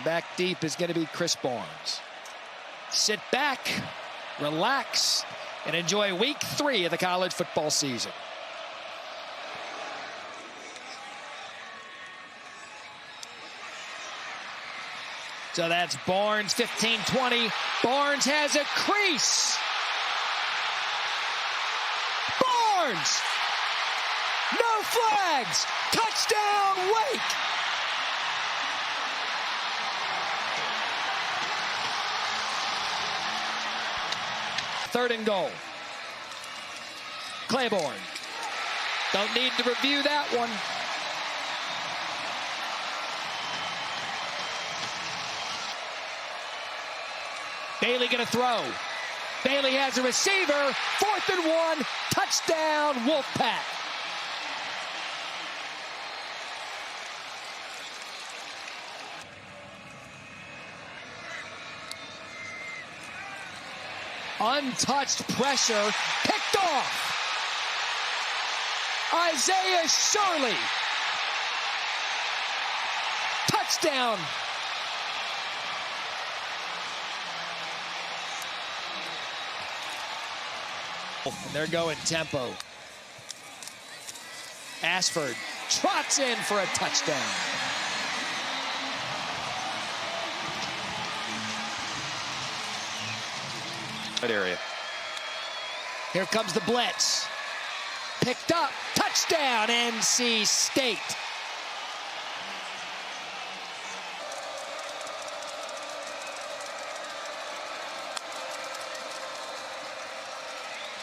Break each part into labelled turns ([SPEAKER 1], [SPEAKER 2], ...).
[SPEAKER 1] back deep is going to be Chris Barnes. Sit back, relax, and enjoy week 3 of the college football season. So that's Barnes, 15-20. Barnes has a crease. Barnes! No flags! Touchdown, Wake! Third and goal. Claiborne. Don't need to review that one. Bailey gonna throw. Bailey has a receiver. 4th and 1. Touchdown, Wolfpack. Untouched pressure, picked off. Isaiah Shirley. Touchdown. And they're going tempo. Ashford trots in for a touchdown.
[SPEAKER 2] That area.
[SPEAKER 1] Here comes the blitz. Picked up. Touchdown, NC State.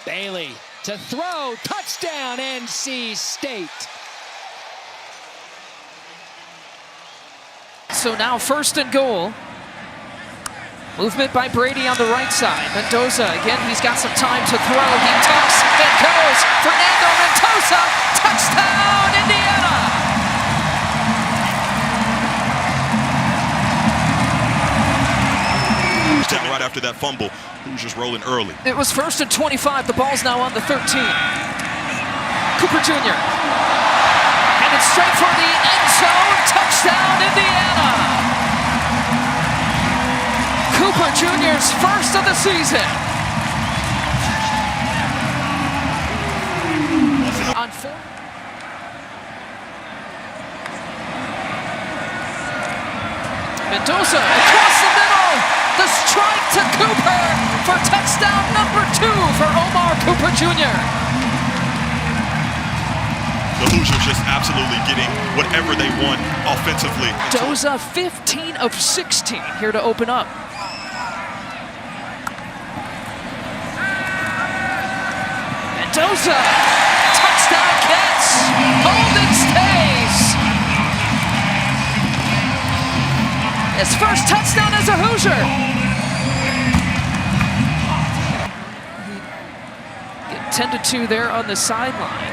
[SPEAKER 1] Bailey to throw. Touchdown, NC State.
[SPEAKER 3] So now 1st and goal. Movement by Brady on the right side. Mendoza, again, he's got some time to throw. He tucks and goes. Fernando Mendoza, touchdown, Indiana!
[SPEAKER 4] Right after that fumble, he was just rolling early.
[SPEAKER 3] It was 1st and 25. The ball's now on the 13. Cooper Jr. Headed straight for the end zone. Touchdown, Indiana! Cooper Jr.'s first of the season. On 4. Mendoza across the middle. The strike to Cooper for touchdown number 2 for Omar Cooper Jr.
[SPEAKER 4] The Hoosiers just absolutely getting whatever they want offensively.
[SPEAKER 3] Mendoza 15 of 16 here to open up. Mendoza, touchdown catch, Holden stays. His first touchdown as a Hoosier. Get 10-2 there on the sideline.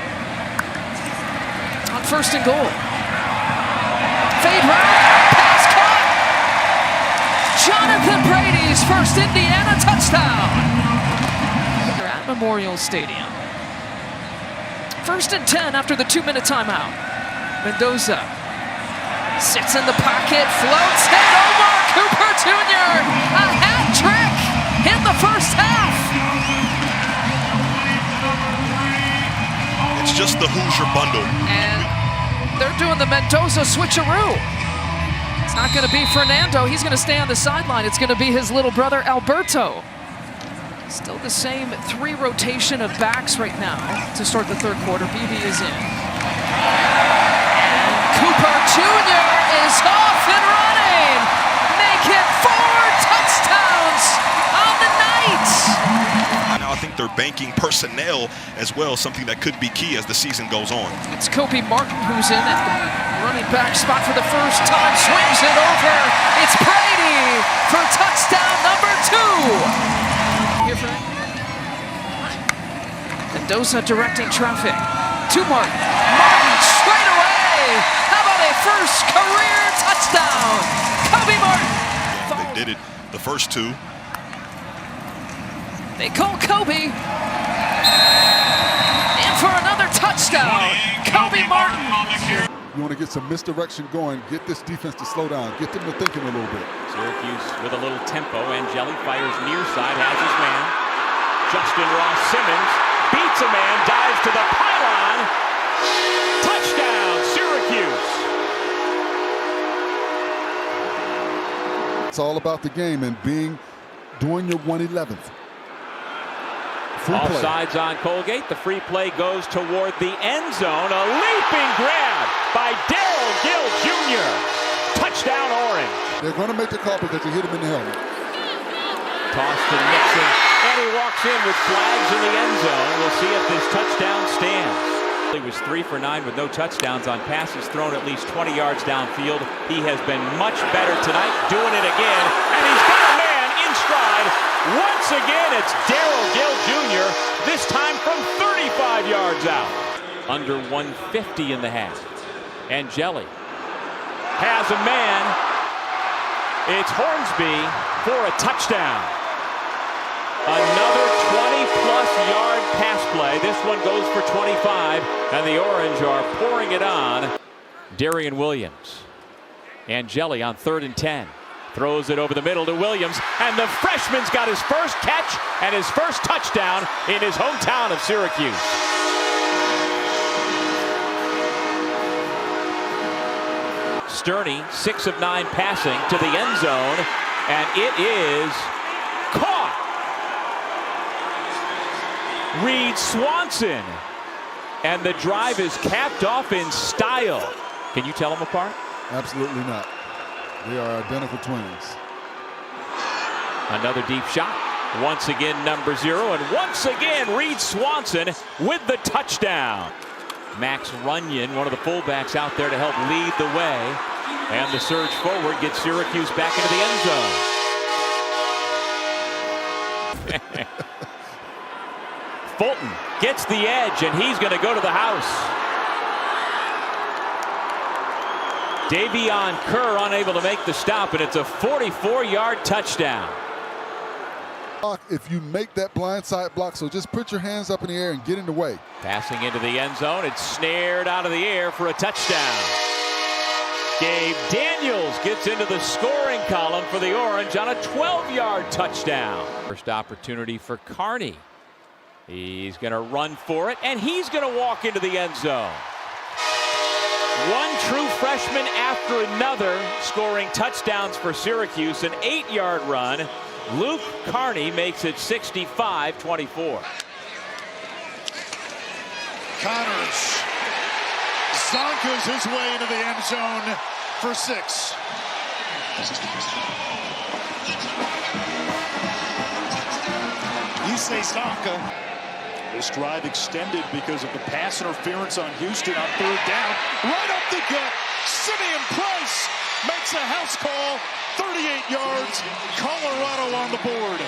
[SPEAKER 3] On 1st and goal. Fade route, pass caught. Jonathan Brady's first Indiana touchdown. They're at Memorial Stadium. 1st and 10 after the 2-minute timeout. Mendoza sits in the pocket, floats, and Omar Cooper Jr. A hat trick in the first half.
[SPEAKER 4] It's just the Hoosier bundle.
[SPEAKER 3] And they're doing the Mendoza switcheroo. It's not going to be Fernando. He's going to stay on the sideline. It's going to be his little brother, Alberto. Still the same 3 rotation of backs right now to start the 3rd quarter. BB is in. And Cooper Jr. is off and running, making 4 touchdowns on the night.
[SPEAKER 4] Now I think they're banking personnel as well, something that could be key as the season goes on.
[SPEAKER 3] It's Kobe Martin who's in at the running back spot for the first time, swings it over. It's Brady for touchdown number 2. Here for Mendoza directing traffic to Martin. Martin straight away. How about a first career touchdown? Kobe Martin.
[SPEAKER 4] They did it the first 2.
[SPEAKER 3] They call Kobe. And for another touchdown, Kobe Martin.
[SPEAKER 2] You want to get some misdirection going, get this defense to slow down, get them to thinking a little bit.
[SPEAKER 5] Syracuse with a little tempo. Angeli fires near side, has his man. Justin Ross Simmons beats a man, dives to the pylon. Touchdown, Syracuse.
[SPEAKER 2] It's all about the game and doing your 111th.
[SPEAKER 5] Offsides on Colgate. The free play goes toward the end zone. A leaping grab by Darrell Gill Jr. Touchdown, Orange.
[SPEAKER 2] They're going to make the call because they hit him in the helmet.
[SPEAKER 5] Toss to Nixon, and he walks in with flags in the end zone. We'll see if this touchdown stands. He was 3 for 9 with no touchdowns on passes thrown at least 20 yards downfield. He has been much better tonight, doing it again, and he's got a man in stride. Once again, it's Darrell Gill Jr., this time from 35 yards out. Under 150 in the half. Angeli has a man. It's Hornsby for a touchdown. Another 20-plus yard pass play. This one goes for 25, and the Orange are pouring it on. Darian Williams. Angeli on 3rd and 10. Throws it over the middle to Williams, and the freshman's got his first catch and his first touchdown in his hometown of Syracuse. Sterney, 6 of 9 passing to the end zone, and it is caught. Reed Swanson, and the drive is capped off in style. Can you tell them apart?
[SPEAKER 2] Absolutely not. They are identical twins.
[SPEAKER 5] Another deep shot. Once again, number 0, and once again, Reed Swanson with the touchdown. Max Runyon, one of the fullbacks out there to help lead the way. And the surge forward gets Syracuse back into the end zone. Fulton gets the edge, and he's going to go to the house. Davion Kerr unable to make the stop, and it's a 44-yard touchdown.
[SPEAKER 2] If you make that blindside block, so just put your hands up in the air and get in the way.
[SPEAKER 5] Passing into the end zone, it's snared out of the air for a touchdown. Gabe Daniels gets into the scoring column for the Orange on a 12-yard touchdown. First opportunity for Carney. He's going to run for it, and he's going to walk into the end zone. One true freshman after another scoring touchdowns for Syracuse. An 8-yard run. Luke Carney makes it 65-24.
[SPEAKER 6] Connors zonkas his way into the end zone for 6. You say zonka. This drive extended because of the pass interference on Houston on 3rd down. Right up the gut. Simeon Price makes a house call. 38 yards. Colorado on the board.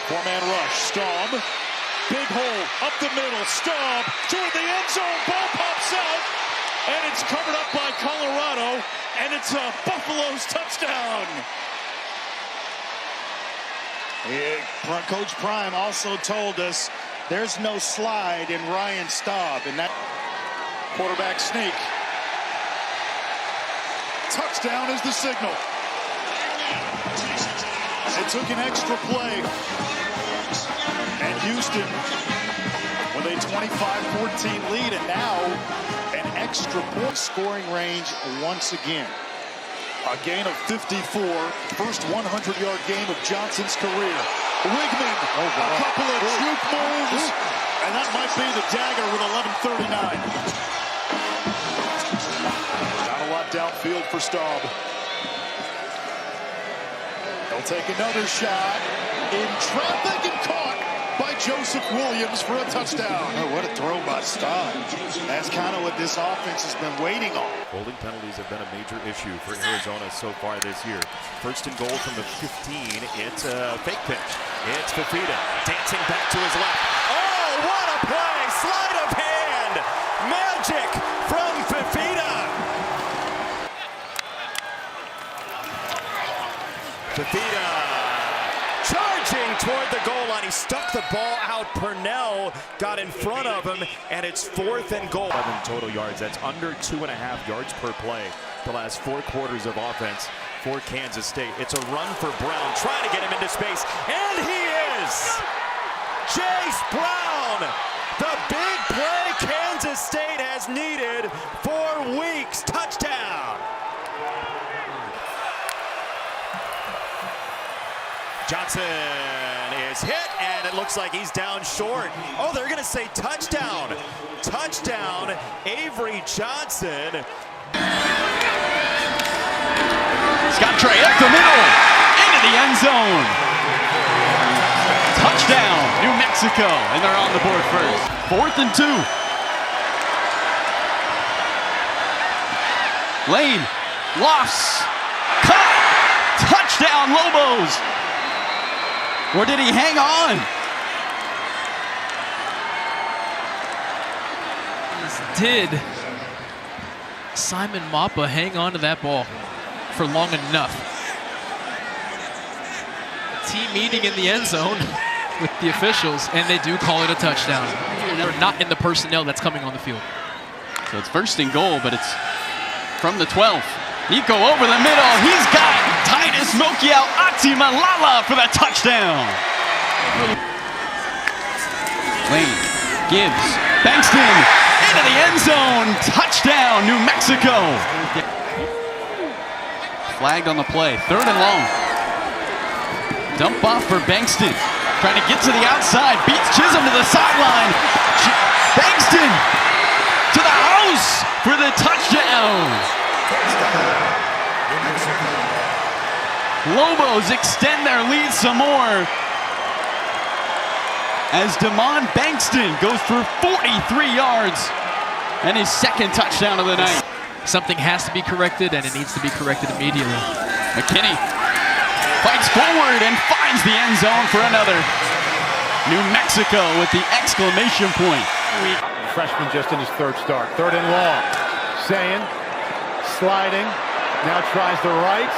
[SPEAKER 6] Four-man rush. Staub. Big hole up the middle. Staub toward the end zone. Ball pops out. And it's covered up by Colorado. And it's a Buffalo's touchdown.
[SPEAKER 7] Yeah, Coach Prime also told us there's no slide in Ryan Staub. And that
[SPEAKER 6] Quarterback sneak. Touchdown is the signal. It took an extra play. And Houston with a 25-14 lead, and now an extra point scoring range once again. A gain of 54, first 100-yard game of Johnson's career. Wigman, a couple of juke moves, and that might be the dagger with 11:39. Not a lot downfield for Staub. He'll take another shot in traffic and caught by Joseph Williams for a touchdown.
[SPEAKER 7] Oh, what a throw by Staub. That's kind of what this offense has been waiting on.
[SPEAKER 8] Holding penalties have been a major issue for Arizona so far this year. First and goal from the 15. It's a fake pitch. It's Fifita dancing back to his left. Oh, what a play! Sleight of hand! Magic from Fifita! Fifita charging toward the goal line. He stuck the ball out. Purnell got in front of him, and it's 4th and goal. 11 total yards. That's under 2.5 yards per play the last 4 quarters of offense for Kansas State. It's a run for Brown, trying to get him into space, and he is! Chase Brown, the big play Kansas State has needed for weeks. Touchdown! Johnson is hit, and it looks like he's down short. Oh, they're going to say touchdown. Touchdown, Avery Johnson.
[SPEAKER 9] Scott Trey up the middle, into the end zone. Touchdown, New Mexico, and they're on the board first. 4th and 2. Lane, lofts, cut, touchdown, Lobos. Or did he hang on?
[SPEAKER 3] Did Simon Mappa hang on to that ball for long enough? Team meeting in the end zone with the officials, and they do call it a touchdown. They're not in the personnel that's coming on the field.
[SPEAKER 9] So it's 1st and goal, but it's from the 12. Nico over the middle. He's got Titus Mokiao Atimalala for the touchdown. Lane, Gibbs, Bankston, into the end zone. Touchdown, New Mexico. Flagged on the play. 3rd and long. Dump off for Bankston. Trying to get to the outside. Beats Chisholm to the sideline. Bankston to the house for the touchdown. Lobos extend their lead some more as Damon Bankston goes for 43 yards and his 2nd touchdown of the night.
[SPEAKER 3] Something has to be corrected, and it needs to be corrected immediately.
[SPEAKER 9] McKinney fights forward and finds the end zone for another. New Mexico with the exclamation point.
[SPEAKER 10] Freshman just in his 3rd start. 3rd and long. Sayin, sliding, now tries the right.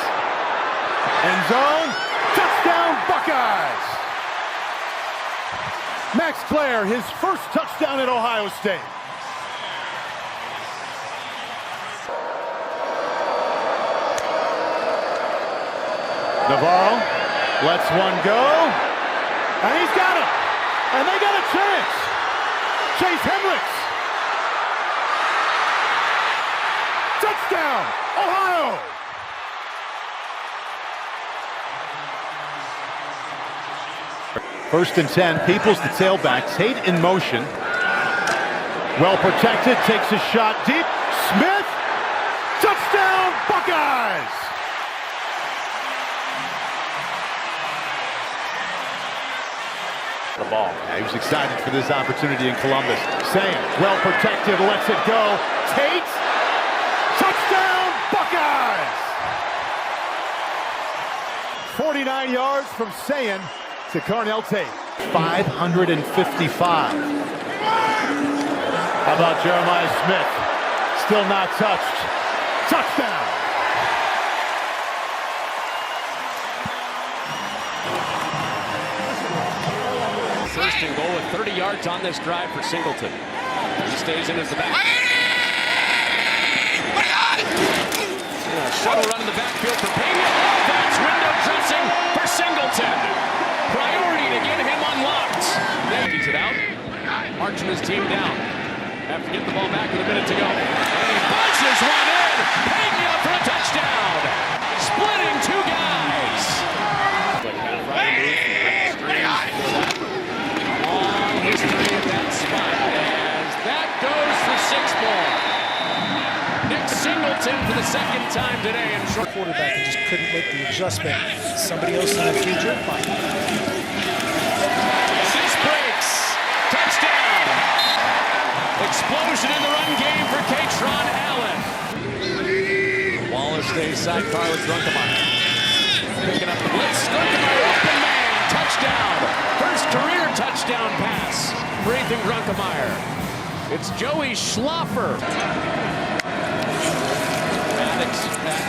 [SPEAKER 10] End zone, touchdown Buckeyes! Max Clare, his 1st touchdown at Ohio State. Navarro lets one go, and he's got it! And they got a chance! Chase Hendricks! Touchdown, Ohio! First and 10, Peoples the tailback, Tate in motion. Well protected, takes a shot deep. Smith, touchdown Buckeyes! The ball. Yeah, he was excited for this opportunity in Columbus. Sayin, well protected, lets it go. Tate, touchdown Buckeyes! 49 yards from Sayin to Carnell Tate. 555. How about Jeremiah Smith? Still not touched. Touchdown!
[SPEAKER 5] First and goal with 30 yards on this drive for Singleton. He stays in as the back. Shuttle run in the backfield for Pena. That's window dressing for Singleton. Priority to get him unlocked. Yankees it out. Marching his team down. Have to get the ball back with a minute to go. And he punches one in. Pena for a touchdown. Splitting 2 guys. Long history at that spot. As that goes for 6 more. Nick Singleton for the 2nd time today in short.
[SPEAKER 11] Quarterback and just couldn't make the adjustment. Somebody else in the future.
[SPEAKER 5] This breaks. Touchdown. Explosion in the run game for Katron Allen. Waller stays sidecar with Drunkemeyer. Picking up the blitz. Drunkemeyer open man. Touchdown. First career touchdown pass for Ethan Drunkemeyer. It's Joey Schlaffer.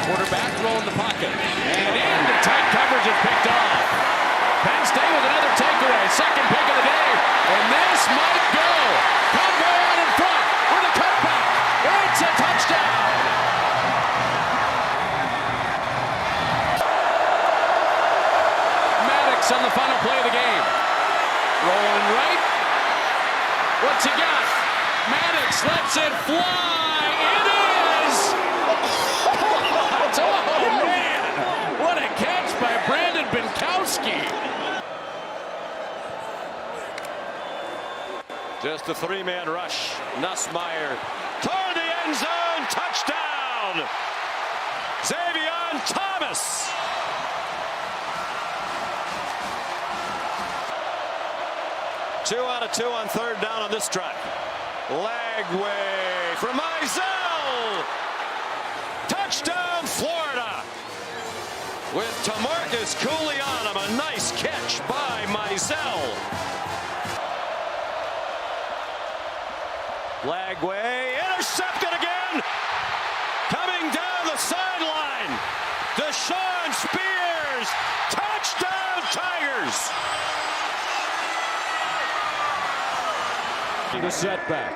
[SPEAKER 5] Quarterback roll in the pocket. And into tight coverage is picked off. Maddox on the final play of the game. Rolling right. What's he got? Maddox lets it fly. It is! Oh, man! What a catch by Brandon Binkowski.
[SPEAKER 12] Just a three-man rush. Nussmeier toward the end zone. Touchdown! Xavier Thomas. Two out of two on third down on this drive. Lagway for Mizell. Touchdown, Florida. With Tamarcus Cooley on him. A nice catch by Mizell. Lagway intercepted again. Coming down the sideline. Deshaun Spears. Touchdown, Tigers.
[SPEAKER 5] The setback.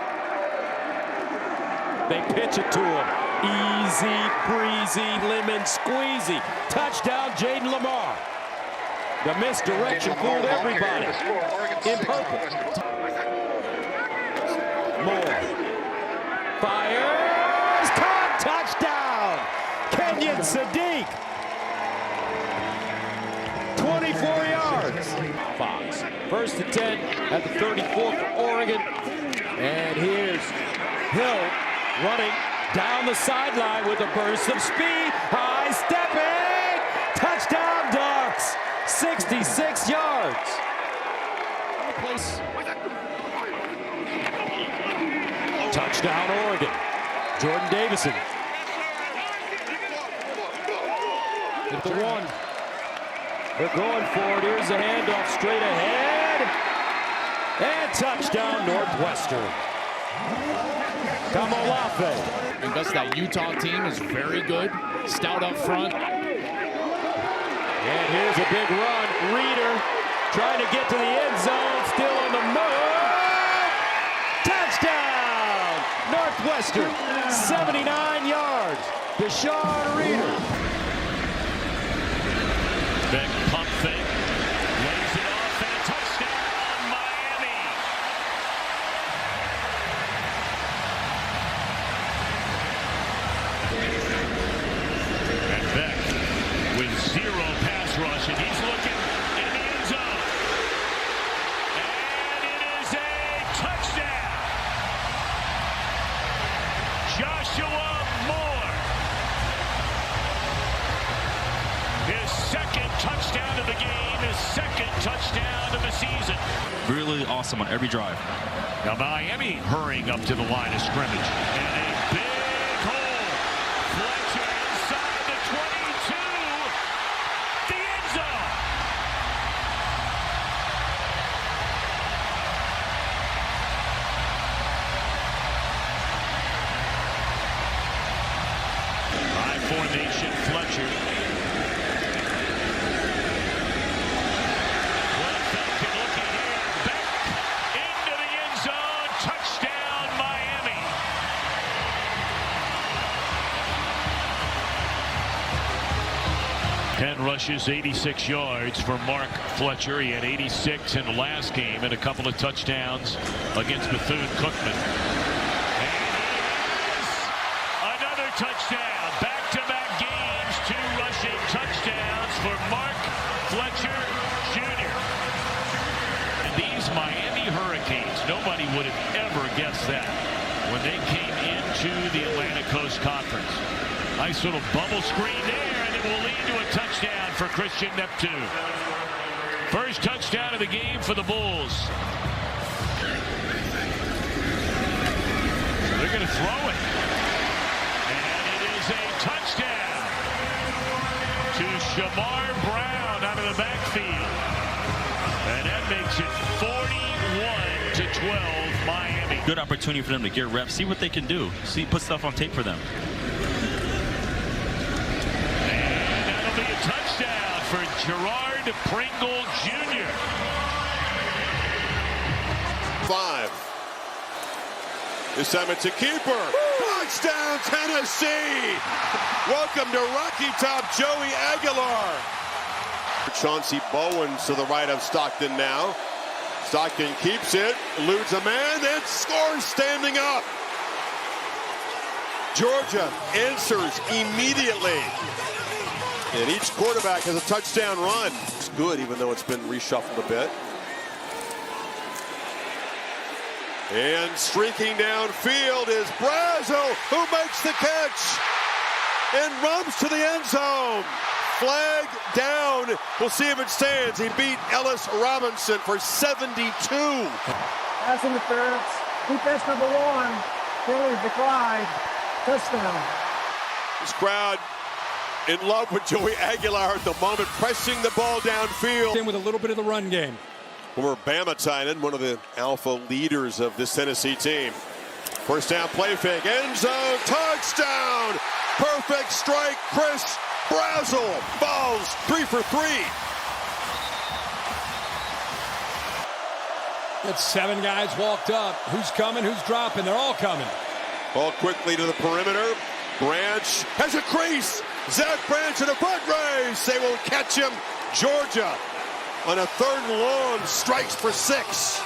[SPEAKER 5] They pitch it to him. Easy, breezy, lemon squeezy. Touchdown, Jaden Lamar. The misdirection fooled everybody. In purple. Moore. Fires. Caught. Touchdown. Kenyon Sadiq. 24 yards. Fox. First and 10 at the 34 for Oregon. And here's Hill running down the sideline with a burst of speed. High stepping. Touchdown Ducks. 66 yards. Touchdown Oregon. Jordan Davison. At the one. They're going for it. Here's a handoff straight ahead. And touchdown Northwestern. Kamolafe.
[SPEAKER 13] And that's that Utah team is very good. Stout up front.
[SPEAKER 5] And here's a big run. Reeder trying to get to the end zone. Still on the move. Touchdown! Northwestern. 79 yards. Deshaun Reeder.
[SPEAKER 6] Big pump fake. Lays it off and a touchdown, Miami. And Beck with zero pass rush, and he's looking in the end zone. And it is a touchdown. Joshua Moore. His second touchdown of the game, his second touchdown of the season.
[SPEAKER 14] Really awesome on every drive.
[SPEAKER 6] Now Miami hurrying up to the line of scrimmage. And a big hole. Fletcher inside the 22. The end zone. High formation, Fletcher. Touchdown, Miami. Ten rushes, 86 yards for Mark Fletcher. He had 86 in the last game and a couple of touchdowns against Bethune-Cookman. And another touchdown. Back-to-back games, 2 rushing touchdowns for Mark Fletcher Jr. And these Miami Hurricanes, nobody would have ever guessed that when they came into the Atlantic Coast Conference. Nice little bubble screen there, and it will lead to a touchdown for Christian Neptune. First touchdown of the game for the Bulls. They're going to throw it. And it is a touchdown to Shamar Brown out of the backfield. And that makes it 41-12 Miami.
[SPEAKER 14] Good opportunity for them to get reps, see what they can do, put stuff on tape for them.
[SPEAKER 6] And that'll be a touchdown for Gerard Pringle Jr.
[SPEAKER 15] 5. This time it's a keeper. Touchdown, Tennessee! Welcome to Rocky Top, Joey Aguilar. Chauncey Bowens to the right of Stockton now. Stockton keeps it, eludes a man, then scores standing up. Georgia answers immediately. And each quarterback has a touchdown run. It's good, even though it's been reshuffled a bit. And streaking downfield is Brazo, who makes the catch and runs to the end zone. Flag down. We'll see if it stands. He beat Ellis Robinson for 72.
[SPEAKER 16] Pass interference. Defense number 1. Penalty declined. Touchdown.
[SPEAKER 15] This crowd in love with Joey Aguilar at the moment, pressing the ball downfield.
[SPEAKER 17] In with a little bit of the run game.
[SPEAKER 15] Former Bama tight end, one of the alpha leaders of this Tennessee team. First down play fake, end zone, touchdown! Perfect strike, Chris Brazel falls 3 for 3.
[SPEAKER 17] It's 7 guys walked up. Who's coming? Who's dropping? They're all coming.
[SPEAKER 15] Ball quickly to the perimeter. Branch has a crease. Zach Branch in a foot race. They won't catch him. Georgia on a 3rd and long strikes for 6.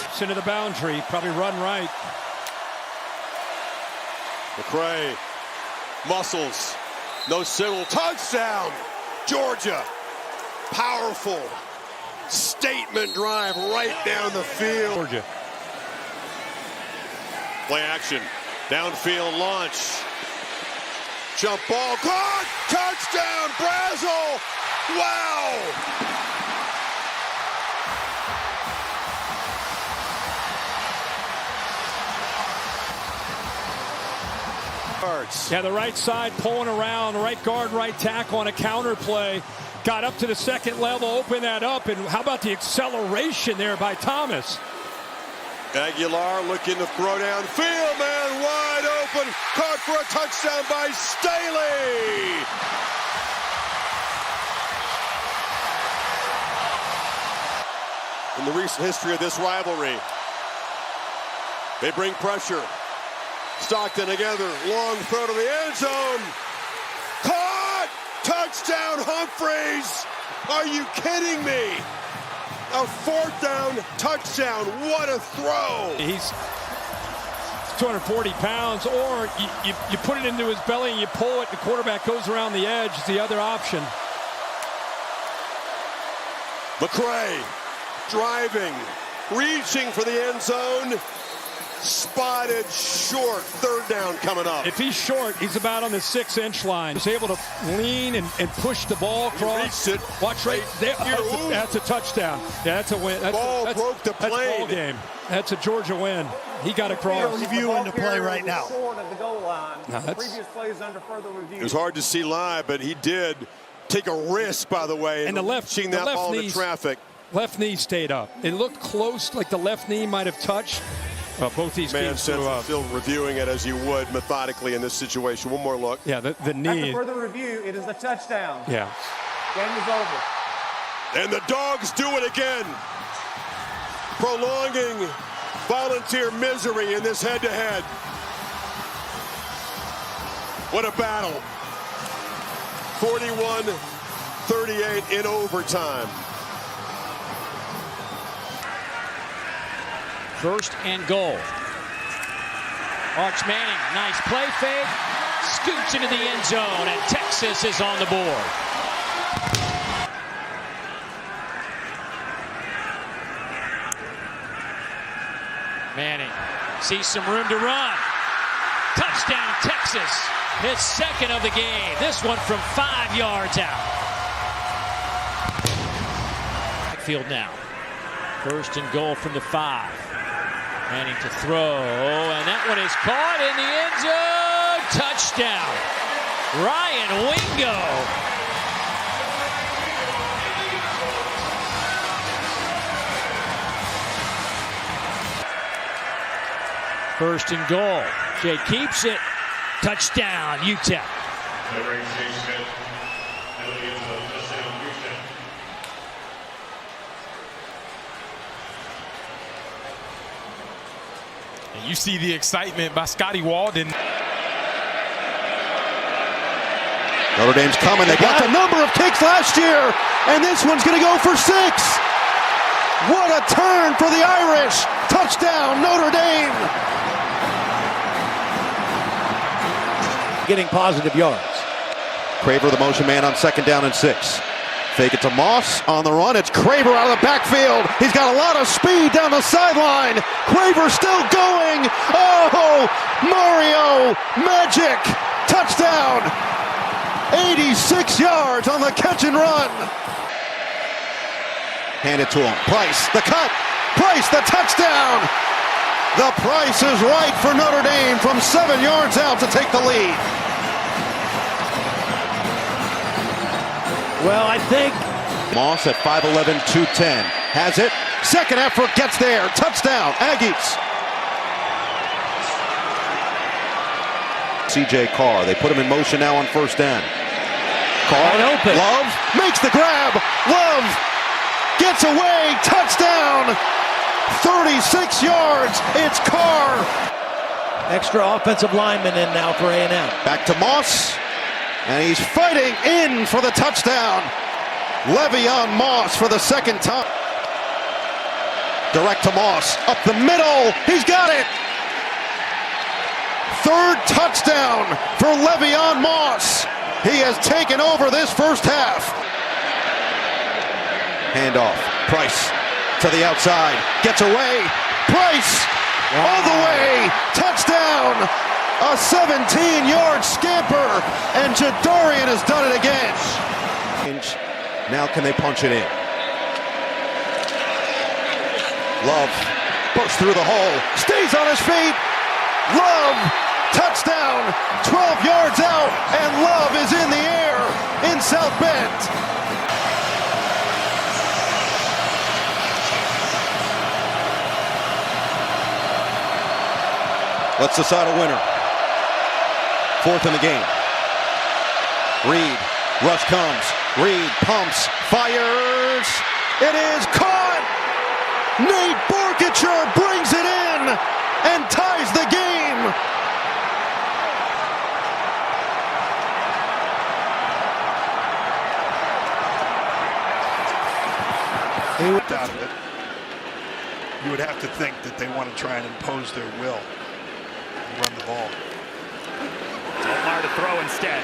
[SPEAKER 17] It's into the boundary. Probably run right.
[SPEAKER 15] McCray muscles. No signal. Touchdown. Georgia. Powerful statement drive right down the field.
[SPEAKER 17] Georgia.
[SPEAKER 15] Play action. Downfield launch. Jump ball. Caught. Touchdown. Brazel. Wow.
[SPEAKER 17] Yeah, the right side pulling around, right guard, right tackle on a counter play. Got up to the 2nd level, opened that up, and how about the acceleration there by Thomas?
[SPEAKER 15] Aguilar looking to throw downfield, man wide open, caught for a touchdown by Staley. In the recent history of this rivalry, they bring pressure. Stockton together, long throw to the end zone. Caught! Touchdown, Humphreys! Are you kidding me? A 4th down touchdown. What a throw!
[SPEAKER 17] He's 240 pounds, or you put it into his belly and you pull it, the quarterback goes around the edge. It's the other option.
[SPEAKER 15] McCray driving, reaching for the end zone. Spotted short. 3rd down coming up.
[SPEAKER 17] If he's short, he's about on the 6-inch line. He's able to lean and push the ball across.
[SPEAKER 15] He reached it.
[SPEAKER 17] Watch right there. That's a touchdown. Yeah, that's a win.
[SPEAKER 15] Ball broke the plane.
[SPEAKER 17] That's ball game. That's a Georgia win. He got across.
[SPEAKER 11] Reviewing the play right now.
[SPEAKER 16] Short of the goal line.
[SPEAKER 17] No,
[SPEAKER 16] Previous plays under further review.
[SPEAKER 15] It was hard to see live, but he did take a risk, by the way,
[SPEAKER 17] and the left,
[SPEAKER 15] reaching that ball into traffic.
[SPEAKER 17] Left knee stayed up. It looked close, like the left knee might have touched. Both these teams
[SPEAKER 15] still reviewing it as you would methodically in this situation. One more look.
[SPEAKER 17] Yeah, the knee.
[SPEAKER 16] After further review, it is a touchdown.
[SPEAKER 17] Yeah.
[SPEAKER 16] Game is over.
[SPEAKER 15] And the Dogs do it again. Prolonging Volunteer misery in this head-to-head. What a battle. 41-38 in overtime.
[SPEAKER 1] 1st and goal. Arch Manning, nice play fake, scoots into the end zone, and Texas is on the board. Manning sees some room to run. Touchdown, Texas. His 2nd of the game. This one from 5 yards out. Backfield now. 1st and goal from the 5. Manning to throw, and that one is caught in the end zone. Touchdown. Ryan Wingo. First and goal. Jay keeps it. Touchdown, UTEP.
[SPEAKER 18] You see the excitement by Scotty Walden.
[SPEAKER 15] Notre Dame's coming. They got the number of kicks last year, and this one's going to go for 6. What a turn for the Irish. Touchdown, Notre Dame.
[SPEAKER 11] Getting positive yards.
[SPEAKER 15] Craver, the motion man on 2nd down and 6. Fake it to Moss on the run. It's Craver out of the backfield. He's got a lot of speed down the sideline. Craver still going. Oh, Mario magic. Touchdown. 86 yards on the catch and run. Hand it to him. Price, the cut. Price, the touchdown. The price is right for Notre Dame from 7 yards out to take the lead.
[SPEAKER 11] Well, I think
[SPEAKER 15] Moss at 5'11", 210. Has it. Second effort gets there. Touchdown, Aggies. C.J. Carr. They put him in motion now on 1st down. Carr, open. Love makes the grab. Love gets away. Touchdown. 36 yards. It's Carr.
[SPEAKER 11] extra offensive lineman in now for A&M.
[SPEAKER 15] Back to Moss. And he's fighting in for the touchdown. Le'Veon Moss for the 2nd time. Direct to Moss. Up the middle. He's got it. 3rd touchdown for Le'Veon Moss. He has taken over this first half. Handoff. Price to the outside. Gets away. Price all the way. Touchdown. A 17-yard scamper, and Jadarian has done it again. Now can they punch it in? Love bursts through the hole, stays on his feet. Love, touchdown, 12 yards out, and Love is in the air in South Bend. Let's decide a winner. 4th in the game. Reed, rush comes. Reed pumps, fires. It is caught. Nate Borkacher brings it in and ties the game.
[SPEAKER 6] Out of it, you would have to think that they want to try and impose their will and run the ball.
[SPEAKER 18] Altmaier to throw instead.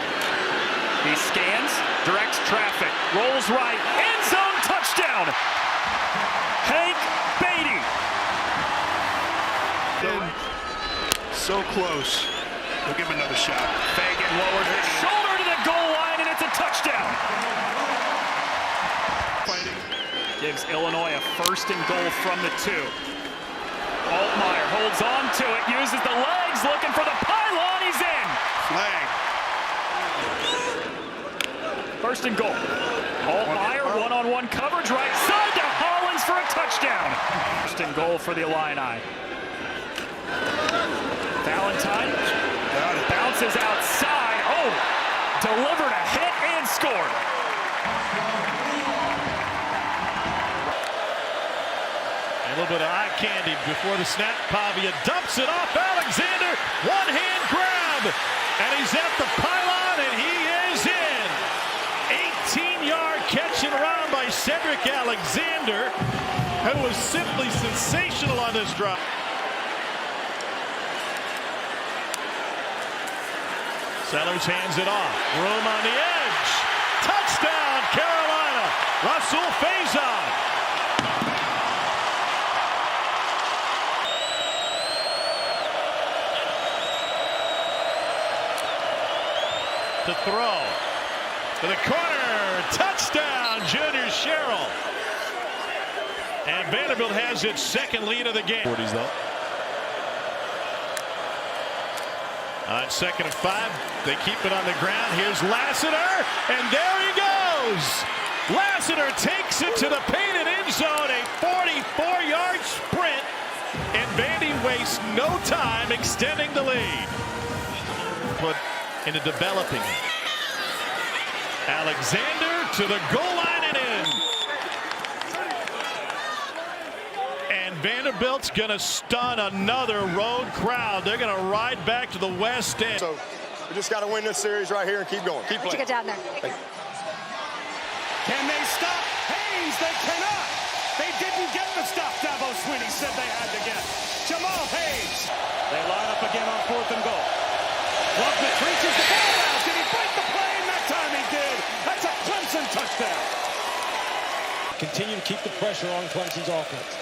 [SPEAKER 18] He scans, directs traffic, rolls right, end zone touchdown. Hank Beatty.
[SPEAKER 6] So close. They'll give him another shot.
[SPEAKER 18] Fagan lowers his shoulder to the goal line, and it's a touchdown.
[SPEAKER 6] Fighting.
[SPEAKER 18] Gives Illinois a 1st and goal from the 2. Altmaier holds on to it, uses the legs, looking for the pylon. He's in.
[SPEAKER 6] Flag.
[SPEAKER 18] 1st and goal. Altmaier, one-on-one coverage, right side to Hollins for a touchdown. 1st and goal for the Illini. Valentine bounces outside. Oh, delivered a hit and scored.
[SPEAKER 19] A little bit of eye candy before the snap. Pavia dumps it off Alexander. One-hand grab. And he's at the pylon, and he is in. 18-yard catch and run by Cedric Alexander, who was simply sensational on this drive. Sellers hands it off. Room on the edge. Touchdown, Carolina. Russell Faison. To throw to the corner, touchdown, Junior Sherrill. And Vanderbilt has its 2nd lead of the game. 40s though. On 2nd and 5, they keep it on the ground. Here's Lassiter, and there he goes. Lassiter takes it to the painted end zone, a 44-yard sprint, and Vandy wastes no time extending the lead. Put into developing. Alexander to the goal line and in. And Vanderbilt's going to stun another road crowd. They're going to ride back to the West End.
[SPEAKER 6] So
[SPEAKER 15] We just got to win this series right here and keep going. Keep playing.
[SPEAKER 20] Get down there.
[SPEAKER 18] Can they stop Haynes? They cannot. They didn't get the stop Dabo Swinney said they had to get. Jamal Haynes. They line up again on 4th and goal. Klubnik reaches the ball out. Did he break the plane? That time he did. That's a Clemson touchdown.
[SPEAKER 17] Continue to keep the pressure on Clemson's offense.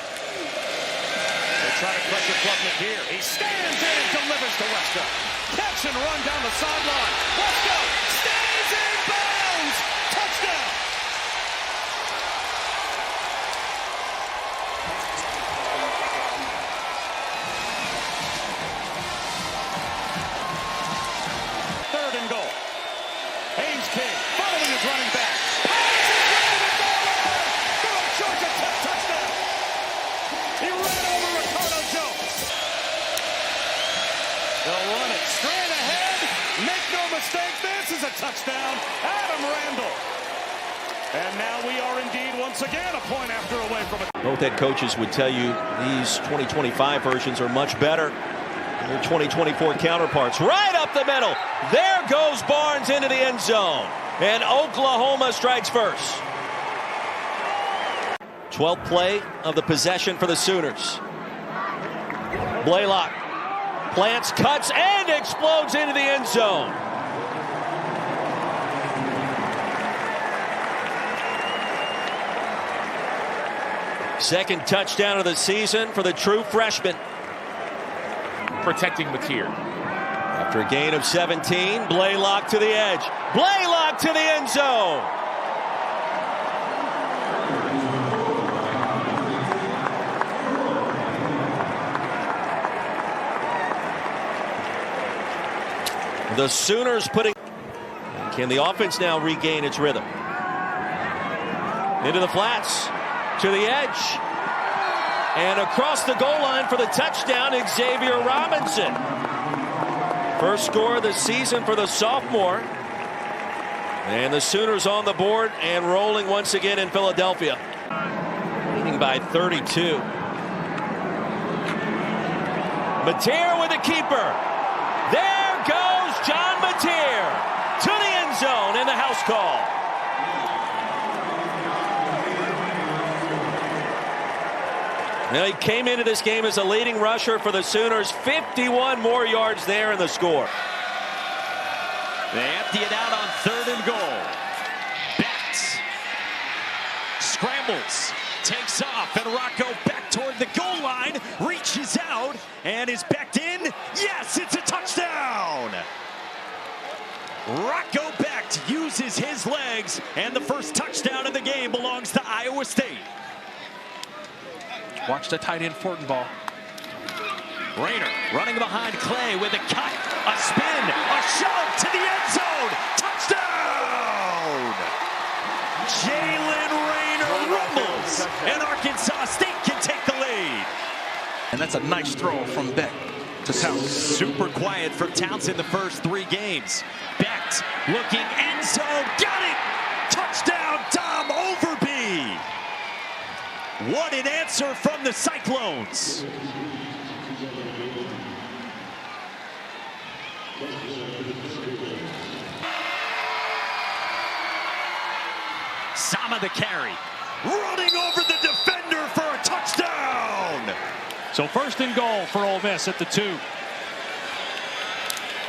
[SPEAKER 18] They try to pressure Klubnik here. He stands in and delivers to Wesco. Catch and run down the sideline. Wesco stays in bounds. Touchdown. Third and goal. Haynes King following his running back. Georgia Tech touchdown. He ran over Ricardo Jones. They'll run it straight ahead. Make no mistake, this is a touchdown. Adam Randall. And now we are indeed once again a point after away from it.
[SPEAKER 21] Both head coaches would tell you these 2025 versions are much better than their 2024 counterparts. Right up the middle. There goes Barnes into the end zone. And Oklahoma strikes first. 12th play of the possession for the Sooners. Blaylock plants, cuts, and explodes into the end zone. Second touchdown of the season for the true freshman.
[SPEAKER 13] Protecting Mateer.
[SPEAKER 21] After a gain of 17, Blaylock to the edge. Blaylock to the end zone. The Sooners putting... Can the offense now regain its rhythm? Into the flats. To the edge. And across the goal line for the touchdown, Xavier Robinson. First score of the season for the sophomore. And the Sooners on the board and rolling once again in Philadelphia. Leading by 32. Mateer with a keeper. There goes John Mateer to the end zone in the house call. Now he came into this game as a leading rusher for the Sooners. 51 more yards there in the score.
[SPEAKER 5] They empty it out on 3rd and goal. Betts scrambles, takes off, and Rocco back toward the goal line, reaches out, and is backed in. Yes, it's a touchdown! Rocco Becht uses his legs, and the first touchdown of the game belongs to Iowa State.
[SPEAKER 3] Watch the tight end Fortenbaugh.
[SPEAKER 5] Rayner running behind Clay with a cut, a spin, a shove to the end zone. Touchdown! Jalen Rayner rumbles, and Arkansas State can take the lead.
[SPEAKER 9] And that's a nice throw from Beck to Townsend.
[SPEAKER 5] Super quiet from Townsend the first 3 games. Becht looking end zone, got it! Touchdown, Tom Overby! What an answer from the Cyclones! Sama the carry, running over the defender for a touchdown!
[SPEAKER 17] So 1st and goal for Ole Miss at the 2.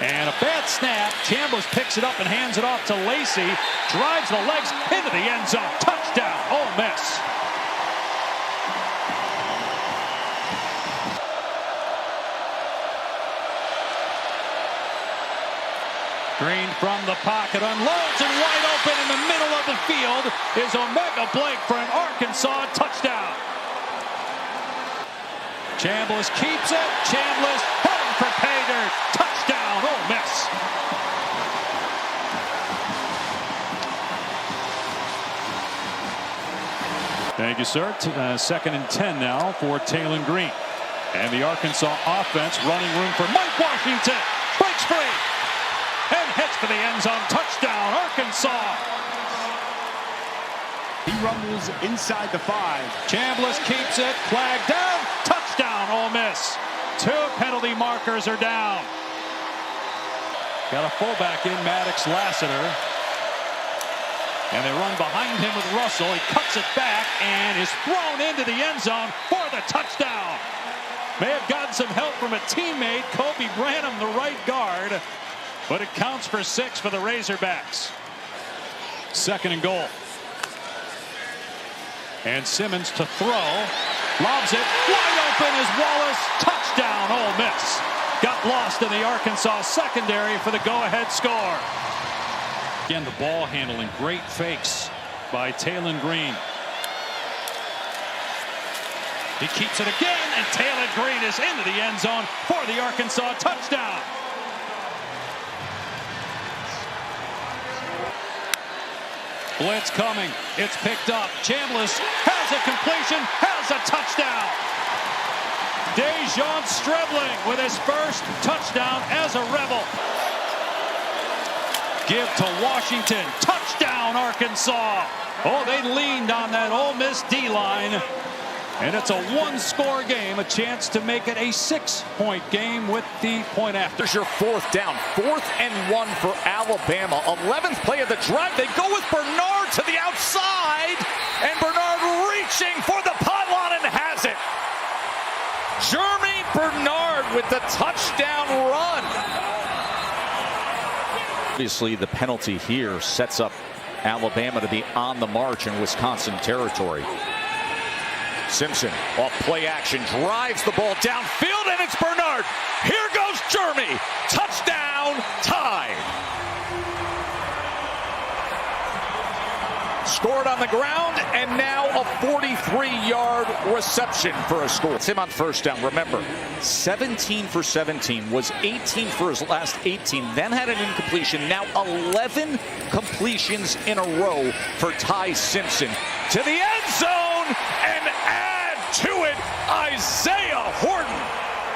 [SPEAKER 17] And a bad snap. Chambliss picks it up and hands it off to Lacey. Drives the legs into the end zone. Touchdown, Ole Miss. Green from the pocket, unloads, and wide open in the middle of the field is Omega Blake for an Arkansas touchdown. Chambliss keeps it. Chambliss home for pay dirt. Touchdown, Ole Miss. Thank you, sir. 2nd and 10 now for Taylon Green. And the Arkansas offense running room for Mike Washington. Breaks free. And heads for the end zone. Touchdown, Arkansas.
[SPEAKER 10] He rumbles inside the 5.
[SPEAKER 17] Chambliss keeps it. Flag down. Touchdown, Ole Miss. 2 penalty markers are down. Got a fullback in, Maddox Lassiter. And they run behind him with Russell. He cuts it back and is thrown into the end zone for the touchdown. May have gotten some help from a teammate, Kobe Branham, the right guard. But it counts for 6 for the Razorbacks. 2nd and goal. And Simmons to throw. Lobs it. Wide open is Wallace. Touchdown, Ole Miss. Got lost in the Arkansas secondary for the go-ahead score. Again, the ball handling. Great fakes by Taylon Green. He keeps it again, and Taylon Green is into the end zone for the Arkansas touchdown. Blitz coming. It's picked up. Chambliss has a completion, has a touchdown. Dejon Strebling with his first touchdown as a Rebel. Give to Washington. Touchdown, Arkansas. Oh, they leaned on that Ole Miss D-line. And it's a 1-score game, a chance to make it a 6-point game with the point after.
[SPEAKER 20] Here's your 4th down. 4th and 1 for Alabama. 11th play of the drive. They go with Bernard to the outside. And Bernard reaching for the pylon and has it. Jeremy Bernard with the touchdown run. Obviously, the penalty here sets up Alabama to be on the march in Wisconsin territory. Simpson off play action, drives the ball downfield, and it's Bernard. Here goes Jeremy. Touchdown, tied. Scored on the ground, and now a 43-yard reception for a score. It's him on 1st down. Remember, 17 for 17, was 18 for his last 18, then had an incompletion. Now 11 completions in a row for Ty Simpson. To the end zone, and add to it Isaiah Horton.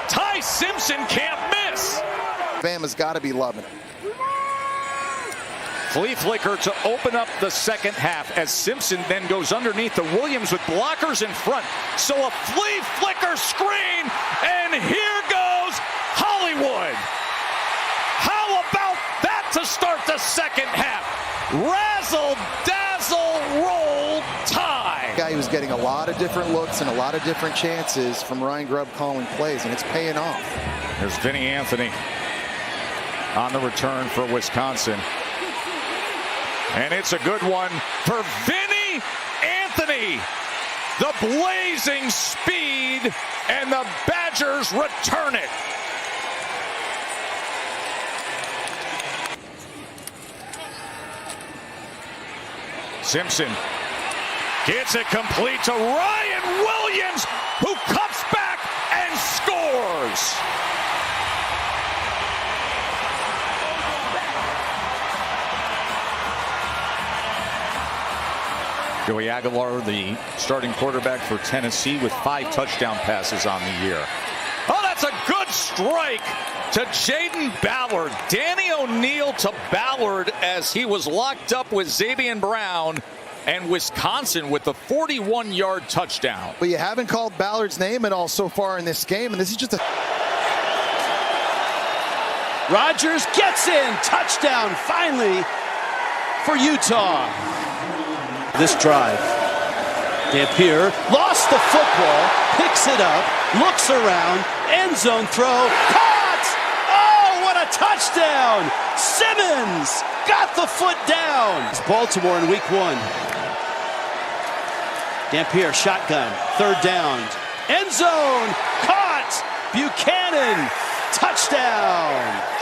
[SPEAKER 20] Ty Simpson can't miss.
[SPEAKER 22] Bama's got to be loving it.
[SPEAKER 20] Flea flicker to open up the 2nd half as Simpson then goes underneath the Williams with blockers in front. So a flea flicker screen, and here goes Hollywood. How about that to start the 2nd half? Razzle, dazzle, roll, tie.
[SPEAKER 22] Guy who was getting a lot of different looks and a lot of different chances from Ryan Grubb calling plays, and it's paying off.
[SPEAKER 20] There's Vinny Anthony on the return for Wisconsin. And it's a good one for Vinny Anthony. The blazing speed, and the Badgers return it. Simpson gets it complete to Ryan Williams, who cuts back and scores. Joey Aguilar, the starting quarterback for Tennessee, with 5 touchdown passes on the year. Oh, that's a good strike to Jaden Ballard. Danny O'Neal to Ballard as he was locked up with Xavier Brown, and Wisconsin with the 41-yard touchdown.
[SPEAKER 22] But you haven't called Ballard's name at all so far in this game, and this is just a...
[SPEAKER 23] Rodgers gets in. Touchdown, finally, for Utah. This drive. Dampier lost the football, picks it up, looks around, end zone throw, caught! Oh, what a touchdown! Simmons got the foot down. It's Baltimore in week 1. Dampier, shotgun, 3rd down, end zone, caught! Buchanan, touchdown!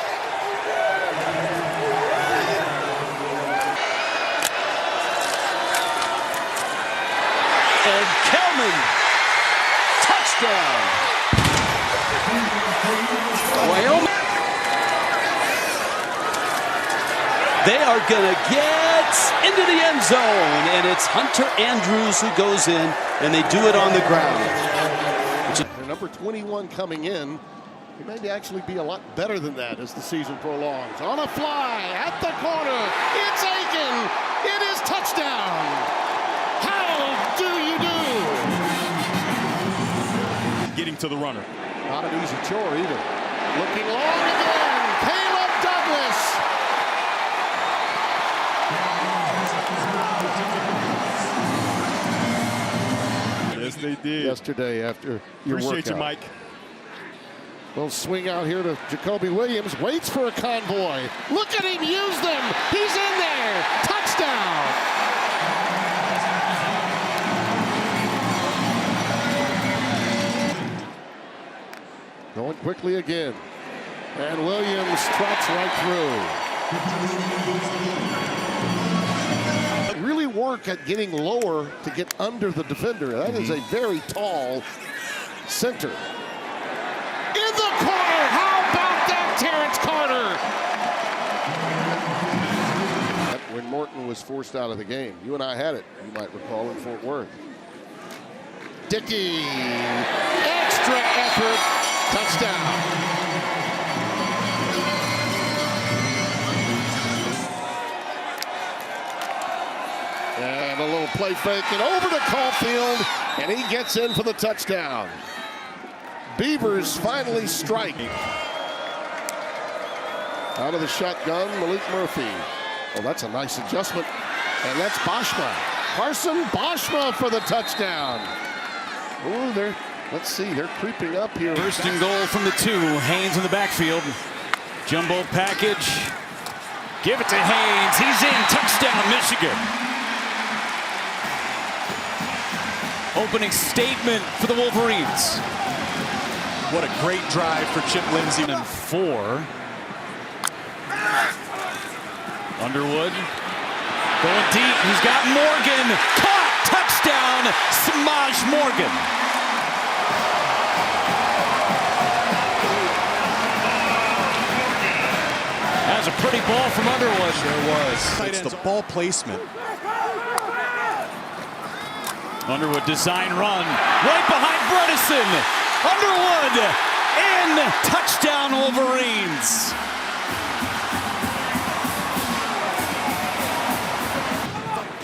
[SPEAKER 23] And Kelman, touchdown. Wyoming. They are going to get into the end zone, and it's Hunter Andrews who goes in, and they do it on the ground.
[SPEAKER 24] Number 21 coming in. He may actually be a lot better than that as the season prolongs. On a fly, at the corner, it's Aiken. It is touchdown. How do you do?
[SPEAKER 19] Getting to the runner.
[SPEAKER 24] Not an easy chore either. Looking long again. Caleb Douglas. they did yesterday after your
[SPEAKER 19] Appreciate you,
[SPEAKER 24] workout.
[SPEAKER 19] Mike.
[SPEAKER 24] We'll swing out here to Jacoby Williams. Waits for a convoy. Look at him use them. He's in there. Touchdown. Going quickly again. And Williams trots right through. Really work at getting lower to get under the defender. That is a very tall center. In the corner! How about that, Terrence Carter? When Morton was forced out of the game. You and I had it, you might recall, in Fort Worth. Dickey, extra effort, touchdown. And a little play fake and over to Caulfield, and he gets in for the touchdown. Beavers finally strike. Out of the shotgun, Malik Murphy. Oh, that's a nice adjustment. And that's Boschma. Carson Boschma for the touchdown. Oh, let's see, they're creeping up here.
[SPEAKER 9] First and goal from the 2. Haynes in the backfield. Jumbo package. Give it to Haynes. He's in. Touchdown, Michigan. Opening statement for the Wolverines.
[SPEAKER 19] What a great drive for Chip Lindsey.
[SPEAKER 9] And 4. Underwood going deep. He's got Morgan. Caught. Touchdown. Samaj Morgan. That was a pretty ball from Underwood.
[SPEAKER 19] Sure was. It's the ball placement.
[SPEAKER 9] Underwood design run. Right behind Bredesen. Underwood in. Touchdown Wolverines.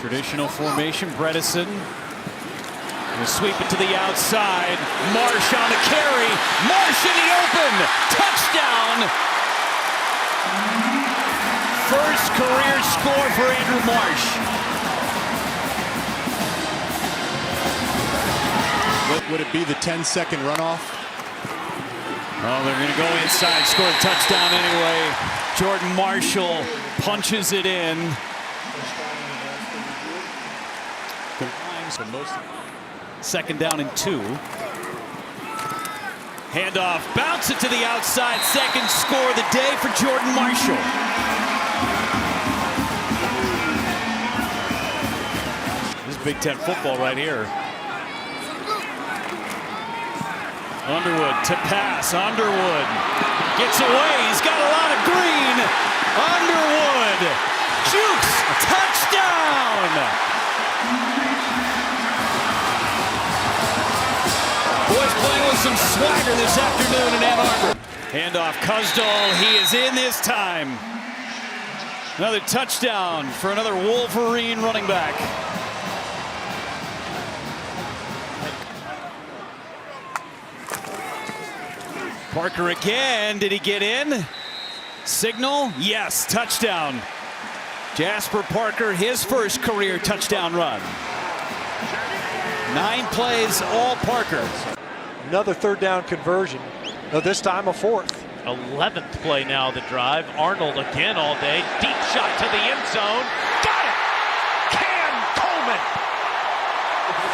[SPEAKER 9] Traditional formation. Bredesen will sweep it to the outside. Marsh on a carry. Marsh in the open. Touchdown. First career score for Andrew Marsh.
[SPEAKER 19] Would it be the 10-second runoff?
[SPEAKER 9] Oh, they're going to go inside, score a touchdown anyway. Jordan Marshall punches it in. Second down and 2. Handoff, bounce it to the outside. Second score of the day for Jordan Marshall. This is Big Ten football right here. Underwood to pass. Underwood gets away. He's got a lot of green. Underwood jukes. Touchdown. Boys playing with some swagger this afternoon in Ann Arbor. Handoff, Kuzdal. He is in this time. Another touchdown for another Wolverine running back. Parker again. Did he get in? Signal? Yes. Touchdown. Jasper Parker, his first career touchdown run. 9 plays, all Parker.
[SPEAKER 11] Another third down conversion. No, this time a 4th.
[SPEAKER 1] 11th play now of the drive. Arnold again all day. Deep shot to the end zone. Got it! Cam Coleman!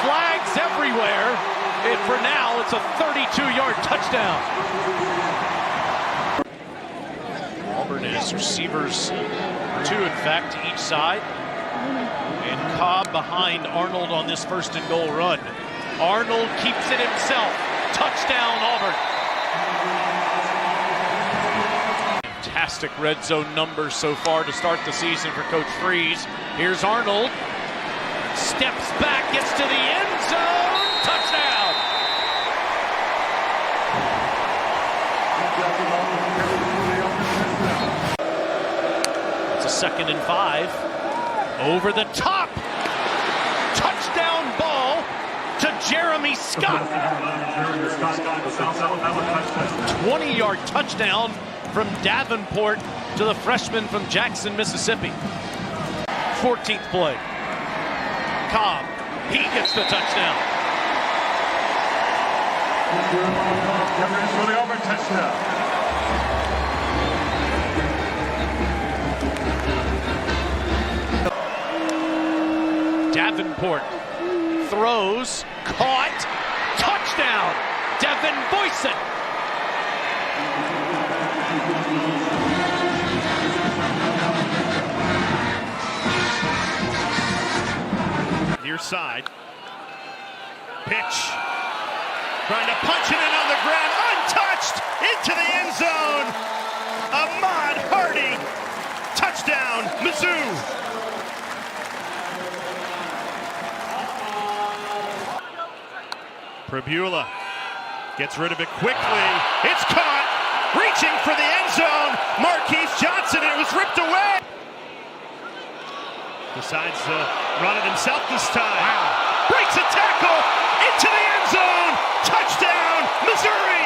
[SPEAKER 1] Flags everywhere. And for now, it's a 32-yard touchdown. Auburn is receivers 2, in fact, to each side. And Cobb behind Arnold on this first and goal run. Arnold keeps it himself. Touchdown, Auburn. Fantastic red zone numbers so far to start the season for Coach Freeze. Here's Arnold. Steps back, gets to the end zone. Touchdown. It's a 2nd and 5. Over the top. Touchdown ball to Jeremy Scott. 20-yard touchdown from Davenport to the freshman from Jackson, Mississippi. 14th play. Cobb, he gets the touchdown.
[SPEAKER 17] For the over touchdown.
[SPEAKER 1] Davenport throws, caught, touchdown, Devin Boyson.
[SPEAKER 19] Near side. Pitch. Trying to punch it in on the ground. Untouched. Into the end zone. Ahmad Hardy. Touchdown, Mizzou. Prabula gets rid of it quickly. It's caught. Reaching for the end zone. Marquise Johnson. It was ripped away. Decides to run it himself this time. Wow. Breaks a tackle into the end zone. Touchdown, Missouri.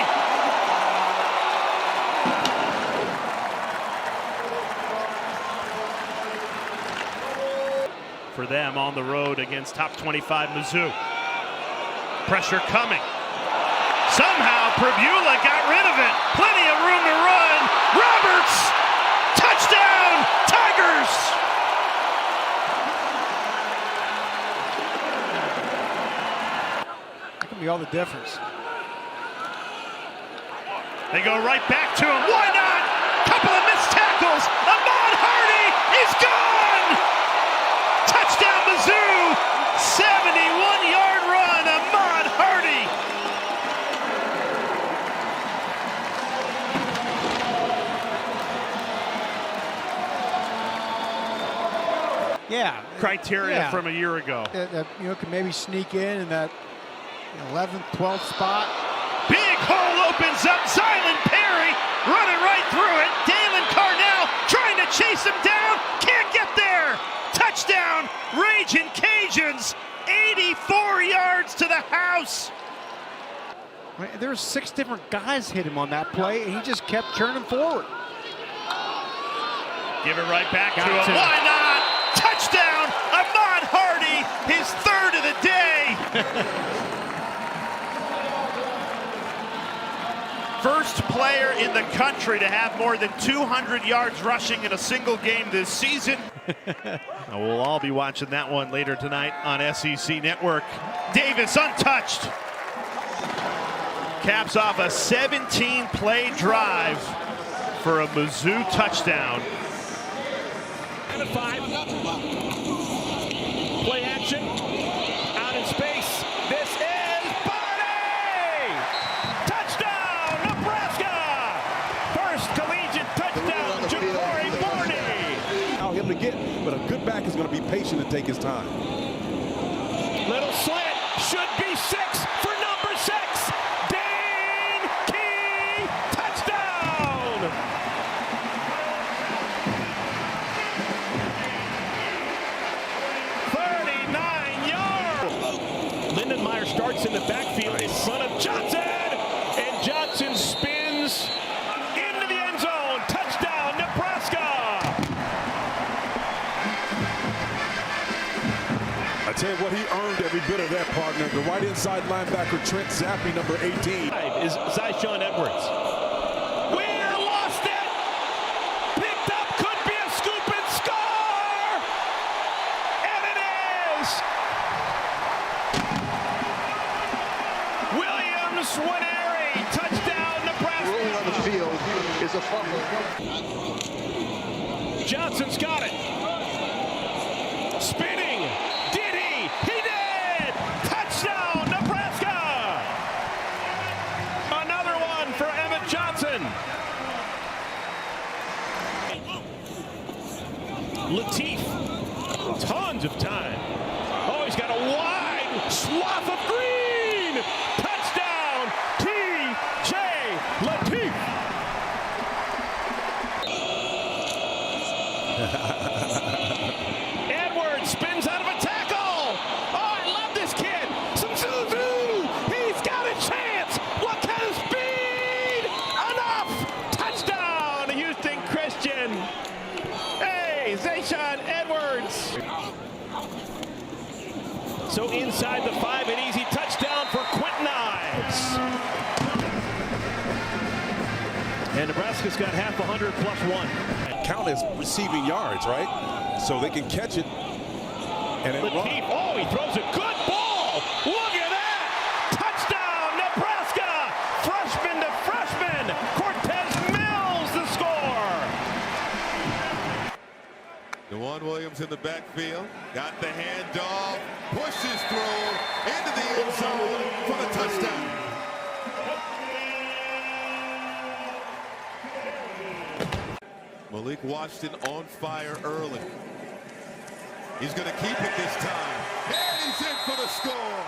[SPEAKER 19] For them on the road against top 25 Mizzou. Pressure coming. Somehow Prabula got rid of it. Plenty of room to run. Roberts. Touchdown, Tigers.
[SPEAKER 11] Be all the difference.
[SPEAKER 19] They go right back to him. Why not? Couple of missed tackles. Ahmad Hardy is gone. Touchdown Mizzou. 71-yard run. Ahmad Hardy.
[SPEAKER 11] Yeah.
[SPEAKER 19] Criteria from a year ago.
[SPEAKER 11] That can maybe sneak in that 11th, 12th spot.
[SPEAKER 19] Big hole opens up. Zylan Perry running right through it. Dalen Carnell trying to chase him down. Can't get there. Touchdown, Ragin' Cajuns. 84 yards to the house.
[SPEAKER 11] There's 6 different guys hit him on that play, and he just kept turning forward.
[SPEAKER 19] Give it right back to him. Why not? Touchdown, Ahmad Hardy. His 3rd of the day. First player in the country to have more than 200 yards rushing in a single game this season. We'll all be watching that one later tonight on SEC Network. Davis untouched. Caps off a 17-play drive for a Mizzou touchdown.
[SPEAKER 18] And a 5. Play action. Out in space. This is Barney! Touchdown, Nebraska! First collegiate touchdown, Jabari Barney!
[SPEAKER 2] Allow him to get, but a good back is going to be patient and take his time.
[SPEAKER 18] Little slant, should be 6 for number 6. Dane Key, touchdown! Lindenmeyer starts in the backfield in front of Johnson, and Johnson spins into the end zone. Touchdown, Nebraska!
[SPEAKER 2] I tell you what, he earned every bit of that, partner. The right inside linebacker, Trent Zappi, number 18.
[SPEAKER 18] Is Zyshawn Edwards. Weir lost it! Picked up, could be a scoop and score! And it is! Williams Winery, touchdown Nebraska.
[SPEAKER 22] Rolling on the field is a fumble.
[SPEAKER 18] Johnson's got it. Spinning. Did he? He did! Touchdown Nebraska! Another one for Emmett Johnson. Latif. Tons of time. Oh, he's got a wide swath of green. Touchdown, T.J. Latif. Edwards spins out of a tackle. Oh, I love this kid. Some Zuzu. He's got a chance. What kind of speed? Enough. Touchdown, Houston Christian. Hey, Zyshawn Edwards. So inside the 5, an easy touchdown for Quentin Ives.
[SPEAKER 19] And Nebraska's got half 100 plus 1.
[SPEAKER 2] Count as receiving yards, right? So they can catch it and then run.
[SPEAKER 19] Oh, he throws a good ball. Look at that. Touchdown, Nebraska. Freshman to freshman. Cortez Mills the score.
[SPEAKER 4] DeJuan Williams in the backfield. Got the handoff. Pushes through into the end zone for the touchdown. Malik Washington on fire early. He's going to keep it this time. And he's in for the score.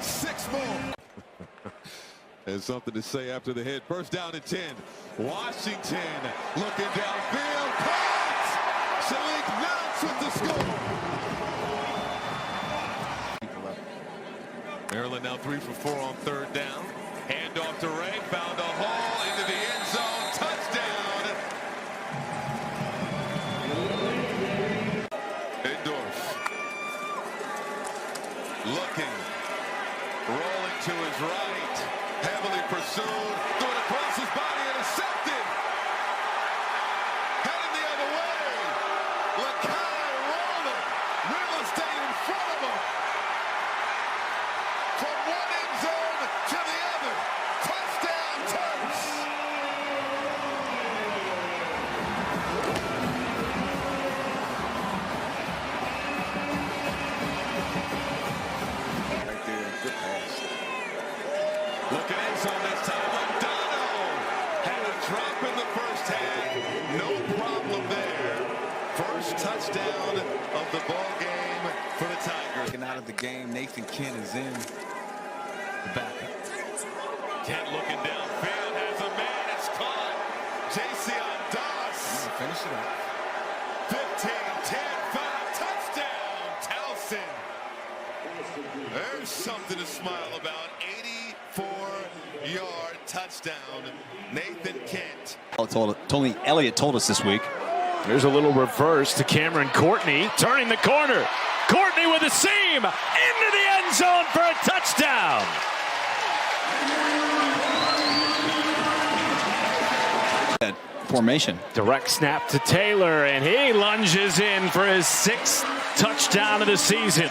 [SPEAKER 4] 6 more. There's something to say after the hit. First down and 10. Washington looking downfield. Caught! Shalik Mounts with the score. Maryland now 3 for 4 on 3rd down. Handoff to Ray. Found a hole into the end zone. Touchdown. Endorf. Looking. Rolling to his right. Heavily pursued. Threw it across his body. Intercepted. Headed the other way. Lakai rolling. Real estate in front of him. From one end zone to the other. Touchdown, Terps. Right there, good pass. Look at end zone this time. Lodano had a drop in the first half. No problem there. First touchdown of the ball game for the Tigers.
[SPEAKER 9] Getting out of the game, Nathan Kent is in the backup.
[SPEAKER 4] Kent looking downfield, has a man, it's caught. Jason Doss.
[SPEAKER 9] Finish it up.
[SPEAKER 4] 15, 10, 5, touchdown, Towson. There's something to smile about. 84-yard touchdown, Nathan Kent.
[SPEAKER 23] Tony Elliott told us this week.
[SPEAKER 21] There's a little reverse to Cameron Courtney, turning the corner. Courtney with a seam into the end zone for a touchdown.
[SPEAKER 23] Formation.
[SPEAKER 21] Direct snap to Taylor, and he lunges in for his 6th touchdown of the season.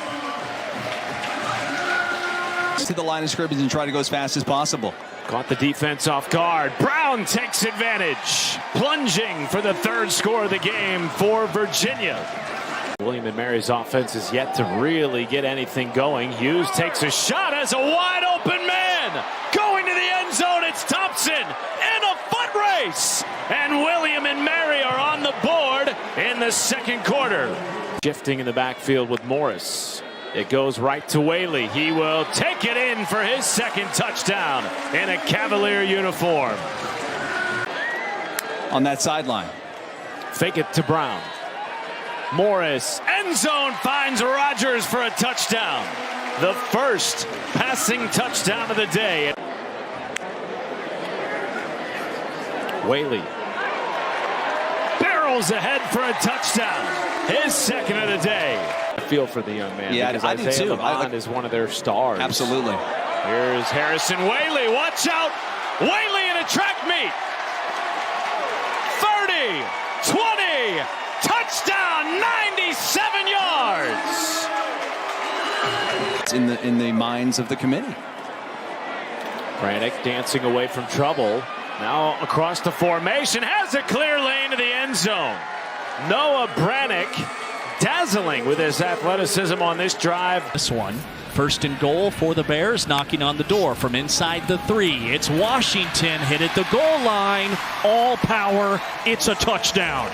[SPEAKER 23] To the line of scrimmage and try to go as fast as possible.
[SPEAKER 21] Caught the defense off guard. Brown takes advantage, plunging for the 3rd score of the game for Virginia. William and Mary's offense is yet to really get anything going. Hughes takes a shot as a wide open man. Going to the end zone, it's Thompson in a foot race. And William and Mary are on the board in the 2nd quarter. Shifting in the backfield with Morris. It goes right to Whaley. He will take it in for his 2nd touchdown in a Cavalier uniform.
[SPEAKER 23] On that sideline.
[SPEAKER 21] Fake it to Brown. Morris, end zone, finds Rogers for a touchdown. The first passing touchdown of the day. Whaley barrels ahead for a touchdown. His 2nd of the day. I feel for the young man.
[SPEAKER 23] Yeah,
[SPEAKER 21] because
[SPEAKER 23] I do
[SPEAKER 21] Isaiah
[SPEAKER 23] too.
[SPEAKER 21] Lamont is one of their stars.
[SPEAKER 23] Absolutely.
[SPEAKER 21] Here's Harrison Whaley. Watch out. Whaley in a track meet. 30, 20, touchdown, 97 yards.
[SPEAKER 23] It's in the minds of the committee.
[SPEAKER 21] Brannick dancing away from trouble. Now across the formation, has a clear lane to the end zone. Noah Brannick dazzling with his athleticism on this drive.
[SPEAKER 7] This one, 1st and goal for the Bears, knocking on the door from inside the 3. It's Washington hit at the goal line. All power. It's a touchdown.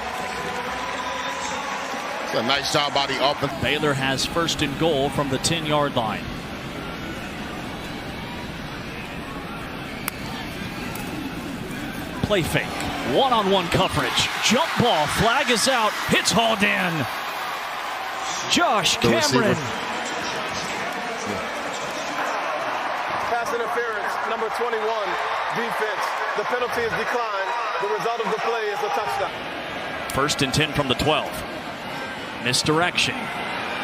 [SPEAKER 24] It's a nice job by the offense.
[SPEAKER 7] Baylor has 1st and goal from the 10-yard line. Play fake. One-on-one coverage. Jump ball. Flag is out. Hits hauled in. Josh Cameron.
[SPEAKER 16] Pass interference, number 21, defense. The penalty is declined. The result of the play is a touchdown.
[SPEAKER 7] 1st and 10 from the 12. Misdirection.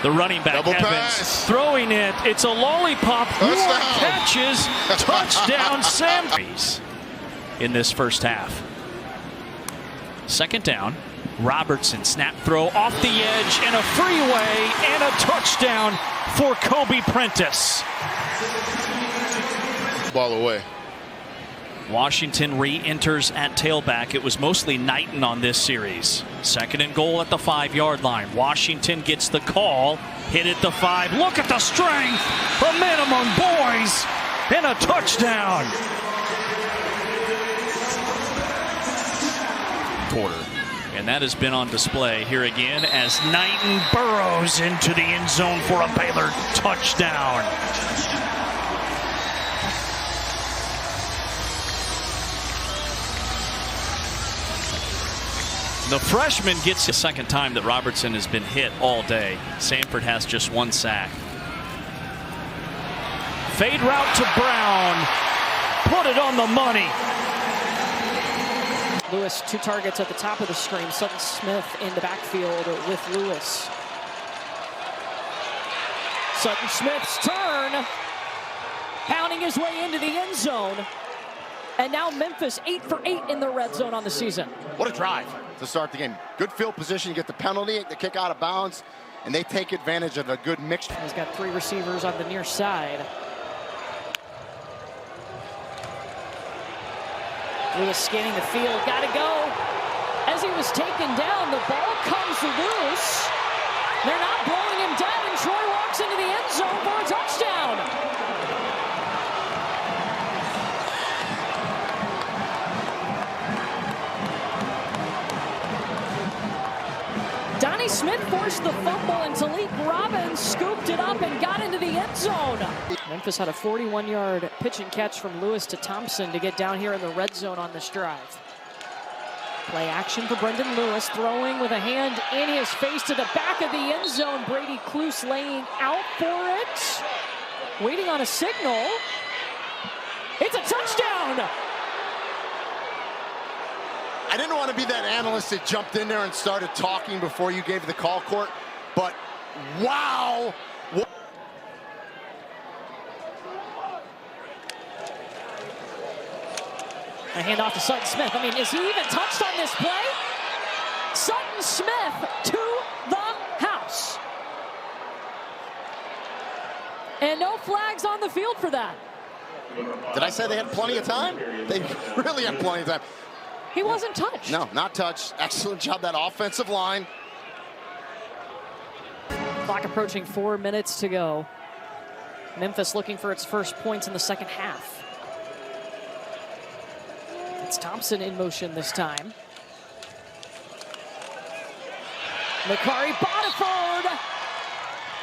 [SPEAKER 7] The running back,
[SPEAKER 24] Double
[SPEAKER 7] Evans,
[SPEAKER 24] pass.
[SPEAKER 7] throwing it. It's a lollipop.
[SPEAKER 24] Touchdown.
[SPEAKER 7] 4 catches. Touchdown, Sam. In this first half. Second down. Robertson, snap throw off the edge, and a freeway, and a touchdown for Kobe Prentice.
[SPEAKER 24] Ball away.
[SPEAKER 7] Washington re-enters at tailback. It was mostly Knighton on this series. Second and goal at the 5-yard line. Washington gets the call. Hit at the 5. Look at the strength. A minimum, boys. And a touchdown. Quarter. And that has been on display here again as Knighton burrows into the end zone for a Baylor touchdown. The freshman gets the second time that Robertson has been hit all day. Sanford has just 1 sack. Fade route to Brown. Put it on the money.
[SPEAKER 6] Lewis, 2 targets at the top of the screen. Sutton Smith in the backfield with Lewis. Sutton Smith's turn. Pounding his way into the end zone. And now Memphis 8 for 8 in the red zone on the season.
[SPEAKER 24] What a drive to start the game. Good field position, you get the penalty, the kick out of bounds, and they take advantage of a good mixture.
[SPEAKER 6] He's got 3 receivers on the near side. Lewis scanning the field, gotta go. As he was taken down, the ball comes loose. They're not blowing him dead, and Troy walks into the end zone for a touchdown. Donnie Smith forced the fumble, and Talik Robbins scooped it up and got into the end zone. Memphis had a 41-yard pitch and catch from Lewis to Thompson to get down here in the red zone on this drive. Play action for Brendan Lewis, throwing with a hand in his face to the back of the end zone. Brady Cluse laying out for it. Waiting on a signal. It's a touchdown!
[SPEAKER 24] I didn't want to be that analyst that jumped in there and started talking before you gave the call, Court, but wow!
[SPEAKER 6] A handoff to Sutton Smith. I mean, is he even touched on this play? Sutton Smith to the house. And no flags on the field for that.
[SPEAKER 24] Did I say they had plenty of time? They really had plenty of time.
[SPEAKER 6] He wasn't touched.
[SPEAKER 24] No, not touched. Excellent job, that offensive line.
[SPEAKER 6] Clock approaching 4 minutes to go. Memphis looking for its first points in the second half. It's Thompson in motion this time. Makari Bodiford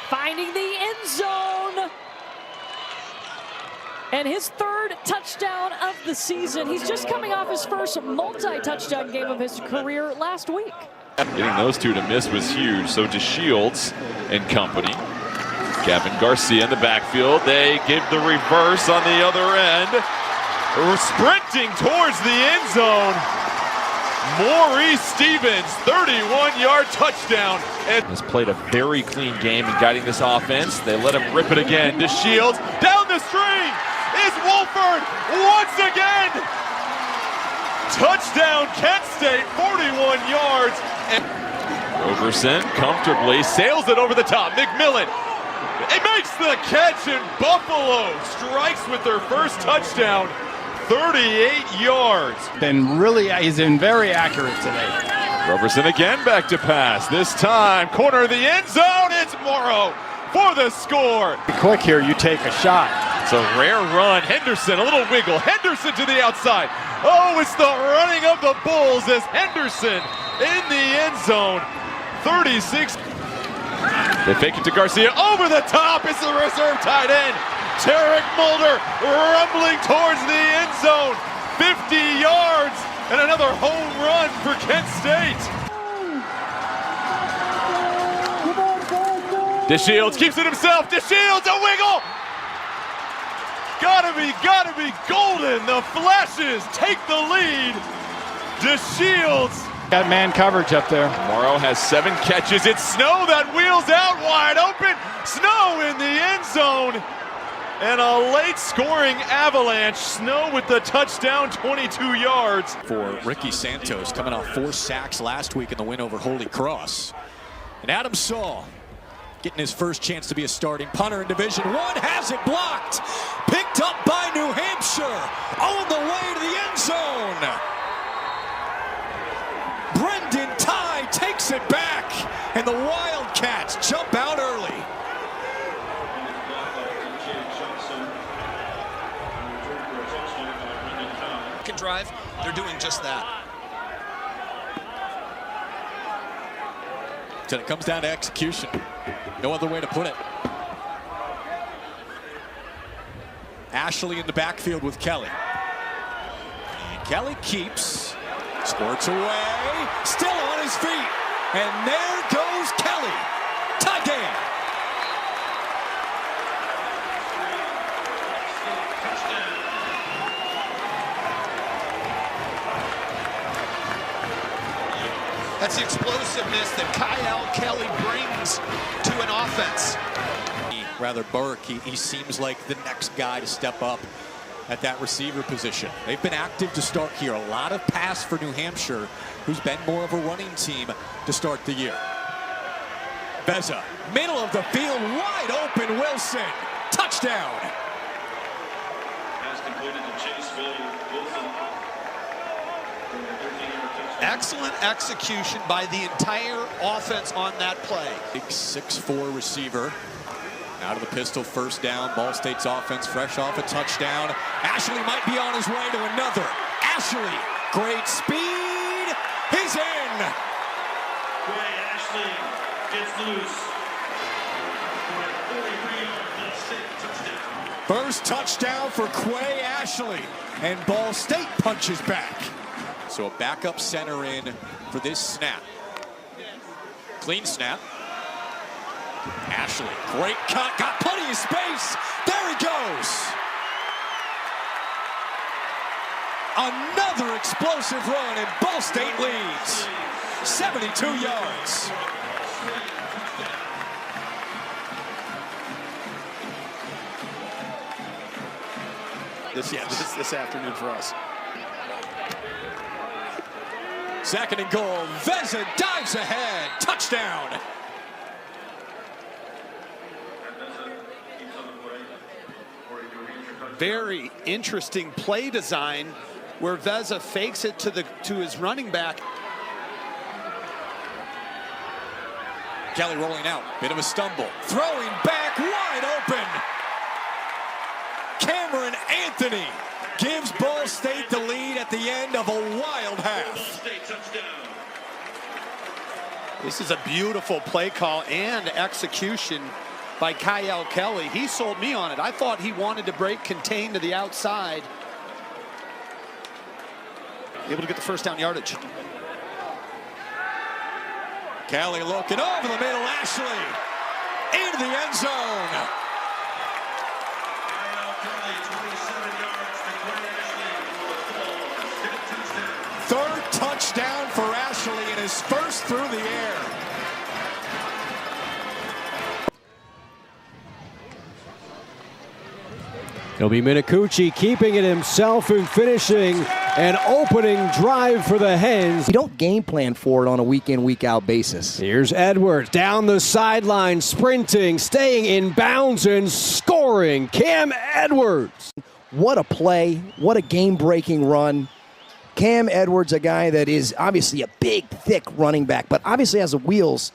[SPEAKER 6] finding the end zone. And his 3rd touchdown of the season. He's just coming off his first multi-touchdown game of his career last week.
[SPEAKER 8] Getting those 2 to miss was huge. So DeShields and company. Gavin Garcia in the backfield. They give the reverse on the other end. We're sprinting towards the end zone. Maurice Stevens, 31-yard touchdown. And has played a very clean game in guiding this offense. They let him rip it again. DeShields down the string. Is Wolford once again. Touchdown, Kent State, 41 yards. And Roberson comfortably sails it over the top. McMillan, it makes the catch, and Buffalo strikes with their first touchdown, 38 yards.
[SPEAKER 12] He's been very accurate today.
[SPEAKER 8] Roberson again back to pass. This time, corner of the end zone. It's Morrow for the score.
[SPEAKER 12] Quick here, you take a shot.
[SPEAKER 8] It's a rare run. Henderson, a little wiggle. Henderson to the outside. Oh, it's the running of the Bulls as Henderson in the end zone. 36. They fake it to Garcia. Over the top. It's the reserve tight end. Tarek Mulder rumbling towards the end zone. 50 yards and another home run for Kent State. DeShields keeps it himself. DeShields, a wiggle. Gotta be golden. The Flashes take the lead. DeShields
[SPEAKER 12] Got man coverage up there.
[SPEAKER 8] Morrow has 7 catches. It's Snow that wheels out wide open. Snow in the end zone. And a late scoring avalanche. Snow with the touchdown, 22 yards.
[SPEAKER 20] For Ricky Santos, coming off 4 sacks last week in the win over Holy Cross. And Adam Saul getting his first chance to be a starting punter in Division I, has it blocked. Picked up by New Hampshire on the way to the end zone. Brendan Ty takes it back, and the Wildcats jump out early.
[SPEAKER 3] Drive, they're doing just that.
[SPEAKER 20] So it comes down to execution. No other way to put it. Ashley in the backfield with Kelly. And Kelly keeps, squirts away, still on his feet. And there goes Kelly. Tie game.
[SPEAKER 3] That's the explosiveness that Kyle Kelly brings to an offense.
[SPEAKER 20] Rather Burke, he seems like the next guy to step up at that receiver position. They've been active to start here. A lot of pass for New Hampshire, who's been more of a running team to start the year. Veza, middle of the field, wide open, Wilson. Touchdown.
[SPEAKER 18] Pass completed to Chase Wilson.
[SPEAKER 3] Excellent execution by the entire offense on that play.
[SPEAKER 20] Big 6'4" receiver. Out of the pistol, first down. Ball State's offense fresh off a touchdown. Ashley might be on his way to another. Ashley, great speed. He's in.
[SPEAKER 18] Quay Ashley gets loose.
[SPEAKER 20] First touchdown for Quay Ashley. And Ball State punches back. So a backup center in for this snap. Clean snap. Ashley, great cut, got plenty of space. There he goes. Another explosive run, and Ball State leads. 72 yards.
[SPEAKER 3] This afternoon for us.
[SPEAKER 20] Second and goal. Veza dives ahead. Touchdown.
[SPEAKER 3] Very interesting play design where Veza fakes it to his running back.
[SPEAKER 20] Kelly rolling out. Bit of a stumble. Throwing back wide open. Cameron Anthony gives Ball State the lead at the end of a wild half.
[SPEAKER 3] This is a beautiful play call and execution by Kyle Kelly. He sold me on it. I thought he wanted to break contain to the outside. Able to get the first down yardage.
[SPEAKER 20] Kelly looking over the middle. Ashley into the end zone. Third touchdown for Ashley and his first through the air.
[SPEAKER 13] It'll be Minicucci keeping it himself and finishing an opening drive for the Hens.
[SPEAKER 14] You don't game plan for it on a week-in, week-out basis.
[SPEAKER 13] Here's Edwards down the sideline, sprinting, staying in bounds and scoring. Cam Edwards.
[SPEAKER 14] What a play. What a game-breaking run. Cam Edwards, a guy that is obviously a big, thick running back, but obviously has the wheels.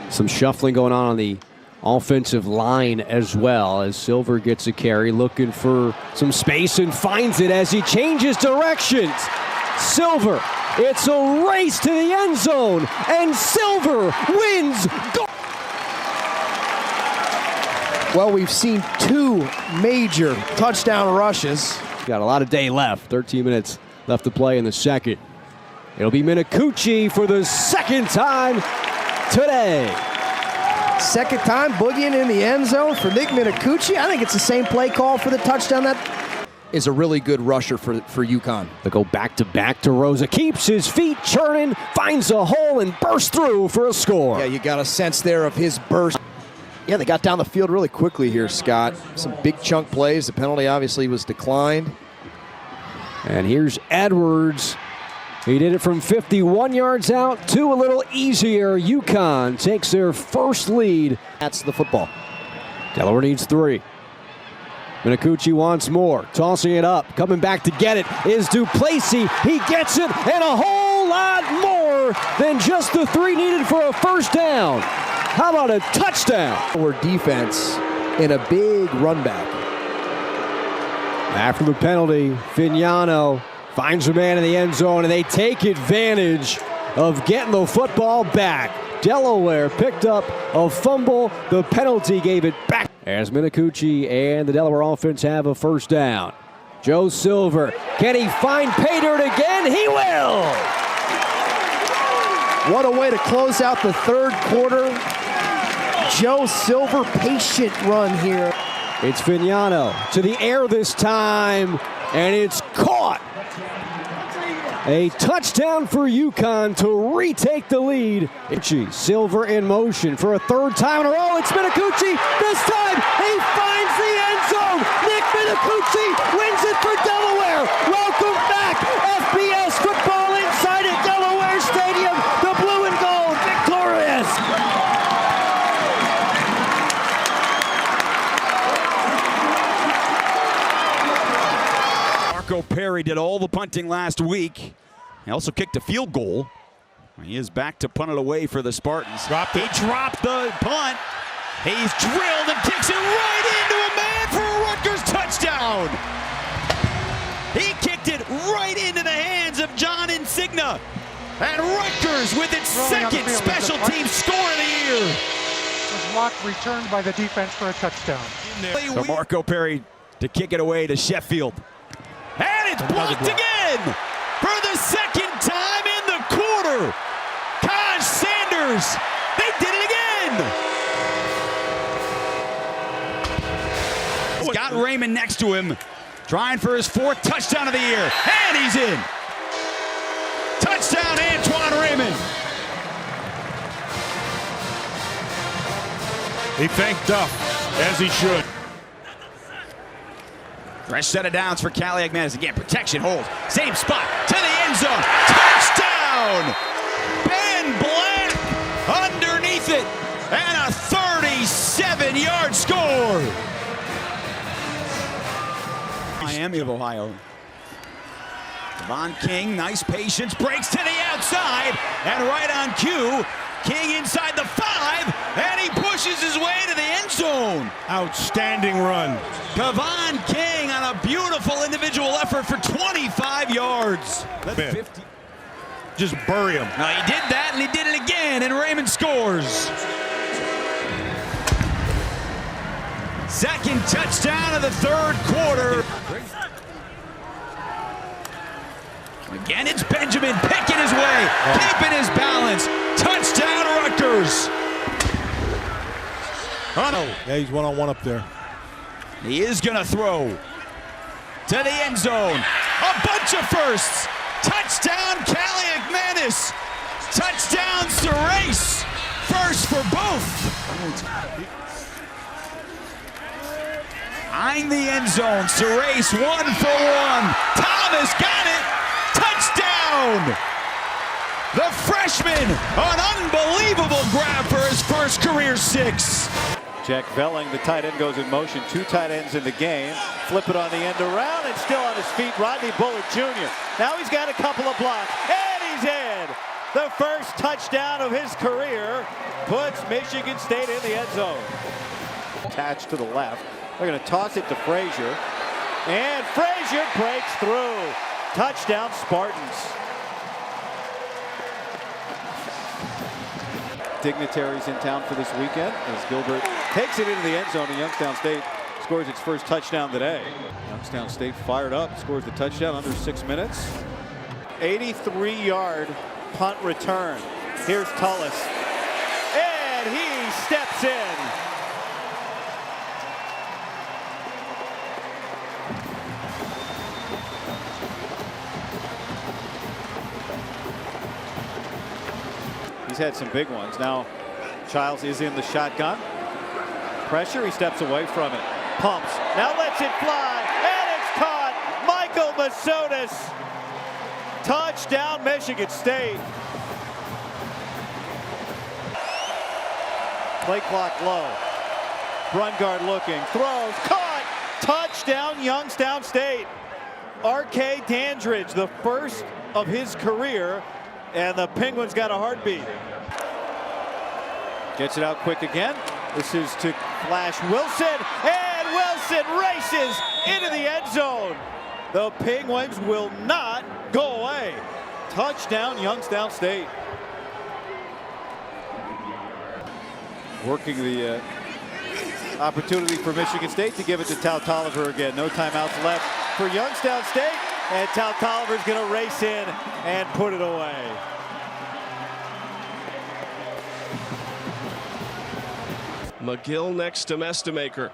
[SPEAKER 13] Some shuffling going on the offensive line as well as Silver gets a carry, looking for some space and finds it as he changes directions. Silver, it's a race to the end zone, and Silver wins.
[SPEAKER 14] Well, we've seen 2 major touchdown rushes.
[SPEAKER 13] Got a lot of day left. 13 minutes left to play in the second. It'll be Minicucci for the second time today.
[SPEAKER 14] Second time boogieing in the end zone for Nick Minicucci. I think it's the same play call for the touchdown. is a really good rusher for UConn.
[SPEAKER 13] They go back-to-back to Rosa. Keeps his feet churning, finds a hole, and bursts through for a score.
[SPEAKER 14] Yeah, you got a sense there of his burst. Yeah, they got down the field really quickly here, Scott. Some big chunk plays. The penalty obviously was declined.
[SPEAKER 13] And here's Edwards. He did it from 51 yards out to a little easier. UConn takes their first lead.
[SPEAKER 14] That's the football.
[SPEAKER 13] Delaware needs 3. Minicucci wants more. Tossing it up. Coming back to get it is Duplessis. He gets it and a whole lot more than just the 3 needed for a first down. How about a touchdown?
[SPEAKER 14] Our defense in a big run back.
[SPEAKER 13] After the penalty, Fignano finds a man in the end zone, and they take advantage of getting the football back. Delaware picked up a fumble. The penalty gave it back. As Minicucci and the Delaware offense have a first down. Joe Silver, can he find pay dirt again? He will!
[SPEAKER 14] What a way to close out the third quarter. Joe Silver, patient run here.
[SPEAKER 13] It's Fignano to the air this time, and it's caught. A touchdown for UConn to retake the lead. Silver in motion for a third time in a row. It's Minicucci. This time he finds the end zone. Nick Minicucci wins it for Delaware. Welcome back. FBS football inside at Delaware Stadium. The blue and gold victorious.
[SPEAKER 9] Marco Perry did all the punting last week. He also kicked a field goal. He is back to punt it away for the Spartans. He dropped the punt. He's drilled and kicks it right into a man for a Rutgers touchdown. He kicked it right into the hands of John Insignia. And Rutgers with its second special team score of the year.
[SPEAKER 11] Was blocked, returned by the defense for a touchdown.
[SPEAKER 9] So Marco Perry to kick it away to Sheffield. And it's blocked again for the second time in the quarter. Kaj Sanders, they did it again. Scott Raymond next to him, trying for his 4th touchdown of the year. And he's in. Touchdown, Antoine Raymond.
[SPEAKER 19] He thanked Duff, as he should.
[SPEAKER 9] Fresh set of downs for Callie Agmanis. Again, protection holds. Same spot to the end zone. Touchdown! Ben Black underneath it. And a 37-yard score. Miami of Ohio. Devon King, nice patience. Breaks to the outside. And right on cue, King inside the 5. And he pushes his way to the end zone.
[SPEAKER 19] Outstanding run.
[SPEAKER 9] Devon King on a beautiful individual effort for 25 yards. That's 50.
[SPEAKER 19] Just bury him.
[SPEAKER 9] Now he did that, and he did it again, and Raymond scores. Second touchdown of the third quarter. Again, it's Benjamin picking his way, keeping his balance. Touchdown, Rutgers.
[SPEAKER 2] Yeah, he's one-on-one up there.
[SPEAKER 9] He is going to throw to the end zone. A bunch of firsts. Touchdown, Callie Agmanis. Touchdown, Serace. First for both. Eyeing the end zone. Serace 1 for 1. Thomas got it. Touchdown. The freshman, an unbelievable grab for his first career 6.
[SPEAKER 5] Jack Velling, the tight end, goes in motion. 2 tight ends in the game. Flip it on the end around and still on his feet. Rodney Bullitt Jr. Now he's got a couple of blocks and he's in. The first touchdown of his career puts Michigan State in the end zone. Attached to the left. They're going to toss it to Frazier. And Frazier breaks through. Touchdown, Spartans. Dignitaries in town for this weekend as Gilbert takes it into the end zone and Youngstown State scores its first touchdown today. Youngstown State fired up, scores the touchdown under 6 minutes. 83-yard punt return. Here's Tullis. And he steps in. He's had some big ones. Now Childs is in the shotgun. Pressure, he steps away from it. Pumps, now lets it fly, and it's caught! Michael Massoudis! Touchdown, Michigan State. Play clock low. Brungard looking, throws, caught! Touchdown, Youngstown State. R.K. Dandridge, the first of his career, and the Penguins got a heartbeat. Gets it out quick again. This is to Flash Wilson, and Wilson races into the end zone. The Penguins will not go away. Touchdown, Youngstown State. Working the opportunity for Michigan State to give it to Tal Tolliver again. No timeouts left for Youngstown State, and Tal Tolliver's going to race in and put it away.
[SPEAKER 1] McGill next to Mestemaker.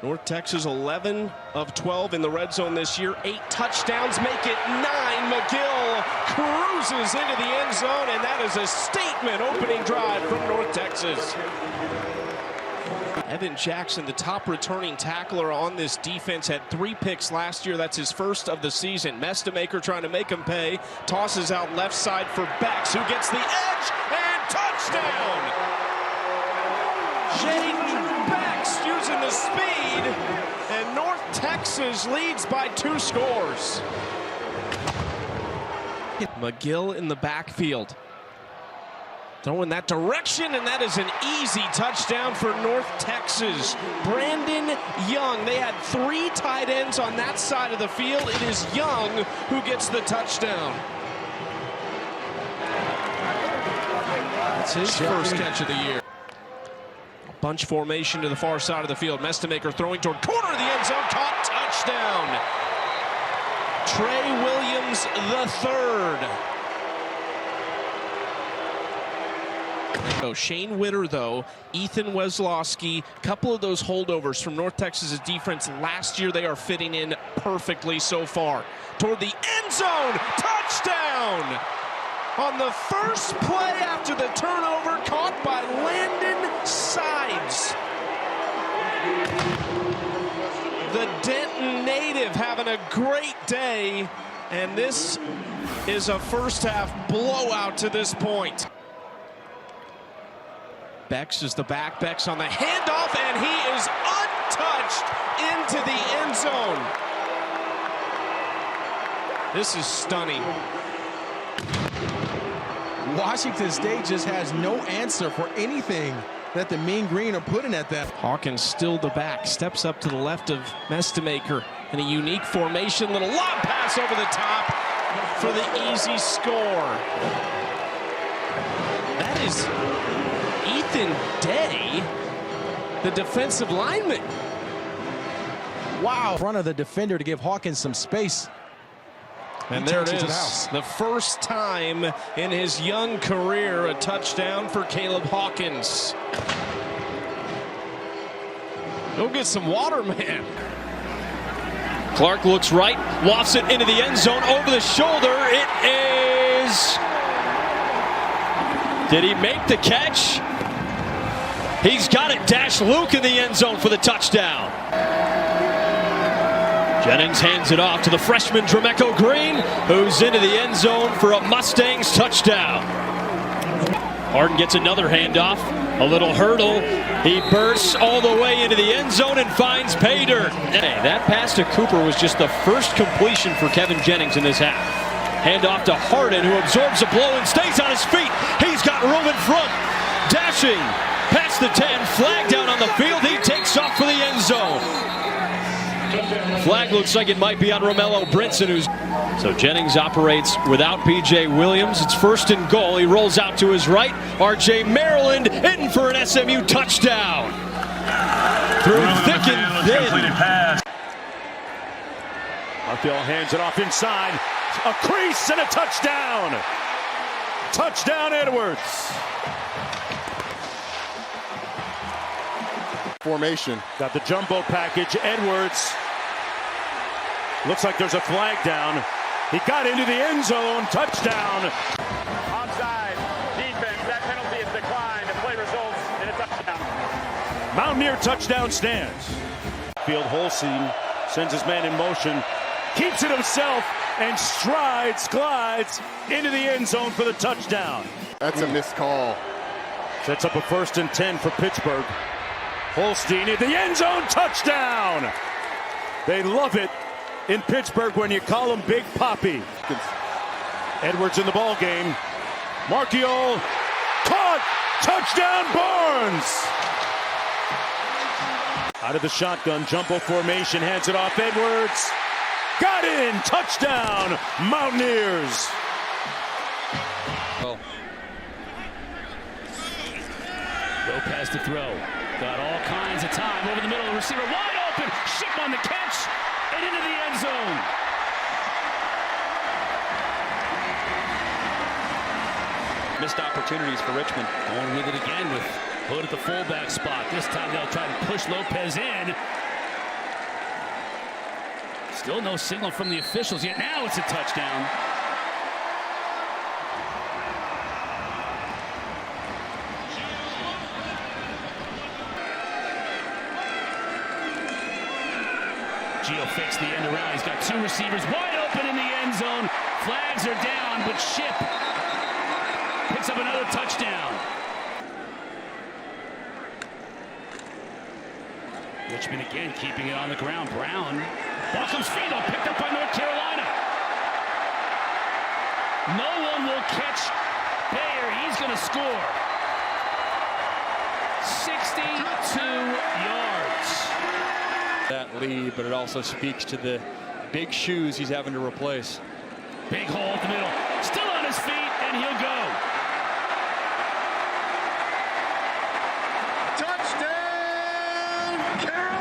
[SPEAKER 1] North Texas 11 of 12 in the red zone this year. 8 touchdowns make it 9. McGill cruises into the end zone, and that is a statement opening drive from North Texas. Evan Jackson, the top returning tackler on this defense, had 3 picks last year. That's his first of the season. Mestemaker trying to make him pay. Tosses out left side for Becks, who gets the edge, and touchdown! Jaden Becks using the speed, and North Texas leads by 2 scores. McGill in the backfield. Throwing that direction, and that is an easy touchdown for North Texas. Brandon Young, they had 3 tight ends on that side of the field. It is Young who gets the touchdown. That's his first catch of the year. Bunch formation to the far side of the field. Mestemaker throwing toward corner of the end zone. Caught, touchdown. Trey Williams III. So Shane Witter, though, Ethan Weslowski, couple of those holdovers from North Texas's defense last year, they are fitting in perfectly so far. Toward the end zone, touchdown! On the first play after the turnover, caught by Landon Sides. The Denton native having a great day, and this is a first half blowout to this point. Becks is the back. Becks on the handoff, and he is untouched into the end zone. This is stunning.
[SPEAKER 10] Washington State just has no answer for anything that the Mean Green are putting at that.
[SPEAKER 1] Hawkins still the back, steps up to the left of Mestemaker in a unique formation. Little lob pass over the top for the easy score. That is Ethan Day, the defensive lineman.
[SPEAKER 10] Wow. In front of the defender to give Hawkins some space.
[SPEAKER 1] And there it is, the first time in his young career, a touchdown for Caleb Hawkins. Go get some water, man.
[SPEAKER 7] Clark looks right, wafts it into the end zone, over the shoulder. It is... Did he make the catch? He's got it. Dash Luke in the end zone for the touchdown. Jennings hands it off to the freshman Dremeco Green, who's into the end zone for a Mustangs touchdown. Harden gets another handoff, a little hurdle. He bursts all the way into the end zone and finds pay dirt. That pass to Cooper was just the first completion for Kevin Jennings in this half. Handoff to Harden, who absorbs a blow and stays on his feet. He's got room in front. Dashing past the 10, flag down on the field. He takes off for the end zone. Flag looks like it might be on Romello Brinson, who's... So Jennings operates without P.J. Williams. It's 1st and goal. He rolls out to his right. R.J. Maryland in for an SMU touchdown. Through thick and thin.
[SPEAKER 19] Markell hands it off inside. A crease and a touchdown. Touchdown, Edwards.
[SPEAKER 24] Formation.
[SPEAKER 19] Got the jumbo package. Edwards. Looks like there's a flag down. He got into the end zone. Touchdown.
[SPEAKER 18] Offside. Defense.
[SPEAKER 19] Mountaineer touchdown stands. Field Holstein sends his man in motion, keeps it himself, and glides into the end zone for the touchdown.
[SPEAKER 24] That's a missed call.
[SPEAKER 19] Sets up a 1st and 10 for Pittsburgh. Holstein in the end zone, touchdown! They love it in Pittsburgh when you call him Big Poppy. Edwards in the ball game. Marchiol caught, touchdown Barnes! Out of the shotgun, jumbo formation, hands it off Edwards. Got in, touchdown, Mountaineers.
[SPEAKER 18] Lopez to throw. Got all kinds of time over the middle. The receiver wide open. Ship on the catch and into the end zone. Missed opportunities for Richmond. Going with it again with Hood at the fullback spot. This time they'll try to push Lopez in. Still no signal from the officials yet. Now it's a touchdown. Gio fakes the end around. He's got 2 receivers wide open in the end zone. Flags are down, but Ship picks up another touchdown. Richmond again keeping it on the ground. Brown. Ball comes Fido, picked up by North Carolina. No one will catch Bayer. He's going to score. 62 yards.
[SPEAKER 12] That lead, but it also speaks to the big shoes he's having to replace.
[SPEAKER 18] Big hole at the middle. Still on his feet, and he'll go.
[SPEAKER 4] Touchdown, Carolina!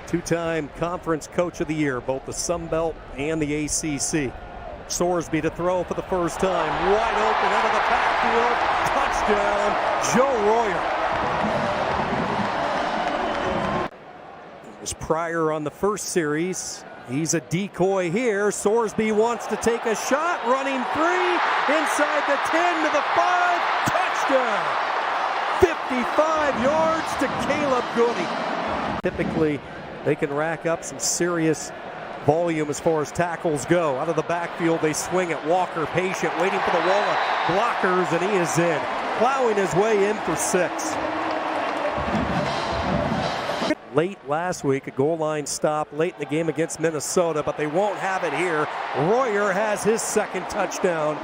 [SPEAKER 4] Two-time conference coach of the year, both the Sun Belt and the ACC. Sorsby to throw for the first time. Wide open out of the backfield. Touchdown, Joe Royer. Was Pryor on the first series. He's a decoy here. Sorsby wants to take a shot. Running free. Inside the 10 to the 5. Touchdown. 55 yards to Caleb Goody. Typically, they can rack up some serious volume as far as tackles go. Out of the backfield, they swing at Walker. Patient, waiting for the wall of blockers, and he is in. Plowing his way in for 6. Late last week, a goal line stop late in the game against Minnesota, but they won't have it here. Royer has his 2nd touchdown,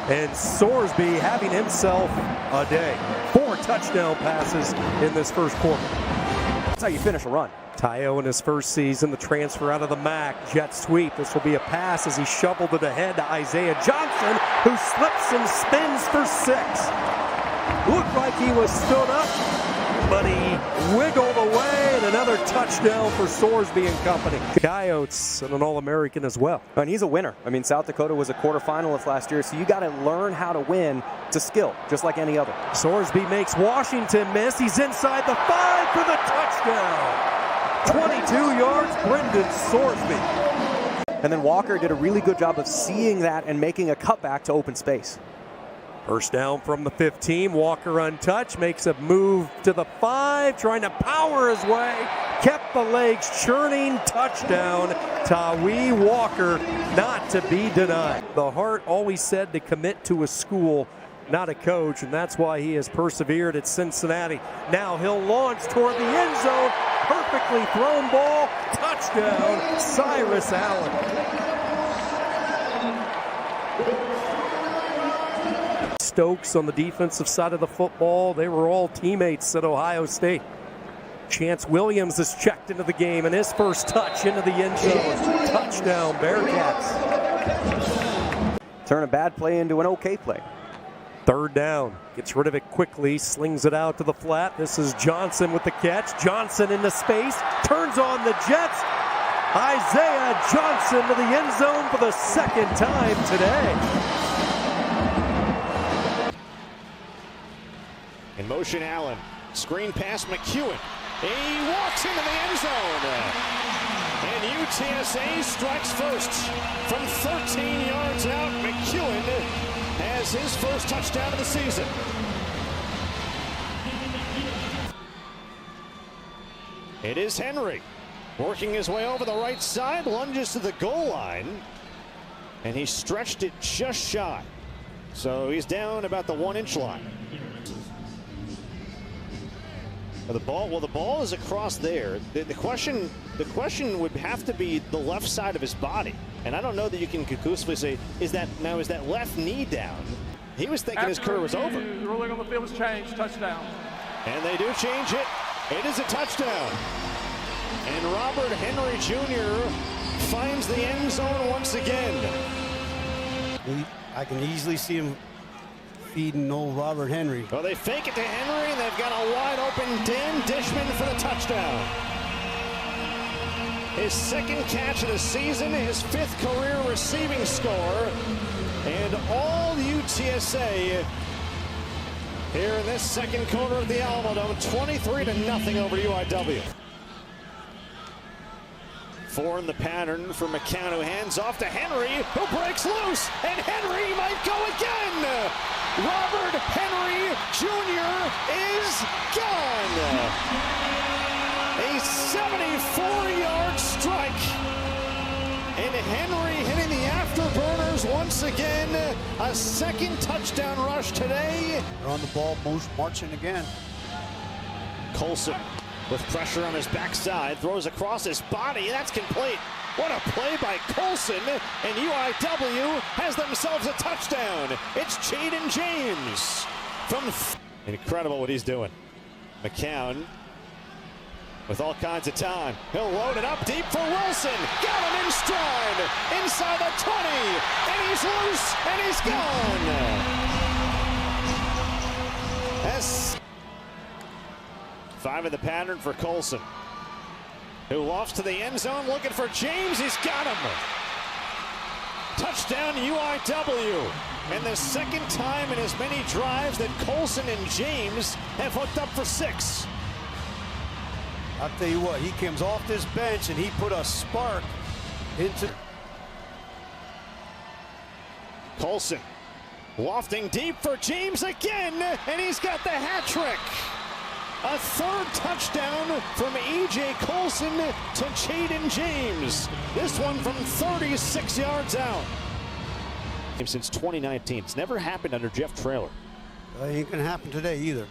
[SPEAKER 4] and Sorsby having himself a day. 4 touchdown passes in this first quarter. That's how you finish a run. Tayo in his first season, the transfer out of the MAC, jet sweep. This will be a pass as he shoveled it ahead to Isaiah Johnson, who slips and spins for 6. Looked like he was stood up, but he wiggled away, and another touchdown for Sorsby and company. Coyotes and an All-American as well.
[SPEAKER 15] And he's a winner. I mean, South Dakota was a quarterfinalist last year, so you got to learn how to win. It's a skill, just like any other.
[SPEAKER 4] Sorsby makes Washington miss. He's inside the 5 for the touchdown. 22 yards, Brendan Sorsby.
[SPEAKER 15] And then Walker did a really good job of seeing that and making a cutback to open space.
[SPEAKER 4] First down from the 15. Walker untouched, makes a move to the 5, trying to power his way. Kept the legs churning. Touchdown, Tawee Walker, not to be denied. The heart always said to commit to a school, not a coach, and that's why he has persevered at Cincinnati. Now he'll launch toward the end zone. Perfectly thrown ball. Touchdown, Cyrus Allen. Stokes on the defensive side of the football. They were all teammates at Ohio State. Chance Williams is checked into the game, and his first touch into the end zone. Touchdown, Bearcats.
[SPEAKER 15] Turn a bad play into an okay play.
[SPEAKER 4] 3rd down. Gets rid of it quickly, slings it out to the flat. This is Johnson with the catch. Johnson into space, turns on the Jets. Isaiah Johnson to the end zone for the 2nd time today.
[SPEAKER 17] In motion, Allen. Screen pass, McEwen. He walks into the end zone. And UTSA strikes first. From 13 yards out, McEwen has his first touchdown of the season. It is Henry working his way over the right side, lunges to the goal line, and he stretched it just shy. So he's down about the 1-inch line. The ball is across there. The question would have to be the left side of his body. And I don't know that you can conclusively say, is that left knee down? He was thinking his career was over.
[SPEAKER 16] The ruling on the field was changed, touchdown.
[SPEAKER 17] And they do change it. It is a touchdown. And Robert Henry Jr. finds the end zone once again.
[SPEAKER 21] I can easily see him feeding old Robert Henry.
[SPEAKER 17] Well, they fake it to Henry, and they've got a wide open Dan Dishman for the touchdown. His second catch of the season, his 5th career receiving score, and all UTSA here in this second quarter of the Alamo Dome, 23-0 over UIW. 4 in the pattern for McCown, who hands off to Henry, who breaks loose, and Henry might go again. Robert Henry Jr. is gone. A 74-yard strike, and Henry hitting the afterburners once again. A second touchdown rush today.
[SPEAKER 21] They're on the ball, marching again.
[SPEAKER 17] Colson with pressure on his backside, throws across his body. That's complete. What a play by Colson, and UIW has themselves a touchdown. It's Jaden James from. Incredible what he's doing. McCown with all kinds of time. He'll load it up deep for Wilson. Got him in stride inside the 20, and he's loose and he's gone. As 5 in the pattern for Colson, who lofts to the end zone looking for James. He's got him. Touchdown UIW. And the second time in as many drives that Colson and James have hooked up for 6.
[SPEAKER 21] I'll tell you what, he comes off this bench and he put a spark into.
[SPEAKER 17] Colson lofting deep for James again, and he's got the hat trick. A 3rd touchdown from E.J. Colson to Jaden James. This one from 36 yards out. Since 2019, it's never happened under Jeff Traylor.
[SPEAKER 21] It ain't gonna happen today either.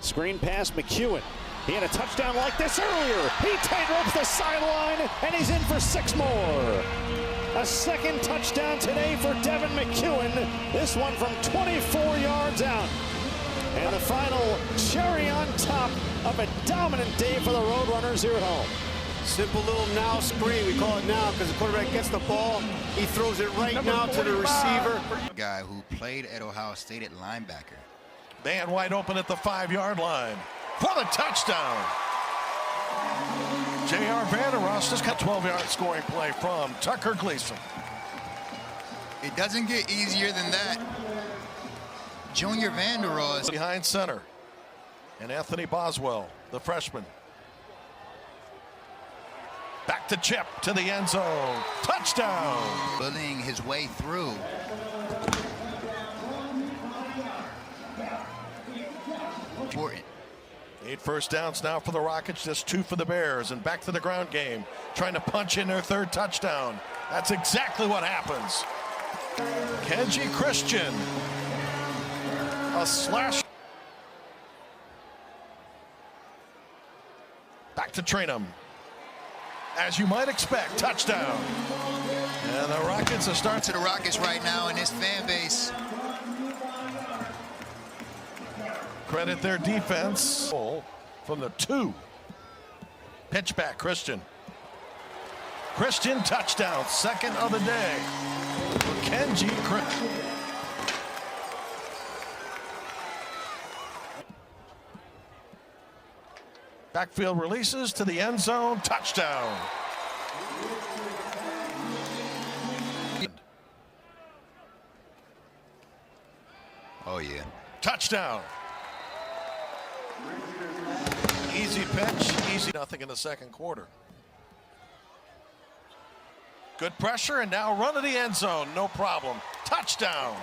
[SPEAKER 17] Screen pass McEwen. He had a touchdown like this earlier. He tight ropes the sideline, and he's in for 6 more. A second touchdown today for Devin McEwen. This one from 24 yards out. And the final cherry on top of a dominant day for the Roadrunners here at home.
[SPEAKER 21] Simple little now screen. We call it now because the quarterback gets the ball. He throws it right now to the receiver.
[SPEAKER 22] Guy who played at Ohio State at linebacker.
[SPEAKER 19] Man wide open at the 5-yard line for the touchdown. J.R. Vandeross just got 12-yard scoring play from Tucker Gleason.
[SPEAKER 22] It doesn't get easier than that. Junior Vandeross
[SPEAKER 19] behind center, and Anthony Boswell, the freshman. Back to Chip to the end zone. Touchdown.
[SPEAKER 22] Bullying his way through. Important.
[SPEAKER 19] 8 first downs now for the Rockets, just 2 for the Bears, and back to the ground game, trying to punch in their 3rd touchdown. That's exactly what happens. Kenji Christian. A slash. Back to Trainum. As you might expect, touchdown. And the Rockets are starting
[SPEAKER 22] to the Rockets right now in this fan base.
[SPEAKER 19] Credit their defense from the 2. Pitch back, Christian. Christian touchdown, 2nd of the day for Kenji Christian. Backfield releases to the end zone, touchdown.
[SPEAKER 22] Oh yeah.
[SPEAKER 19] Touchdown. Easy pitch, easy nothing in the second quarter. Good pressure and now run to the end zone, no problem. Touchdown.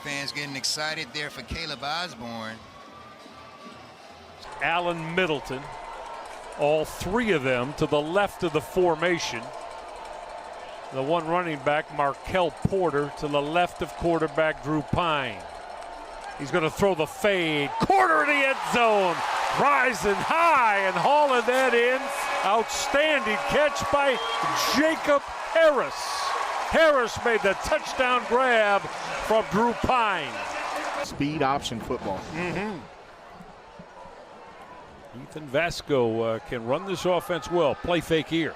[SPEAKER 22] Fans getting excited there for Caleb Osborne.
[SPEAKER 3] Allen Middleton. All three of them to the left of the formation. The one running back, Markel Porter, to the left of quarterback Drew Pine. He's going to throw the fade. Corner of the end zone. Rising high and hauling that in. Outstanding catch by Jacob Harris. Harris made the touchdown grab from Drew Pine.
[SPEAKER 6] Speed option football.
[SPEAKER 3] Ethan Vasco can run this offense well. Play fake here.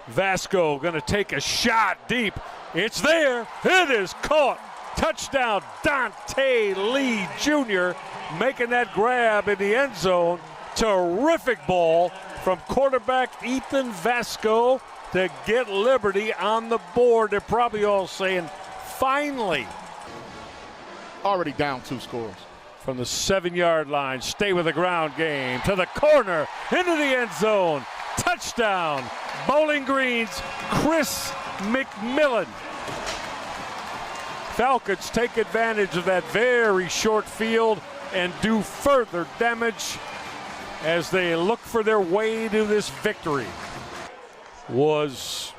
[SPEAKER 3] Vasco going to take a shot deep. It's there. It is caught. Touchdown, Dante Lee Jr. making that grab in the end zone. Terrific ball from quarterback Ethan Vasco to get Liberty on the board. They're probably all saying, finally.
[SPEAKER 6] Already down 2 scores.
[SPEAKER 3] From the 7-yard line, stay with the ground game, to the corner, into the end zone. Touchdown, Bowling Green's Chris McMillan. Falcons take advantage of that very short field and do further damage as they look for their way to this victory. Was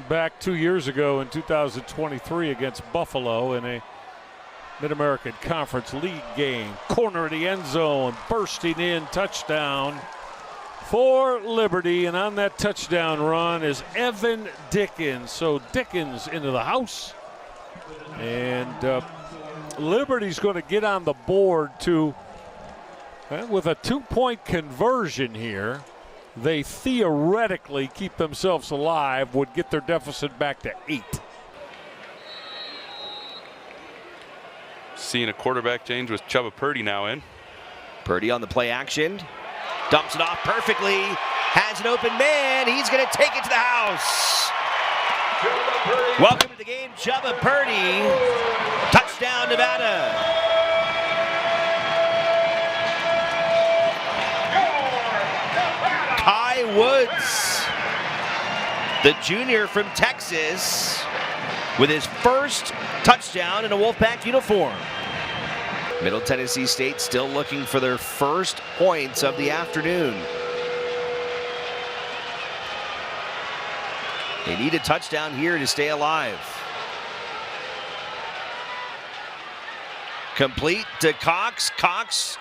[SPEAKER 3] back 2 years ago in 2023 against Buffalo in a Mid-American Conference League game. Corner of the end zone, bursting in, touchdown for Liberty. And on that touchdown run is Evan Dickens. So Dickens into the house. And Liberty's going to get on the board to, with a 2-point conversion here, they theoretically keep themselves alive, would get their deficit back to 8.
[SPEAKER 8] Seeing a quarterback change with Chubba Purdy now in.
[SPEAKER 23] Purdy on the play action. Dumps it off perfectly. Has an open man. He's going to take it to the house. Welcome to the game, Chubba Purdy. Touchdown, Nevada. Kai Woods, the junior from Texas, with his first touchdown in a Wolfpack uniform. Middle Tennessee State still looking for their first points of the afternoon. They need a touchdown here to stay alive. Complete to Cox. Cox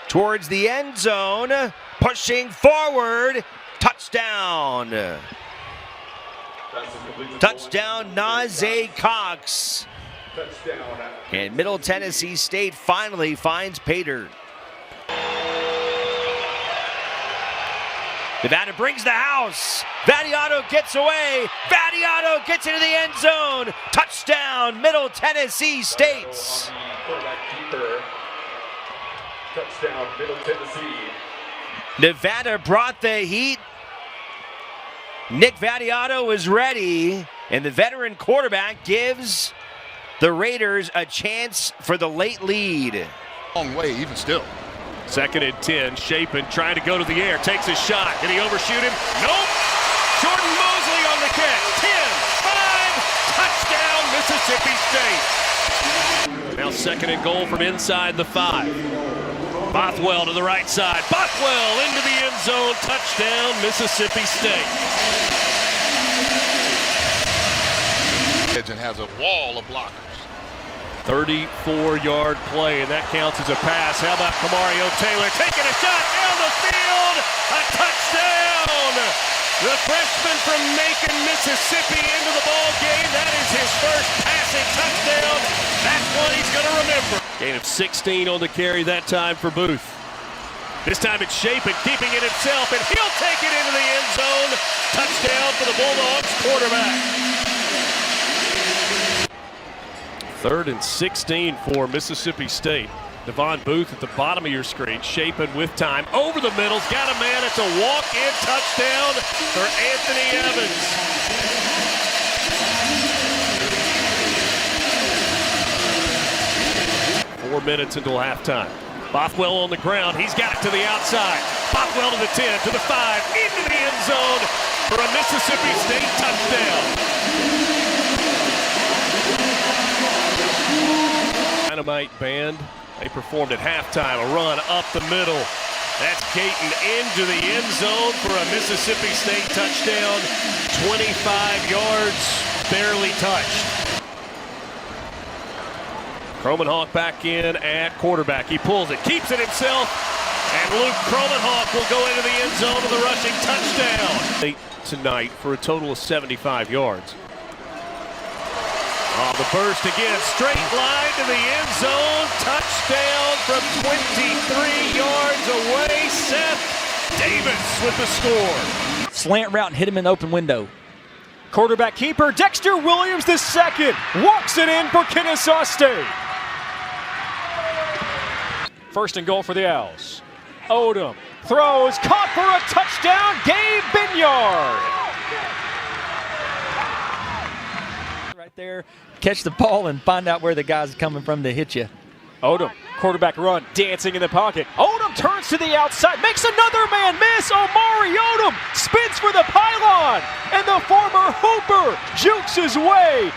[SPEAKER 23] towards the end zone, pushing forward. Touchdown. Touchdown, Najee Cox. And Middle Tennessee State finally finds Pater. Nevada brings the house. Vadiato gets away. Vadiato gets into the end zone. Touchdown, Middle Tennessee State.
[SPEAKER 2] Touchdown, Middle Tennessee.
[SPEAKER 23] Nevada brought the heat. Nick Vadiato is ready, and the veteran quarterback gives the Raiders a chance for the late lead.
[SPEAKER 6] Long way, even still.
[SPEAKER 25] 2nd and 10. Shapen trying to go to the air. Takes a shot. Did he overshoot him? Nope. Jordan Mosley on the catch. 10-5. Touchdown, Mississippi State. Now 2nd and goal from inside the 5. Bothwell to the right side. Bothwell into the end zone. Touchdown, Mississippi State.
[SPEAKER 6] And has a wall of blockers.
[SPEAKER 25] 34-yard play, and that counts as a pass. How about Kamario Taylor taking a shot down the field? A touchdown! The freshman from Macon, Mississippi into the ball game. That is his first passing touchdown. That's one he's going to remember. Gain of 16 on the carry that time for Booth. This time it's Shapen keeping it himself, and he'll take it into the end zone. Touchdown for the Bulldogs quarterback. 3rd and 16 for Mississippi State. Devon Booth at the bottom of your screen. Shapen with time. Over the middle's got a man. It's a walk-in touchdown for Anthony Evans. Four minutes until halftime. Bothwell on the ground. He's got it to the outside. Bothwell to the 10, to the 5, into the end zone for a Mississippi State touchdown. Dynamite Band, they performed at halftime, a run up the middle. That's Caton into the end zone for a Mississippi State touchdown. 25 yards, barely touched. Kromenhoek back in at quarterback. He pulls it, keeps it himself, and Luke Kromenhoek will go into the end zone with a rushing touchdown. Tonight for a total of 75 yards. Oh, the burst again, straight line to the end zone, touchdown from 23 yards away. Seth Davis with the score.
[SPEAKER 9] Slant route and hit him in the open window. Quarterback keeper Dexter Williams II walks it in for Kennesaw State. First and goal for the Owls. Odom throws, caught for a touchdown, Gabe Binyard. Right there, catch the ball and find out where the guy's coming from to hit you. Odom, quarterback run, dancing in the pocket. Odom turns to the outside, makes another man miss. Omari Odom spins for the pylon, and the former Hooper jukes his way.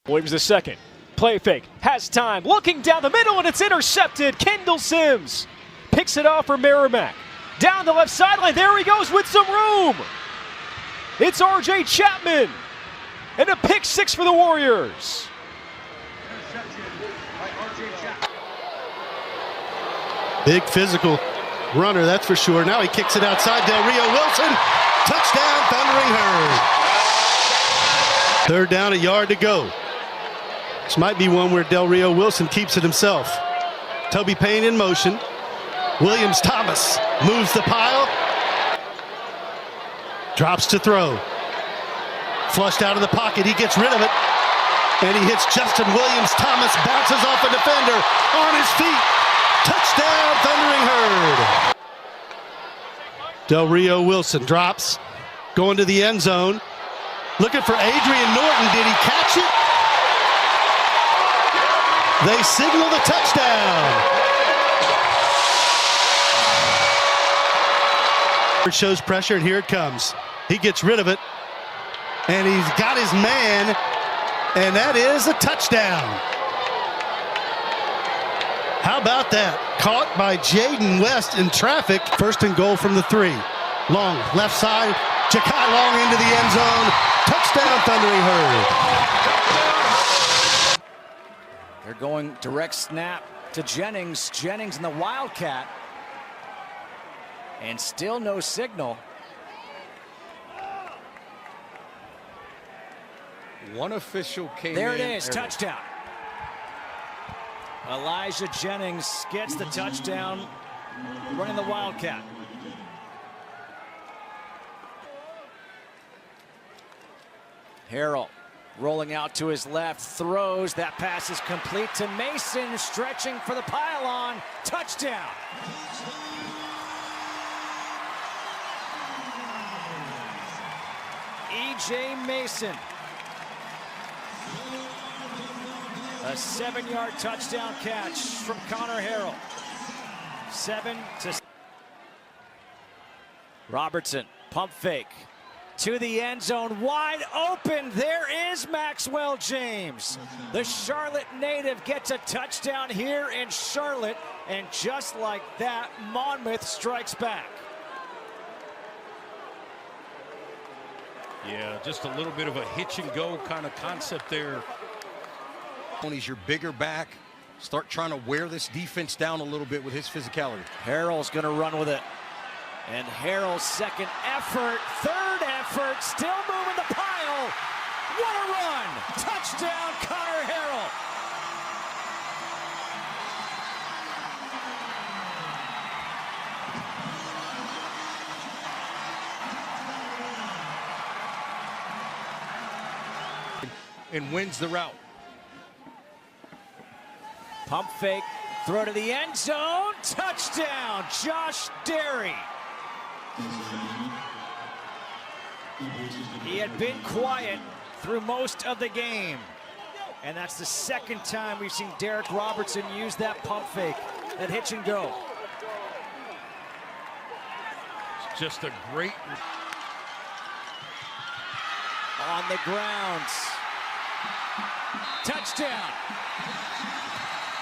[SPEAKER 9] Williams II, play fake, has time, looking down the middle, and it's intercepted. Kendall Sims picks it off for Merrimack. Down the left sideline, there he goes with some room. It's R.J. Chapman, and a pick six for the Warriors.
[SPEAKER 24] Big physical runner, that's for sure. Now he kicks it outside. Del Rio Wilson, touchdown, Thundering Herd. Third down, a yard to go. This might be one where Del Rio Wilson keeps it himself. Toby Payne in motion. Williams Thomas moves the pile. Drops to throw. Flushed out of the pocket. He gets rid of it. And he hits Justin Williams Thomas. Bounces off a defender. On his feet. Touchdown, Thundering Herd. Del Rio Wilson drops. Going to the end zone. Looking for Adrian Norton. Did he catch it? They signal the touchdown. Shows pressure, and here it comes. He gets rid of it, and he's got his man, and that is a touchdown. How about that? Caught by Jaden West in traffic. First and goal from the 3. Long, left side. Ja'Kai Long into the end zone. Touchdown, Thundering Herd.
[SPEAKER 11] They're going direct snap to Jennings. Jennings and the Wildcat. And still no signal.
[SPEAKER 13] One official came
[SPEAKER 11] there
[SPEAKER 13] in.
[SPEAKER 11] There it is, touchdown. Elijah Jennings gets the touchdown, running the Wildcat. Harrell rolling out to his left, throws. That pass is complete to Mason, stretching for the pylon. Touchdown. E.J. Mason. A 7-yard touchdown catch from Connor Harrell. 7 to Robertson, pump fake to the end zone, wide open. There is Maxwell James. The Charlotte native gets a touchdown here in Charlotte, and just like that, Monmouth strikes back.
[SPEAKER 13] Yeah, just a little bit of a hitch and go kind of concept there. He's your bigger back. Start trying to wear this defense down a little bit with his physicality.
[SPEAKER 11] Harrell's going to run with it. And Harrell's second effort, third effort, still moving the pile. What a run! Touchdown, Connor Harrell.
[SPEAKER 13] And wins the route.
[SPEAKER 11] Pump fake, throw to the end zone, touchdown, Josh Derry. He had been quiet through most of the game. And that's the second time we've seen Derek Robertson use that pump fake, that hitch and go.
[SPEAKER 13] It's just a great...
[SPEAKER 11] On the ground. Touchdown.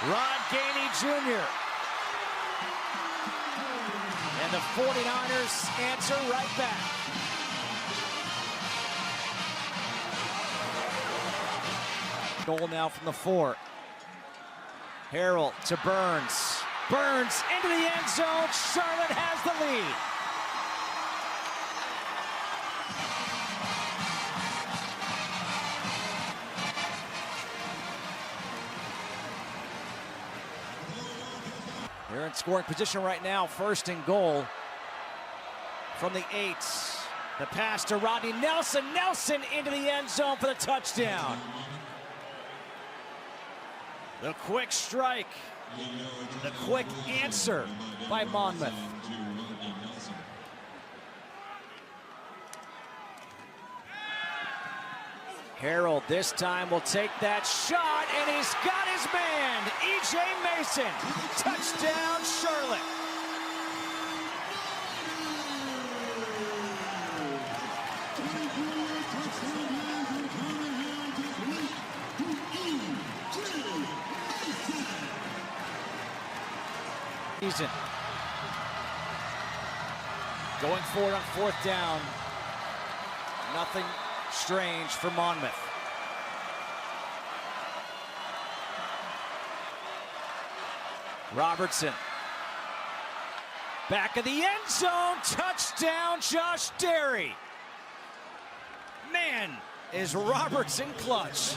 [SPEAKER 11] Ron Gainey Jr. And the 49ers answer right back. Goal now from the 4. Harrell to Burns. Burns into the end zone. Charlotte has the lead. They're in scoring position right now. 1st and goal from the 8. The pass to Rodney Nelson. Nelson into the end zone for the touchdown. The quick strike. The quick answer by Monmouth. Harold this time will take that shot, and he's got his man, E.J. Mason. Touchdown, Charlotte. Going forward on 4th down. Nothing strange for Monmouth. Robertson. Back of the end zone. Touchdown, Josh Derry. Man, is Robertson clutch.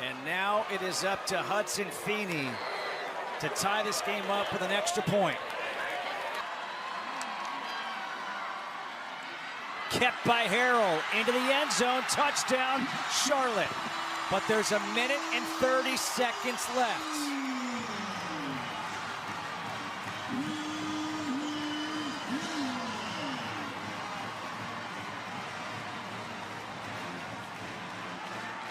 [SPEAKER 11] And now it is up to Hudson Feeney to tie this game up with an extra point. Kept by Harrell into the end zone. Touchdown, Charlotte. But there's 1 minute and 30 seconds left.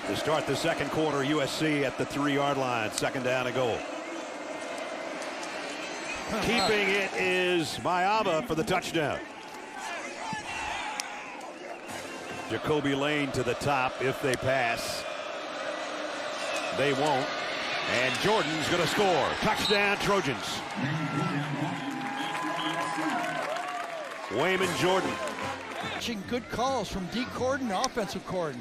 [SPEAKER 1] To start the second quarter, USC at the 3-yard line, 2nd down and goal. Keeping it is Mayaba for the touchdown. Jacoby Lane to the top if they pass. They won't. And Jordan's going to score. Touchdown, Trojans. Wayman Jordan.
[SPEAKER 5] Good calls from D. Corden, offensive Corden.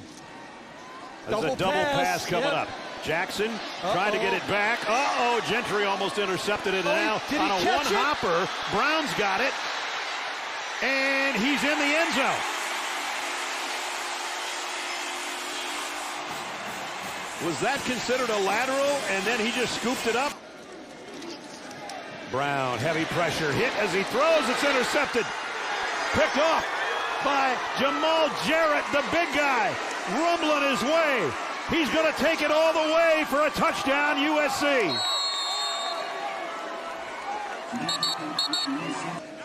[SPEAKER 1] There's a double pass coming up. Jackson trying to get it back. Gentry almost intercepted it. Now on a one-hopper, Brown's got it. And he's in the end zone. Was that considered a lateral? And then he just scooped it up. Brown, heavy pressure, hit as he throws. It's intercepted. Picked off by Jamal Jarrett, the big guy, rumbling his way. He's going to take it all the way for a touchdown, USC.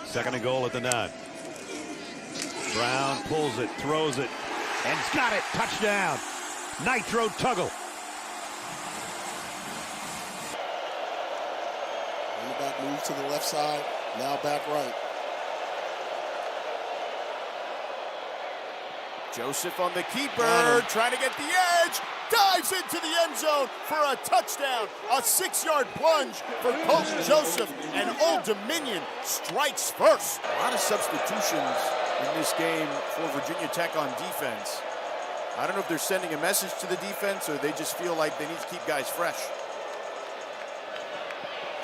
[SPEAKER 1] 2nd and goal at the 9. Brown pulls it, throws it, and he's got it. Touchdown. Nitro Tuggle.
[SPEAKER 24] Running back moves to the left side, now back right.
[SPEAKER 10] Joseph on the keeper, trying to get the edge, dives into the end zone for a touchdown. A 6-yard plunge for Colton Joseph, and Old Dominion strikes first.
[SPEAKER 14] A lot of substitutions in this game for Virginia Tech on defense. I don't know if they're sending a message to the defense or they just feel like they need to keep guys fresh.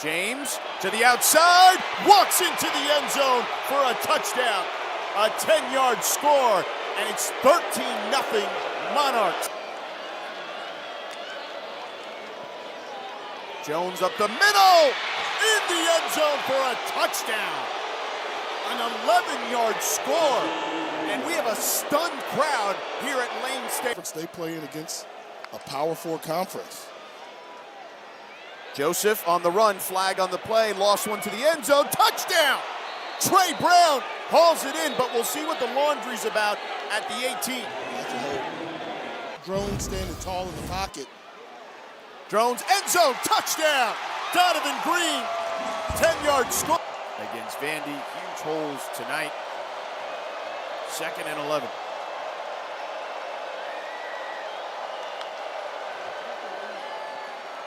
[SPEAKER 10] James to the outside, walks into the end zone for a touchdown. A 10-yard score, and it's 13-0 Monarchs. Jones up the middle, in the end zone for a touchdown. An 11-yard score, and we have a stunned crowd here at Lane State.
[SPEAKER 24] They play in against a Power 4 conference.
[SPEAKER 10] Joseph on the run, flag on the play, lost one to the end zone, touchdown! Trey Brown hauls it in, but we'll see what the laundry's about at the 18.
[SPEAKER 24] Drone standing tall in the pocket.
[SPEAKER 10] Drones, end zone, touchdown! Donovan Green, 10-yard score. against Vandy. Huge holes tonight. 2nd and 11.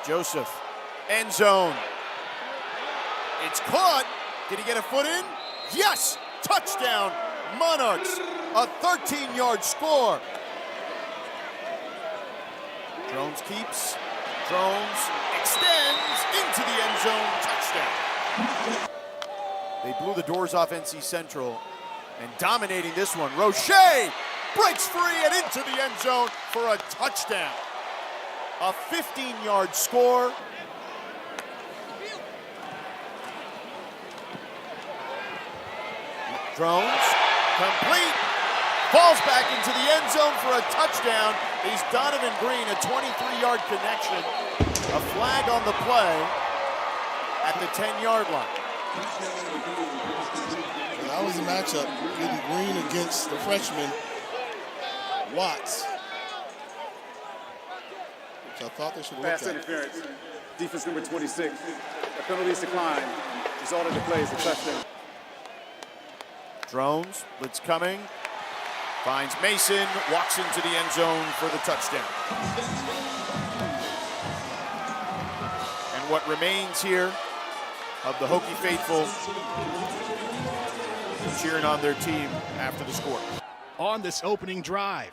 [SPEAKER 10] Joseph, end zone. It's caught. Did he get a foot in? Yes! Touchdown, Monarchs. A 13-yard score. Drones keeps. Drones extends into the end zone. Touchdown. They blew the doors off NC Central, and dominating this one, Roche breaks free and into the end zone for a touchdown. A 15-yard score. Drones, complete. Falls back into the end zone for a touchdown. He's Donovan Green, a 23-yard connection. A flag on the play at the 10-yard line.
[SPEAKER 7] And that was the matchup, getting Green against the freshman, Watts. Which I thought they should look at.
[SPEAKER 12] Pass interference. Defense number 26. A penalty is declined. Result of the play is a touchdown.
[SPEAKER 10] Drones, blitz coming. Finds Mason, walks into the end zone for the touchdown. And what remains here of the Hokie faithful cheering on their team after the score.
[SPEAKER 19] On this opening drive.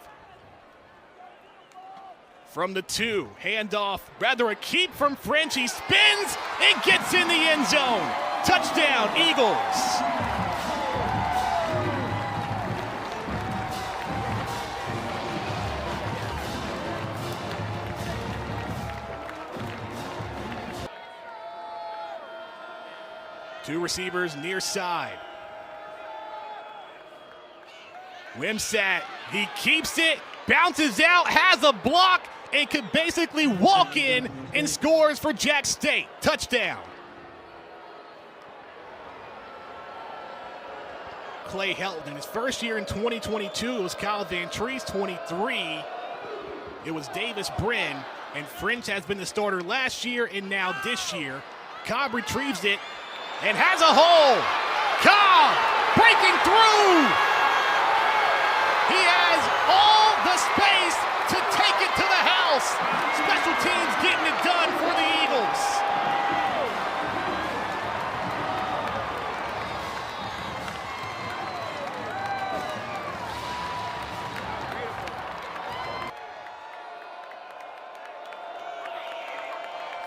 [SPEAKER 19] From the 2, handoff, rather a keep from French. He spins and gets in the end zone. Touchdown, Eagles. Two receivers near side. Wimsatt, he keeps it, bounces out, has a block, and could basically walk in and scores for Jack State. Touchdown. Clay Helton in his first year in 2022. It was Kyle Van Treese, 23. It was Davis Brin, and French has been the starter last year and now this year. Cobb retrieves it and has a hole. Cobb breaking through. He has all the space to take it to the house. Special teams getting it done for the Eagles.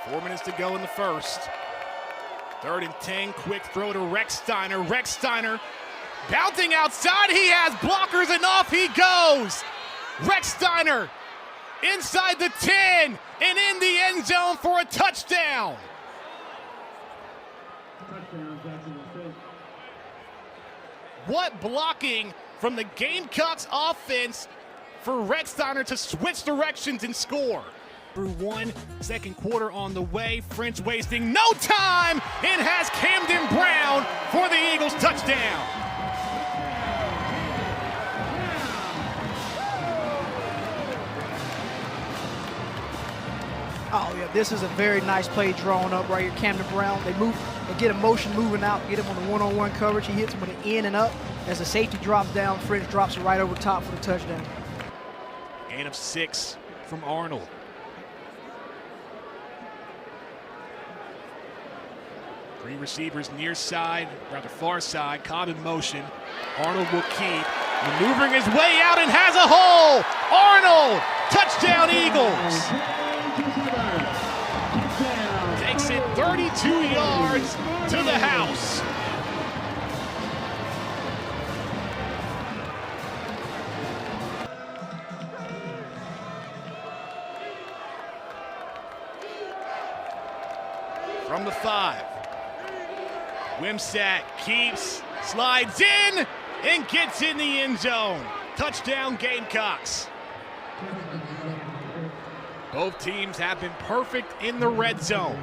[SPEAKER 19] Four minutes to go in the first. 3rd and 10, quick throw to Rex Steiner. Rex Steiner bouncing outside. He has blockers and off he goes. Rex Steiner inside the 10 and in the end zone for a touchdown. What blocking from the Gamecocks offense for Rex Steiner to switch directions and score. Through 1 second quarter on the way. French wasting no time and has Camden Brown for the Eagles touchdown.
[SPEAKER 15] Oh yeah, this is a very nice play drawn up right here. Camden Brown, they move, they get a motion moving out, get him on the one-on-one coverage. He hits him with an in and up. As the safety drops down, French drops it right over top for the touchdown.
[SPEAKER 19] Gain of 6 from Arnold. Three receivers near side, rather far side. Cobb in motion. Arnold will keep. Maneuvering his way out and has a hole. Arnold, touchdown Eagles. Takes it 32 yards to the house. From the 5. Wimsatt keeps, slides in, and gets in the end zone. Touchdown Gamecocks. Both teams have been perfect in the red zone.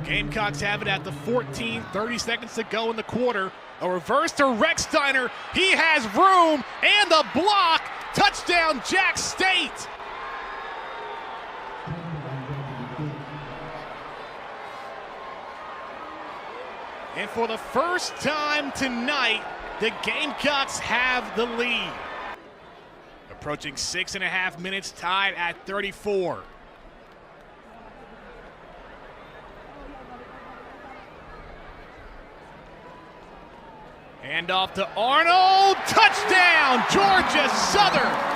[SPEAKER 19] Gamecocks have it at the 14, 30 seconds to go in the quarter. A reverse to Rex Steiner. He has room and a block. Touchdown Jack State. And for the first time tonight, the Gamecocks have the lead. Approaching 6.5 minutes, tied at 34. Hand off to Arnold. Touchdown, Georgia Southern.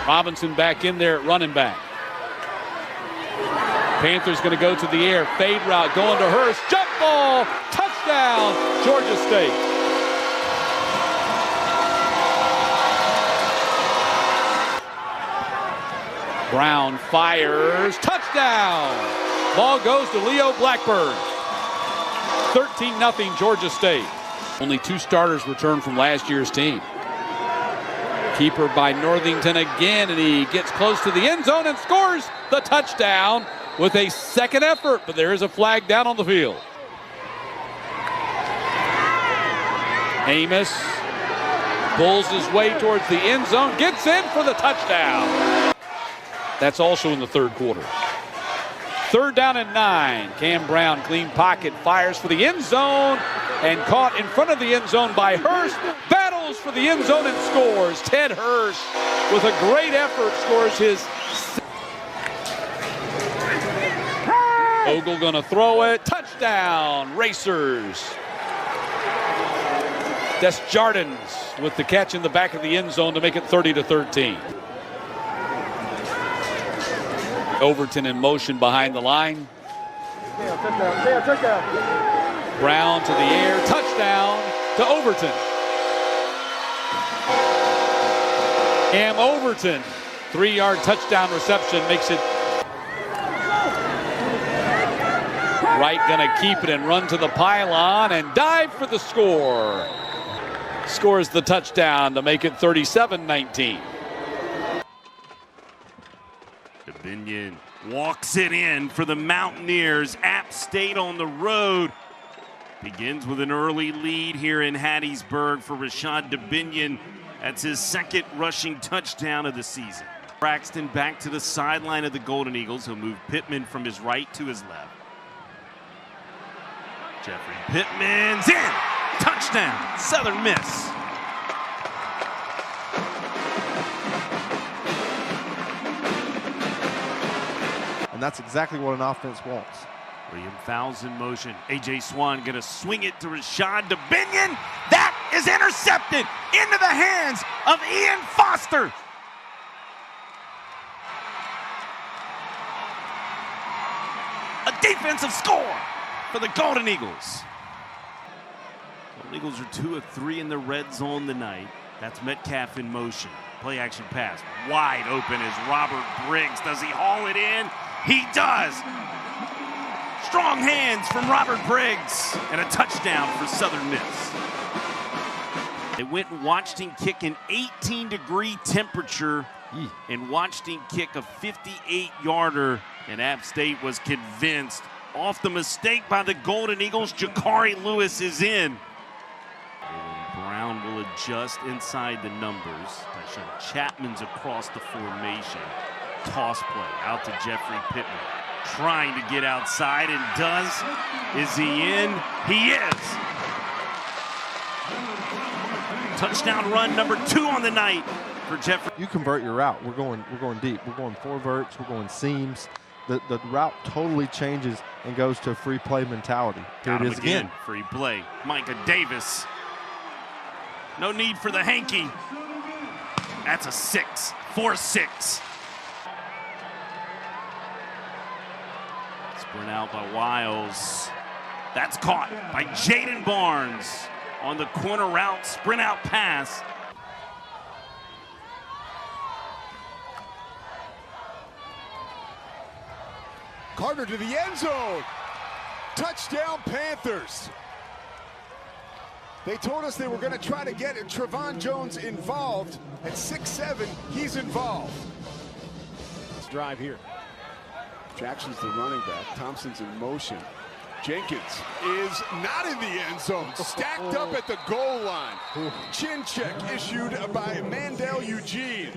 [SPEAKER 4] Robinson back in there at running back. Panthers going to go to the air. Fade route going to Hurst. Jump ball. Touchdown, Georgia State. Brown fires. Touchdown. Ball goes to Leo Blackburn. 13-0 Georgia State. Only 2 starters returned from last year's team. Keeper by Northington again, and he gets close to the end zone and scores the touchdown with a second effort, but there is a flag down on the field. Amos pulls his way towards the end zone, gets in for the touchdown. That's also in the third quarter. 3rd down and 9. Cam Brown, clean pocket, fires for the end zone and caught in front of the end zone by Hurst. Battles for the end zone and scores. Ted Hurst, with a great effort, scores his. Ogle gonna throw it. Touchdown, Racers. Desjardins with the catch in the back of the end zone to make it 30-13. Overton in motion behind the line. Brown to the air, touchdown to Overton. Cam Overton, 3-yard touchdown reception makes it. Wright gonna keep it and run to the pylon and dive for the score. Scores the touchdown to make it 37-19.
[SPEAKER 16] Binion walks it in for the Mountaineers. App State on the road. Begins with an early lead here in Hattiesburg for Rashad DeBinion. That's his 2nd rushing touchdown of the season. Braxton back to the sideline of the Golden Eagles. He'll move Pittman from his right to his left. Jeffrey Pittman's in. Touchdown. Southern Miss.
[SPEAKER 17] And that's exactly what an offense wants.
[SPEAKER 16] William fouls in motion. A.J. Swan going to swing it to Rashad DeBinion. That is intercepted into the hands of Ian Foster. A defensive score for the Golden Eagles. Golden Eagles are 2 of 3 in the red zone tonight. That's Metcalf in motion. Play action pass. Wide open is Robert Briggs. Does he haul it in? He does. Strong hands from Robert Briggs and a touchdown for Southern Miss. They went and watched him kick an 18-degree temperature and watched him kick a 58-yarder, and App State was convinced. Off the mistake by the Golden Eagles, Jakari Lewis is in. Brown will adjust inside the numbers. Tyshawn Chapman's across the formation. Toss play out to Jeffrey Pittman. Trying to get outside and does. Is he in? He is. Touchdown run number 2 on the night for Jeffrey.
[SPEAKER 17] You convert your route. We're going deep. We're going 4 verts. We're going seams. The route totally changes and goes to a free play mentality. Here it is again.
[SPEAKER 16] Free play. Micah Davis. No need for the hanky. That's a 6. 4-6. Sprint out by Wiles. That's caught by Jaden Barnes on the corner route. Sprint out pass.
[SPEAKER 10] Carter to the end zone. Touchdown Panthers. They told us they were going to try to get Trevon Jones involved. At 6'7", he's involved.
[SPEAKER 12] Let's drive here. Jackson's the running back. Thompson's in motion.
[SPEAKER 2] Jenkins is not in the end zone, stacked up at the goal line. Chin check issued by Mandel Eugene,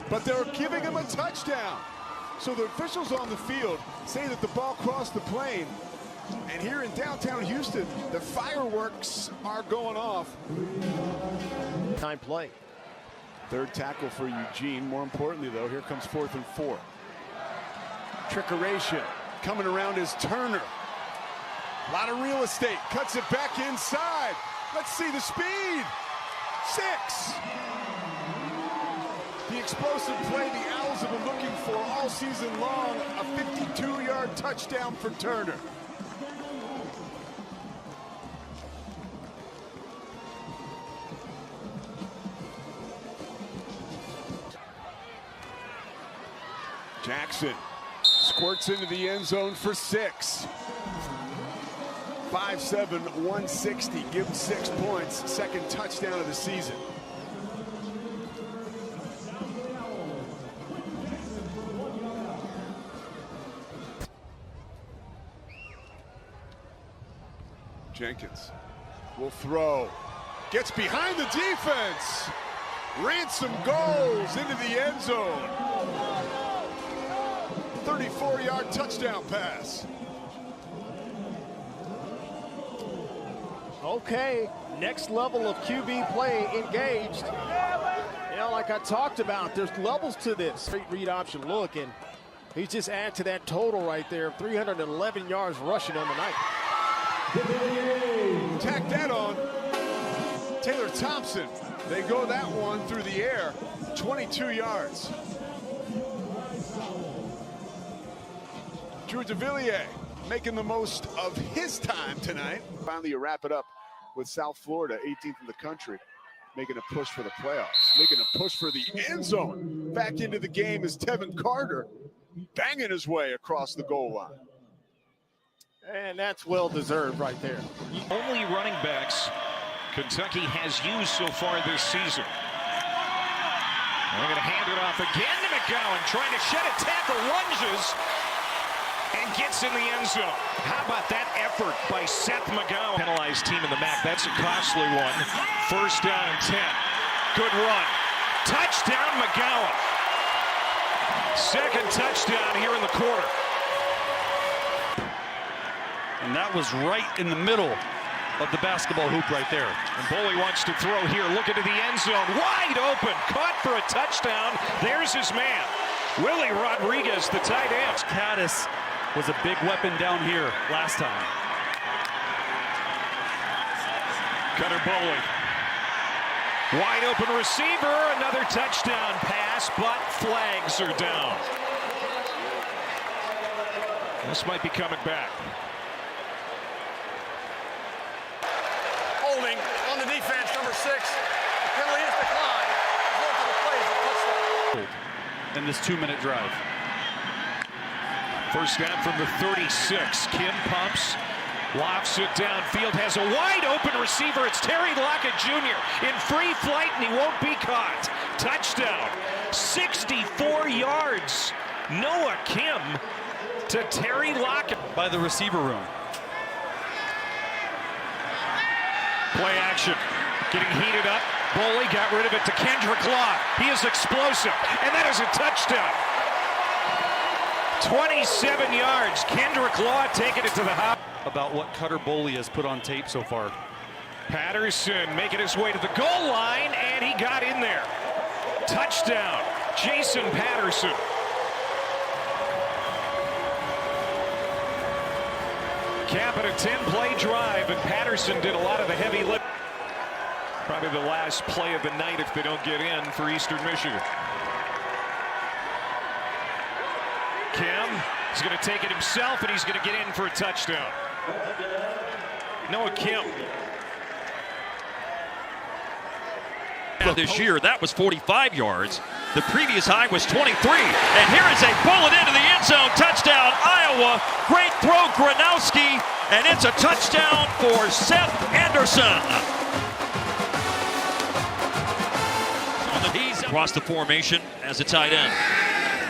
[SPEAKER 2] but they're giving him a touchdown. So the officials on the field say that the ball crossed the plane. And here in downtown Houston, the fireworks are going off.
[SPEAKER 10] Time play.
[SPEAKER 2] Third tackle for Eugene. More importantly, though, here comes 4th and 4. Trickeration coming around is Turner. A lot of real estate. Cuts it back inside. Let's see the speed. 6. The explosive play the Owls have been looking for all season long. A 52-yard touchdown for Turner. Jackson squirts into the end zone for 6. 5'7", 160, give him 6 points. Second touchdown of the season. Jenkins will throw. Gets behind the defense. Ransom goes into the end zone. 34-yard touchdown pass.
[SPEAKER 10] Okay, next level of QB play engaged. You know, like I talked about, there's levels to this. Straight read option look, and he's just added to that total right there. 311 yards rushing on the night.
[SPEAKER 2] Tack that on. Taylor Thompson. They go that one through the air. 22 yards. Drew DeVilliers making the most of his time tonight. Finally, you wrap it up with South Florida, 18th in the country, making a push for the playoffs, making a push for the end zone. Back into the game is Tevin Carter, banging his way across the goal line.
[SPEAKER 10] And that's well-deserved right there.
[SPEAKER 19] Only running backs Kentucky has used so far this season. They're going to hand it off again to McGowan, trying to shed a tackle, lunges, and gets in the end zone. How about that effort by Seth McGowan? Penalized team in the MAC. That's a costly one. 1st down and 10. Good run. Touchdown McGowan. Second touchdown here in the quarter.
[SPEAKER 4] And that was right in the middle of the basketball hoop right there.
[SPEAKER 19] And Boley wants to throw here. Look into the end zone. Wide open. Caught for a touchdown. There's his man. Willie Rodriguez, the tight end.
[SPEAKER 9] Caddis was a big weapon down here last time.
[SPEAKER 19] Cutter Boley. Wide open receiver. Another touchdown pass, but flags are down. This might be coming back.
[SPEAKER 10] Holding on the defense, number 6. The penalty is declined. Going to the play is a touchdown.
[SPEAKER 4] In this 2-minute drive.
[SPEAKER 19] First down from the 36. Kim pumps, lofts it downfield, has a wide open receiver. It's Terry Lockett Jr. in free flight, and he won't be caught. Touchdown. 64 yards. Noah Kim to Terry Lockett.
[SPEAKER 4] By the receiver room.
[SPEAKER 19] Play action. Getting heated up. Boley got rid of it to Kendrick Law. He is explosive, and that is a touchdown. 27 yards. Kendrick Law taking it to the house.
[SPEAKER 4] About what Cutter Boley has put on tape so far.
[SPEAKER 19] Patterson making his way to the goal line, and he got in there. Touchdown, Jason Patterson. Cap at a 10-play drive, and Patterson did a lot of the heavy lift. Probably the last play of the night if they don't get in for Eastern Michigan. Kim is going to take it himself, and he's going to get in for a touchdown. Noah Kim.
[SPEAKER 3] This year, that was 45 yards. The previous high was 23. And here is a bullet into the end zone. Touchdown, Iowa. Great throw, Gronowski. And it's a touchdown for Seth Anderson. He's across the formation as a tight end.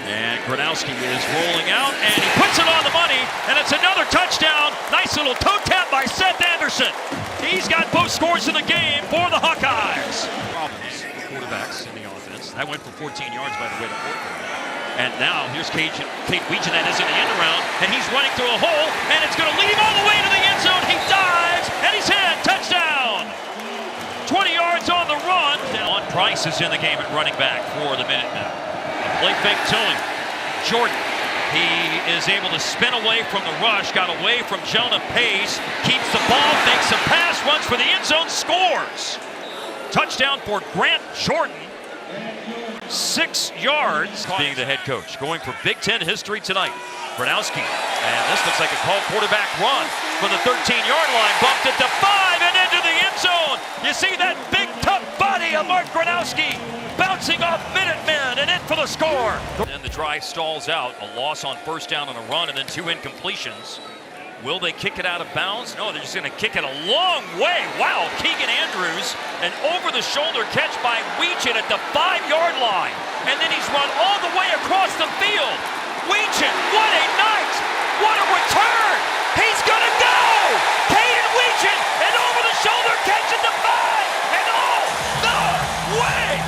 [SPEAKER 3] And Gronowski is rolling out, and he puts it on the money, and it's another touchdown. Nice little toe tap by Seth Anderson. He's got both scores in the game for the Hawkeyes. Problems for quarterbacks in the offense. That went for 14 yards, by the way, to Portland. And now here's Kate Weegenet is in the end around, and he's running through a hole, and it's going to lead him all the way to the end zone. He dives, and he's hit. Touchdown! 20 yards on the run. Now Price is in the game at running back for the Minutemen. A play fake to him. Jordan. He is able to spin away from the rush, got away from Jonah Pace, keeps the ball, makes a pass, runs for the end zone, scores. Touchdown for Grant Jordan. 6 yards. Being the head coach, going for Big Ten history tonight. Gronowski, and this looks like a called quarterback run for the 13-yard line, bumped it to 5 and into the end zone. You see that big, tough body of Mark Gronowski bouncing off Minutemen and in for the score. And the drive stalls out, a loss on first down on a run and then 2 incompletions. Will they kick it out of bounds? No, they're just going to kick it a long way. Wow, Keegan Andrews, an over-the-shoulder catch by Weegenet at the 5-yard line. And then he's run all the way across the field. Weegenet, what a night! What a return! He's gonna go! Caden Weegenet, an over-the-shoulder catch at the 5, and all the way!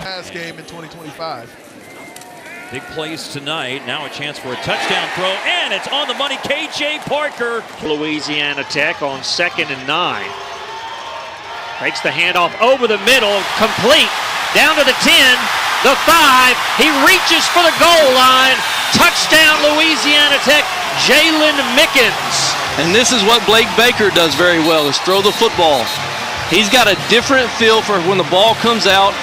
[SPEAKER 8] Last game in 2025.
[SPEAKER 3] Big plays tonight. Now a chance for a touchdown throw, and it's on the money. KJ Parker.
[SPEAKER 18] Louisiana Tech on 2nd and 9. Takes the handoff over the middle, complete. Down to the 10, the 5. He reaches for the goal line. Touchdown, Louisiana Tech, Jalen Mickens.
[SPEAKER 20] And this is what Blake Baker does very well, is throw the football. He's got a different feel for when the ball comes out,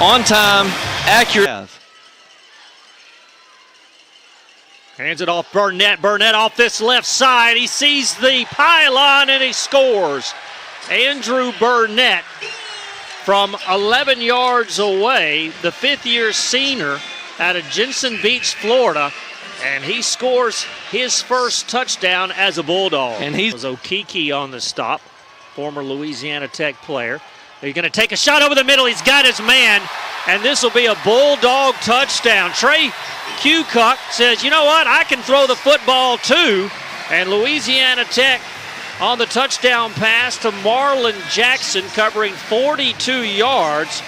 [SPEAKER 20] on time, accurate.
[SPEAKER 18] Hands it off Burnett. Burnett off this left side. He sees the pylon and he scores. Andrew Burnett from 11 yards away, the 5th-year senior out of Jensen Beach, Florida, and he scores his first touchdown as a Bulldog. And he's Okeke on the stop, former Louisiana Tech player. He's going to take a shot over the middle. He's got his man, and this will be a Bulldog touchdown. Trey Kukoc says, you know what, I can throw the football too. And Louisiana Tech on the touchdown pass to Marlon Jackson, covering 42 yards.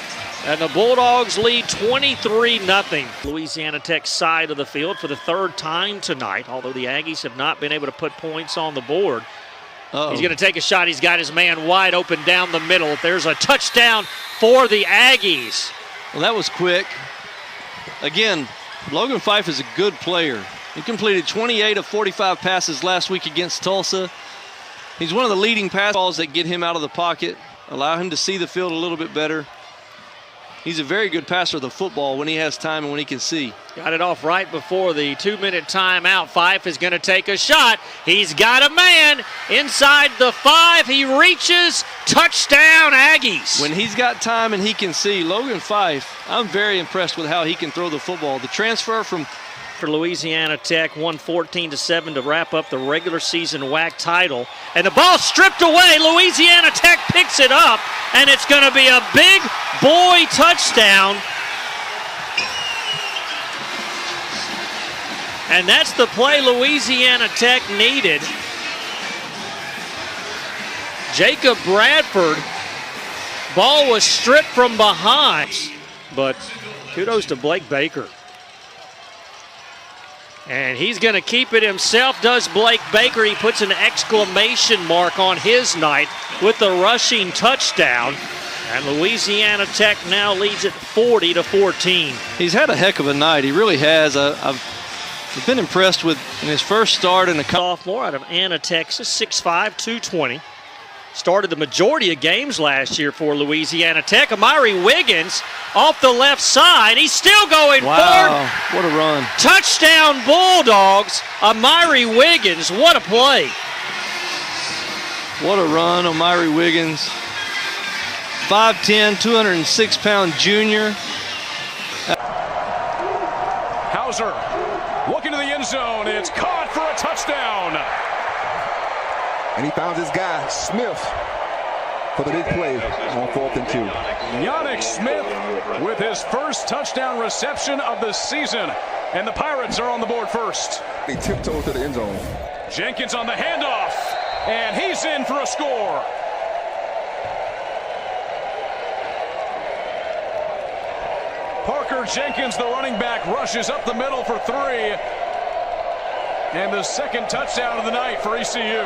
[SPEAKER 18] And the Bulldogs lead 23-0. Louisiana Tech side of the field for the 3rd time tonight, although the Aggies have not been able to put points on the board. He's going to take a shot. He's got his man wide open down the middle. There's a touchdown for the Aggies.
[SPEAKER 20] Well, that was quick. Again, Logan Fife is a good player. He completed 28 of 45 passes last week against Tulsa. He's one of the leading pass balls that get him out of the pocket, allow him to see the field a little bit better. He's a very good passer of the football when he has time and when he can see.
[SPEAKER 18] Got it off right before the 2-minute timeout. Fife is going to take a shot. He's got a man inside the 5. He reaches. Touchdown, Aggies.
[SPEAKER 20] When he's got time and he can see, Logan Fife, I'm very impressed with how he can throw the football. The transfer from
[SPEAKER 18] for Louisiana Tech, won 14-7 to wrap up the regular season WAC title. And the ball stripped away. Louisiana Tech picks it up, and it's going to be a big boy touchdown. And that's the play Louisiana Tech needed. Jacob Bradford, ball was stripped from behind, but kudos to Blake Baker. And he's going to keep it himself, does Blake Baker. He puts an exclamation mark on his night with the rushing touchdown. And Louisiana Tech now leads it 40-14.
[SPEAKER 20] He's had a heck of a night. He really has. I've been impressed with in his first start in a
[SPEAKER 18] sophomore out of Anna, Texas, 6'5", 220. Started the majority of games last year for Louisiana Tech. Amari Wiggins off the left side. He's still going forward.
[SPEAKER 20] What a run.
[SPEAKER 18] Touchdown Bulldogs. Amari Wiggins, what a play.
[SPEAKER 20] What a run, Amari Wiggins. 5'10", 206-pound junior.
[SPEAKER 21] Hauser looking to the end zone. It's caught for a touchdown.
[SPEAKER 22] And he found his guy, Smith, for the big play on 4th and 2.
[SPEAKER 21] Yannick Smith with his first touchdown reception of the season And the Pirates are on the board first.
[SPEAKER 22] He tiptoed to the end zone.
[SPEAKER 21] Jenkins on the handoff, and he's in for a score. Parker Jenkins, the running back, rushes up the middle for 3. And the second touchdown of the night for ECU.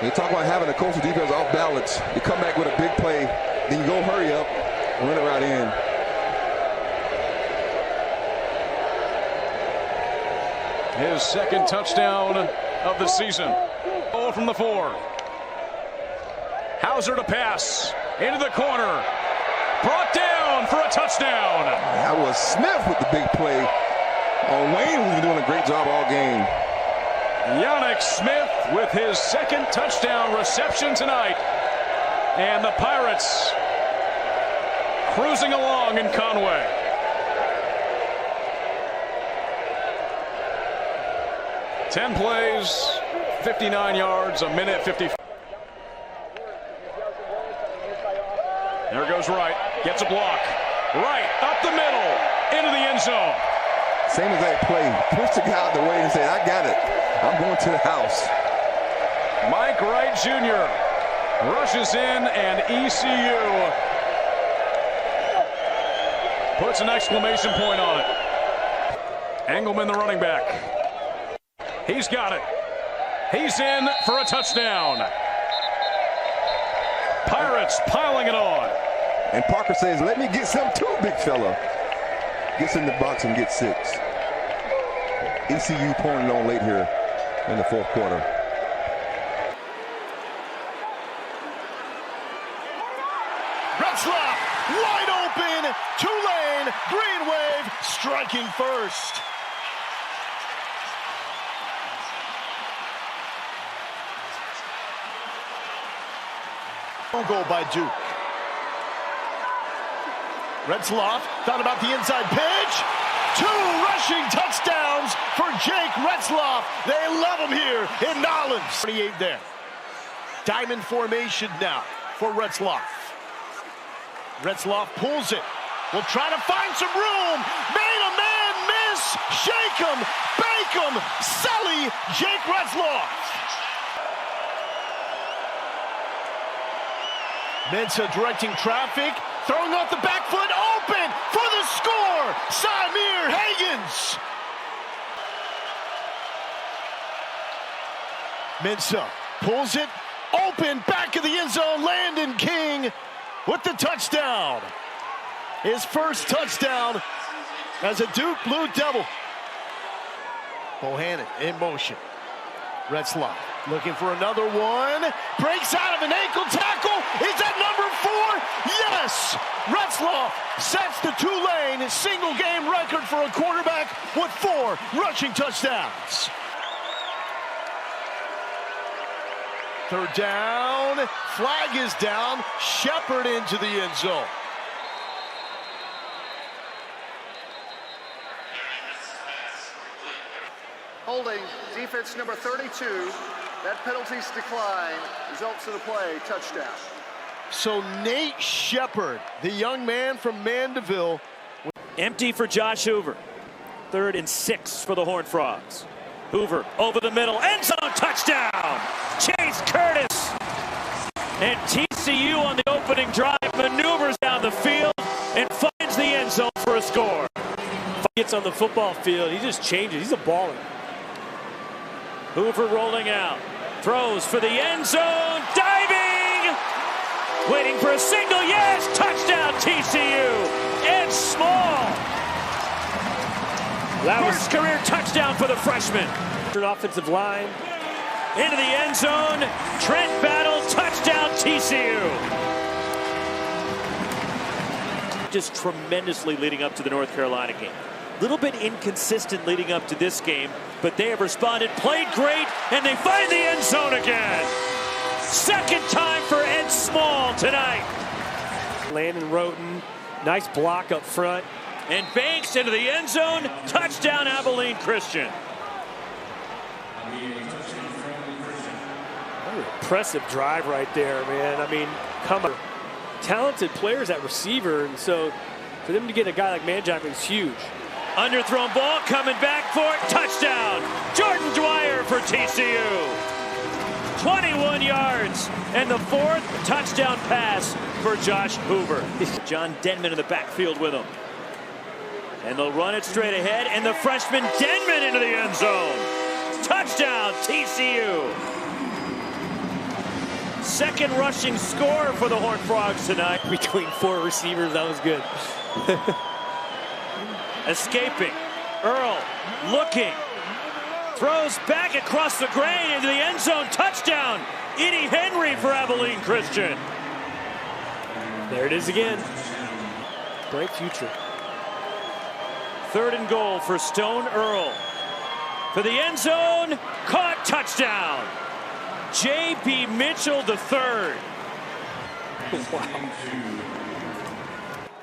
[SPEAKER 22] You talk about having a coastal defense off balance. You come back with a big play, then you go hurry up and run it right in.
[SPEAKER 21] His second touchdown of the season. Ball from the 4. Hauser to pass into the corner. Brought down for a touchdown.
[SPEAKER 22] That was Smith with the big play. Wayne, who's been doing a great job all game.
[SPEAKER 21] Yannick Smith with his second touchdown reception tonight. And the Pirates cruising along in Conway. Ten plays, 59 yards, a minute 50. There goes Wright, gets a block. Wright up the middle, into the end zone.
[SPEAKER 22] Same exact play. Pushed the guy out the way and said, I got it. I'm going to the house.
[SPEAKER 21] Mike Wright Jr. rushes in, and ECU puts an exclamation point on it. Engelman, the running back. He's got it. He's in for a touchdown. Pirates piling it on.
[SPEAKER 22] And Parker says, let me get some too, big fella. Gets in the box and gets 6. ECU pouring it on late here in the 4th quarter.
[SPEAKER 10] Retzlaff, wide open, Tulane, green wave, striking first. Goal by Duke. Retzlaff thought about the inside pitch. 2 rushing touchdowns for Jake Retzlaff. They love him here in Nolens. 28 there. Diamond formation now for Retzlaff. Retzlaff pulls it. Will try to find some room. Made a man miss. Shake him, bake him, Sully, Jake Retzlaff. Mensah directing traffic, throwing off the back foot, open for the score, Samir Hagens. Mensah pulls it, open, back of the end zone, Landon King with the touchdown. His first touchdown as a Duke Blue Devil. Bohannon in motion. Retzlaff looking for another one. Breaks out of an ankle tackle. Is that number 4? Yes! Retzlaff sets the Tulane single game record for a quarterback with 4 rushing touchdowns. 3rd down. Flag is down. Shepard into the end zone.
[SPEAKER 6] Holding defense number 32. That penalty's decline results in a play, touchdown.
[SPEAKER 10] So Nate Shepard, the young man from Mandeville.
[SPEAKER 9] Empty for Josh Hoover. 3rd and 6 for the Horned Frogs. Hoover over the middle, end zone touchdown. Chase Curtis. And TCU on the opening drive maneuvers down the field and finds the end zone for a score. Gets on the football field, he just changes. He's a baller. Hoover rolling out, throws for the end zone, diving, waiting for a single, yes, touchdown TCU, Ed Small. That was first career touchdown for the freshman. Offensive line, into the end zone, Trent Battle, touchdown TCU. Just tremendously leading up to the North Carolina game. Little bit inconsistent leading up to this game, but they have responded, played great, and they find the end zone again. Second time for Ed Small tonight. Landon Roten, nice block up front. And Banks into the end zone, touchdown Abilene Christian. What an impressive drive right there, man. I mean, talented players at receiver, and so for them to get a guy like Manjack is huge.
[SPEAKER 3] Underthrown ball coming back for it. Touchdown. Jordan Dwyer for TCU. 21 yards and the 4th touchdown pass for Josh Hoover. John Denman in the backfield with him. And they'll run it straight ahead, and the freshman Denman into the end zone. Touchdown, TCU. Second rushing score for the Horned Frogs tonight.
[SPEAKER 9] Between 4 receivers, that was good.
[SPEAKER 3] Escaping. Earl looking. Throws back across the grain into the end zone. Touchdown. Edie Henry for Abilene Christian.
[SPEAKER 9] There it is again. Great future.
[SPEAKER 3] 3rd and goal for Stone Earl. For the end zone. Caught. Touchdown. J.B. Mitchell III.
[SPEAKER 5] Wow.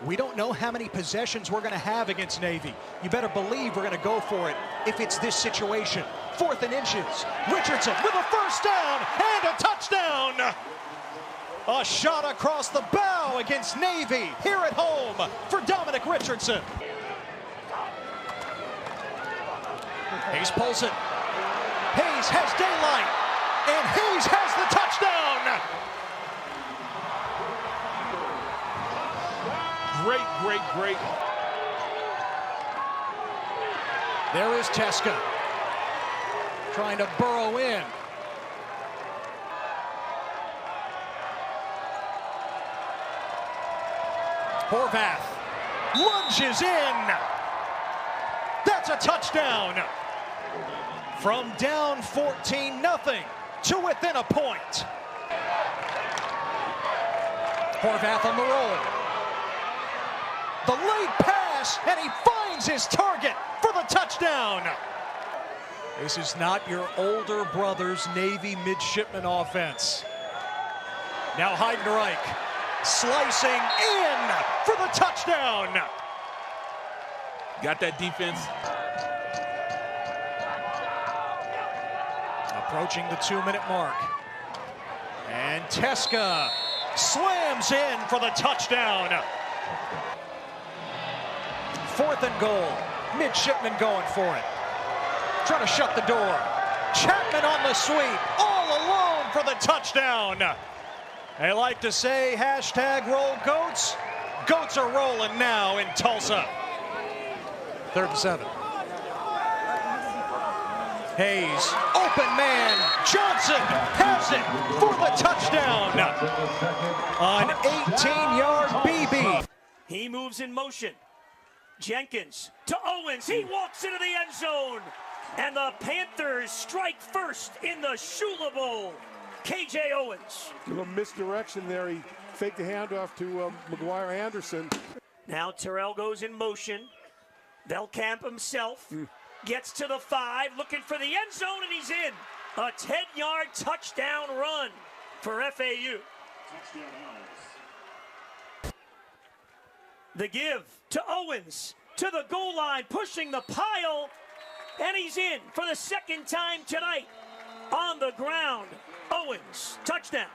[SPEAKER 5] We don't know how many possessions we're going to have against Navy. You better believe we're going to go for it if it's this situation. 4th and inches. Richardson with a first down and a touchdown. A shot across the bow against Navy here at home for Dominic Richardson. Hayes pulls it. Hayes has daylight, and Hayes has the touchdown.
[SPEAKER 21] Great.
[SPEAKER 5] There is Teska trying to burrow in. Horvath lunges in. That's a touchdown. From down 14-0 to within a point. Horvath on the roll. The late pass, and he finds his target for the touchdown. This is not your older brother's Navy midshipman offense. Now Heidenreich slicing in for the touchdown.
[SPEAKER 21] Got that defense.
[SPEAKER 5] Approaching the 2-minute mark. And Teska slams in for the touchdown. 4th and goal. Midshipman going for it. Trying to shut the door. Chapman on the sweep. All alone for the touchdown. They like to say hashtag roll goats. Goats are rolling now in Tulsa. 3rd and 7. Hayes, open man. Johnson has it for the touchdown. An 18-yard BB.
[SPEAKER 3] He moves in motion. Jenkins to Owens. He walks into the end zone. And the Panthers strike first in the Shula Bowl. KJ Owens.
[SPEAKER 2] A little misdirection there. He faked the handoff to McGuire Anderson.
[SPEAKER 3] Now Terrell goes in motion. Velkamp himself gets to the 5, looking for the end zone, and he's in. A 10-yard touchdown run for FAU. The give to Owens, to the goal line, pushing the pile, and he's in for the 2nd time tonight. On the ground, Owens, touchdown.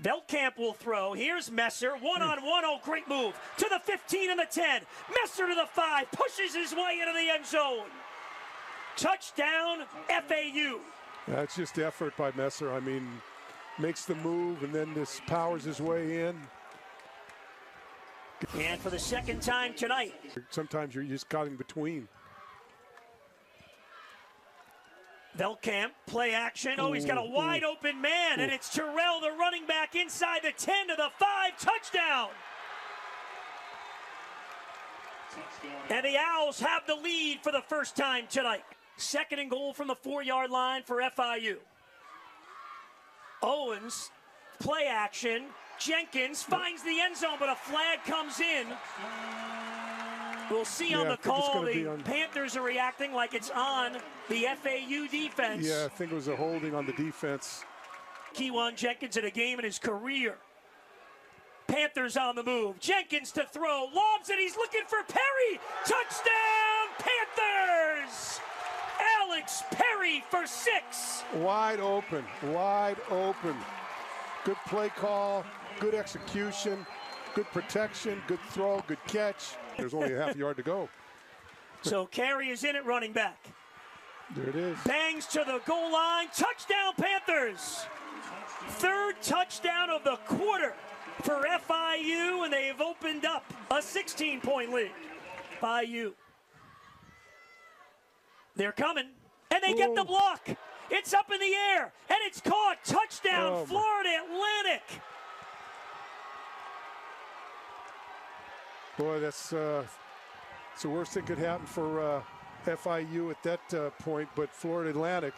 [SPEAKER 3] Velkamp will throw. Here's Messer, one-on-one. Oh, great move. To the 15 and the 10. Messer to the 5, pushes his way into the end zone. Touchdown, FAU.
[SPEAKER 2] That's just effort by Messer. I mean, makes the move and then just powers his way in.
[SPEAKER 3] And for the 2nd time tonight.
[SPEAKER 2] Sometimes you're just caught in between.
[SPEAKER 3] Velkamp, play action. Oh, he's got a wide open man, and it's Terrell, the running back, inside the 10 to the 5. Touchdown. And the Owls have the lead for the first time tonight. 2nd and goal from the 4-yard line for FIU. Owens, play action. Jenkins finds the end zone, but a flag comes in. We'll see on the call. The Panthers are reacting like it's on the FAU defense.
[SPEAKER 2] Yeah, I think it was a holding on the defense.
[SPEAKER 3] Kewan Jenkins in a game in his career. Panthers on the move. Jenkins to throw. Lobs it. He's looking for Perry. Touchdown, Panthers! Alex Perry for 6.
[SPEAKER 2] Wide open. Wide open. Good play call. Good execution. Good protection, good throw, good catch. There's only a half yard to go.
[SPEAKER 8] So Carey is in at running back.
[SPEAKER 2] There it is.
[SPEAKER 8] Bangs to the goal line. Touchdown, Panthers. Third touchdown of the quarter for FIU, and they've opened up a 16-point lead. FIU. They're coming, and they get the block. It's up in the air, and it's caught. Touchdown, Florida Atlantic.
[SPEAKER 2] Boy, that's the worst thing could happen for FIU at that point, but Florida Atlantic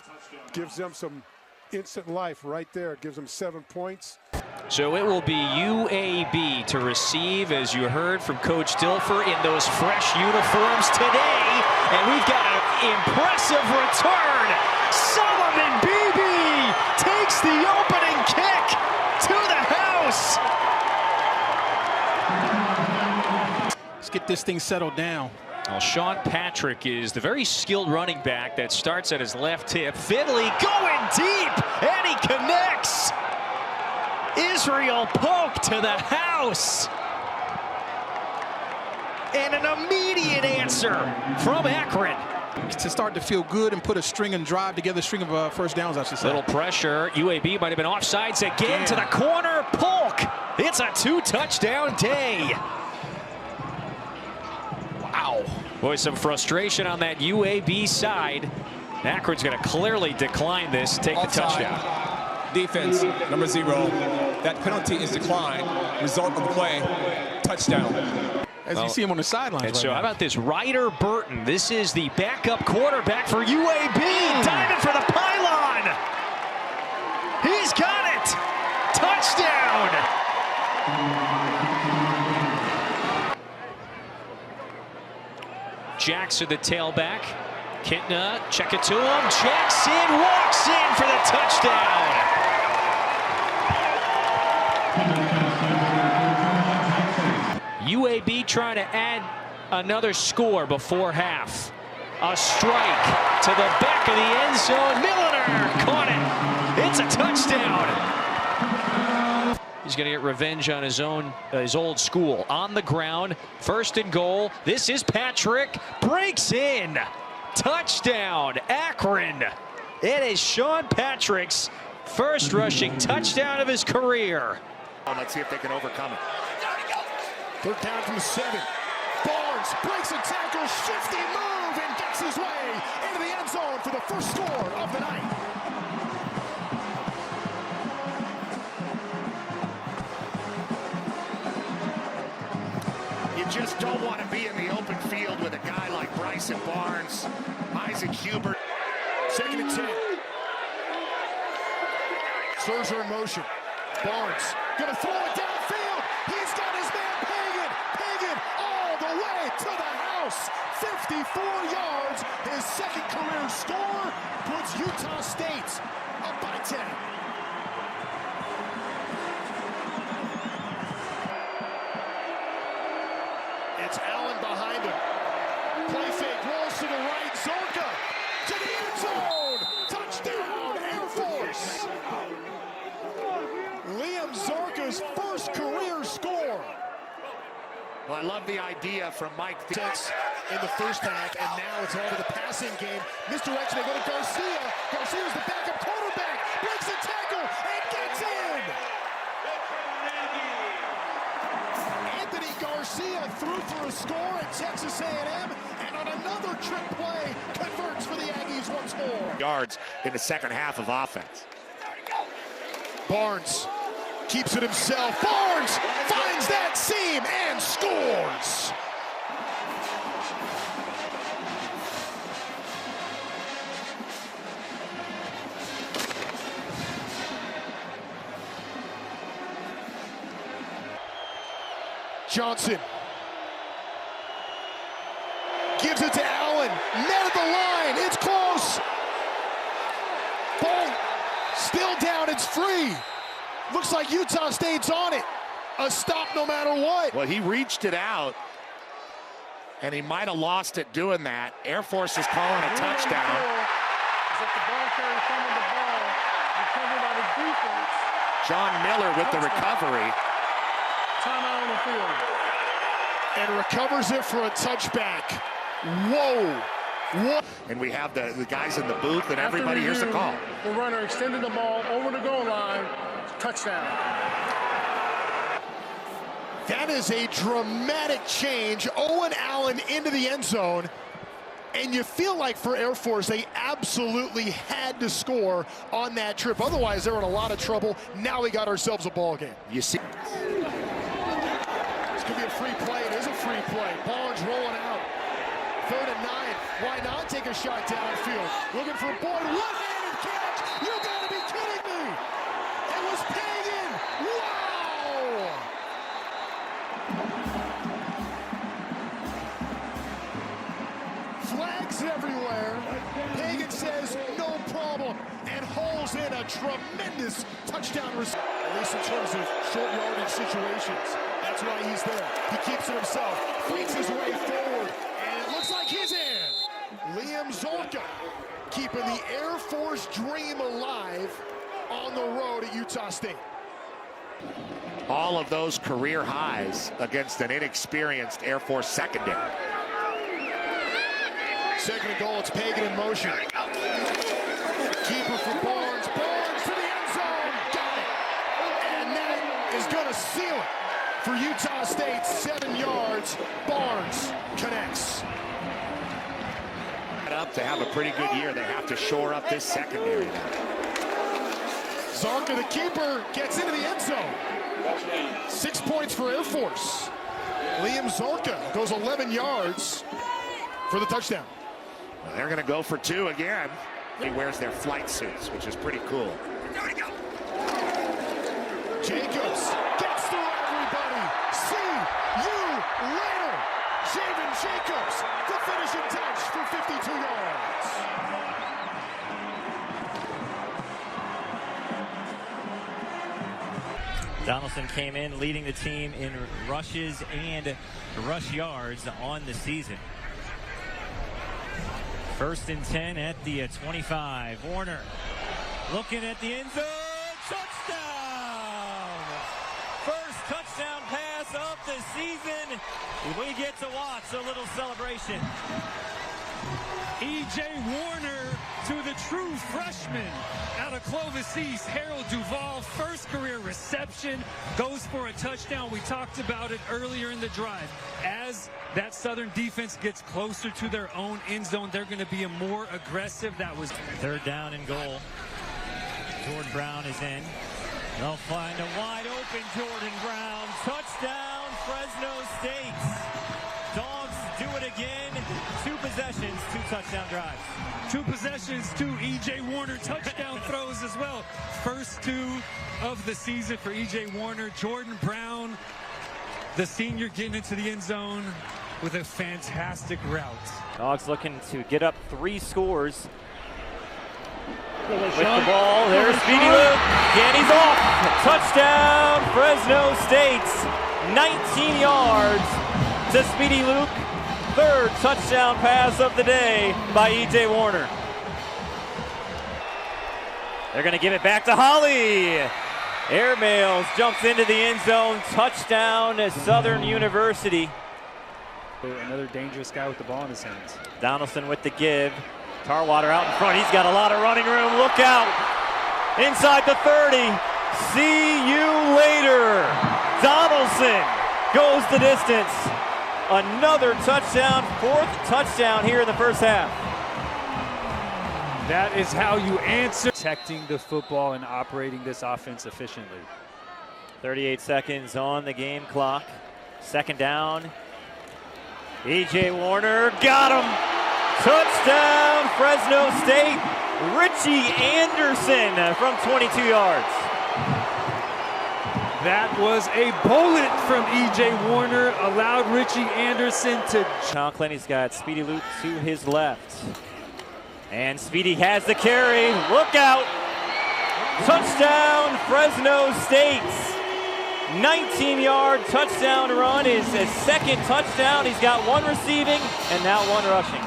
[SPEAKER 2] gives them some instant life right there. It gives them 7 points.
[SPEAKER 9] So it will be UAB to receive, as you heard from Coach Dilfer, in those fresh uniforms today. And we've got an impressive return. Solomon Beebe takes the opening kick to the house.
[SPEAKER 11] Let's get this thing settled down.
[SPEAKER 9] Well, Sean Patrick is the very skilled running back that starts at his left hip. Finley going deep, and he connects. Israel Polk to the house. And an immediate answer from Akron.
[SPEAKER 11] To start to feel good and put a string and drive together, a string of first downs, I should say.
[SPEAKER 9] Little pressure. UAB might have been offsides again to the corner. Polk. It's a 2-touchdown day. Wow. Boy, some frustration on that UAB side. Akron's going to clearly decline this, take the touchdown.
[SPEAKER 13] Defense, number 0. That penalty is declined. Result of the play, touchdown.
[SPEAKER 11] As you see him on the sidelines right
[SPEAKER 9] so
[SPEAKER 11] now.
[SPEAKER 9] how about this Ryder Burton? This is the backup quarterback for UAB. Diving for the pylon. He's got it. Touchdown. Jackson, the tailback. Kitna, check it to him. Jackson walks in for the touchdown. UAB trying to add another score before half. A strike to the back of the end zone. Milliner caught it. It's a touchdown. He's going to get revenge on his old school. On the ground, 1st and goal. This is Patrick. Breaks in. Touchdown, Akron. It is Sean Patrick's first rushing touchdown of his career.
[SPEAKER 10] Let's see if they can overcome it.
[SPEAKER 24] 3rd down from 7. Barnes breaks a tackle, shifty move, and gets his way into the end zone for the first score of the night.
[SPEAKER 10] You just don't want to be in the open field with a guy like Bryson Barnes, Isaac Hubert.
[SPEAKER 24] 2nd and 10. Surger in motion. Barnes gonna throw it downfield. He's got his man Pagan all the way to the house. 54 yards, his 2nd career score, puts Utah State up by 10. It's Allen behind him. Play fake, rolls to the right. Zorka to the end zone. Touchdown, Air Force. Liam Zorka's first career score.
[SPEAKER 10] Well, I love the idea from Mike.
[SPEAKER 24] In the first half, and now it's all to the passing game. Misdirection, they go to Garcia. Garcia's the backup quarterback. Breaks the tackle and gets in. Anthony Garcia threw for a score at Texas A&M, and on another trick play, converts for the Aggies once more.
[SPEAKER 10] Yards in the 2nd half of offense.
[SPEAKER 24] Barnes keeps it himself. Barnes finds that seam and scores. Johnson gives it to Allen. Net at the line. It's close. Ball still down. It's free. Looks like Utah State's on it. A stop no matter what.
[SPEAKER 10] Well, he reached it out, and he might have lost it doing that. Air Force is calling a touchdown. John Miller with the recovery.
[SPEAKER 24] timeout on the field. And recovers it for a touchback. Whoa. What?
[SPEAKER 1] And we have the guys in the booth, and everybody hears the call.
[SPEAKER 24] The runner extended the ball over the goal line. Touchdown. That is a dramatic change. Owen Allen into the end zone. And you feel like for Air Force, they absolutely had to score on that trip. Otherwise, they're in a lot of trouble. Now we got ourselves a ball game.
[SPEAKER 1] You see.
[SPEAKER 24] This could be a free play. It is a free play. Barnes rolling out. 3rd and 9. Why not take a shot downfield? Looking for Boyd. One-handed catch. You gotta be kidding me. It was Pagan. Wow. Flags everywhere. Pagan says no problem and hauls in a tremendous touchdown receipt. At least in terms of short yardage situations. That's why he's there. He keeps it himself. Fakes his way forward. And it looks like he's in. Liam Zorka keeping the Air Force dream alive on the road at Utah State.
[SPEAKER 1] All of those career highs against an inexperienced Air Force secondary.
[SPEAKER 24] 2nd and goal, it's Pagan in motion. Keeper for Barnes. Barnes to the end zone. Got it. And that is going to seal it for Utah State. 7 yards. Barnes connects.
[SPEAKER 1] Up to have a pretty good year, they have to shore up this secondary now.
[SPEAKER 24] Zarka, the keeper, gets into the end zone. 6 points for Air Force. Liam Zorka goes 11 yards for the touchdown.
[SPEAKER 1] Well, they're going to go for 2 again. He wears their flight suits, which is pretty cool.
[SPEAKER 24] Jacobs gets through everybody. See you later. Javen Jacobs, the finishing touch for 52 yards.
[SPEAKER 9] Donaldson came in leading the team in rushes and rush yards on the season. 1st and 10 at the 25. Warner looking at the end zone. Touchdown! First touchdown pass of the season. We get to watch a little celebration.
[SPEAKER 7] E.J. Warner to the true freshman out of Clovis East, Harold Duval, first career reception, goes for a touchdown. We talked about it earlier in the drive. As that Southern defense gets closer to their own end zone, they're going to be more aggressive. That was
[SPEAKER 9] 3rd down and goal. Jordan Brown is in. They'll find a wide open Jordan Brown. Touchdown, Fresno State. Dogs do it again. 2 possessions, 2 touchdown drives.
[SPEAKER 7] 2 possessions, 2 E.J. Warner touchdown throws as well. First 2 of the season for E.J. Warner. Jordan Brown, the senior, getting into the end zone with a fantastic route.
[SPEAKER 9] Dogs looking to get up 3 scores. With the ball, there's Speedy Luke, and he's off. Touchdown, Fresno State. 19 yards to Speedy Luke. 3rd touchdown pass of the day by E.J. Warner. They're going to give it back to Holly. Airmails jumps into the end zone. Touchdown to Southern University.
[SPEAKER 14] Another dangerous guy with the ball in his hands.
[SPEAKER 9] Donaldson with the give. Tarwater out in front. He's got a lot of running room. Look out. Inside the 30. See you later. Donaldson goes the distance. Another touchdown. 4th touchdown here in the first half.
[SPEAKER 14] That is how you answer. Protecting the football and operating this offense efficiently.
[SPEAKER 9] 38 seconds on the game clock. 2nd down. E.J. Warner got him. Touchdown, Fresno State. Richie Anderson from 22 yards.
[SPEAKER 14] That was a bullet from E.J. Warner. Allowed Richie Anderson to...
[SPEAKER 9] Conklin, got Speedy Luke to his left. And Speedy has the carry. Look out. Touchdown, Fresno State. 19-yard touchdown run is his 2nd touchdown. He's got 1 receiving and now 1 rushing.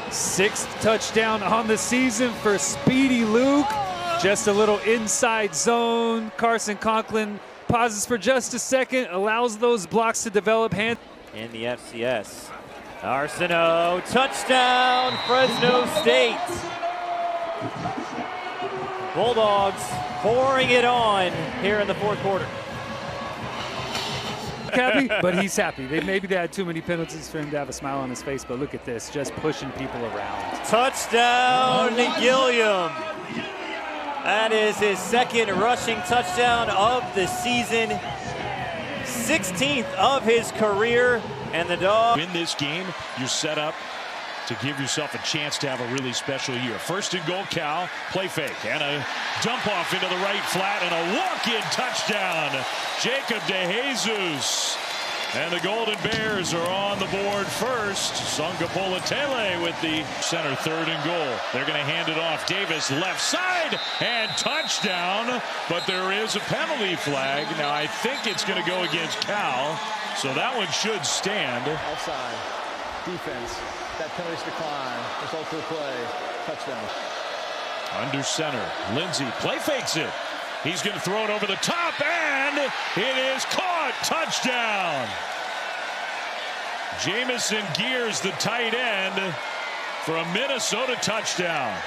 [SPEAKER 14] 6th touchdown on the season for Speedy Luke. Just a little inside zone. Carson Conklin pauses for just a second, allows those blocks to develop.
[SPEAKER 9] In the FCS. Arsenault, touchdown, Fresno State. Bulldogs pouring it on here in the fourth quarter.
[SPEAKER 14] Happy, but he's happy. Maybe they had too many penalties for him to have a smile on his face, but look at this, just pushing people around.
[SPEAKER 9] Touchdown, Gilliam. That is his second rushing touchdown of the season, 16th of his career, and the dog.
[SPEAKER 19] In this game, you're set up to give yourself a chance to have a really special year. First and goal, Cal, play fake, and a dump off into the right flat, and a walk-in touchdown. Jacob DeJesus. And the Golden Bears are on the board first. Songapola-Tele with the center, third and goal. They're going to hand it off. Davis left side and touchdown. But there is a penalty flag. Now I think it's going to go against Cal. So that one should stand.
[SPEAKER 15] Offside. Defense. That penalty's decline. Result of the play. Touchdown.
[SPEAKER 19] Under center. Lindsey play fakes it. He's going to throw it over the top, and it is caught. Touchdown. Jamison Gears, the tight end, for a Minnesota touchdown.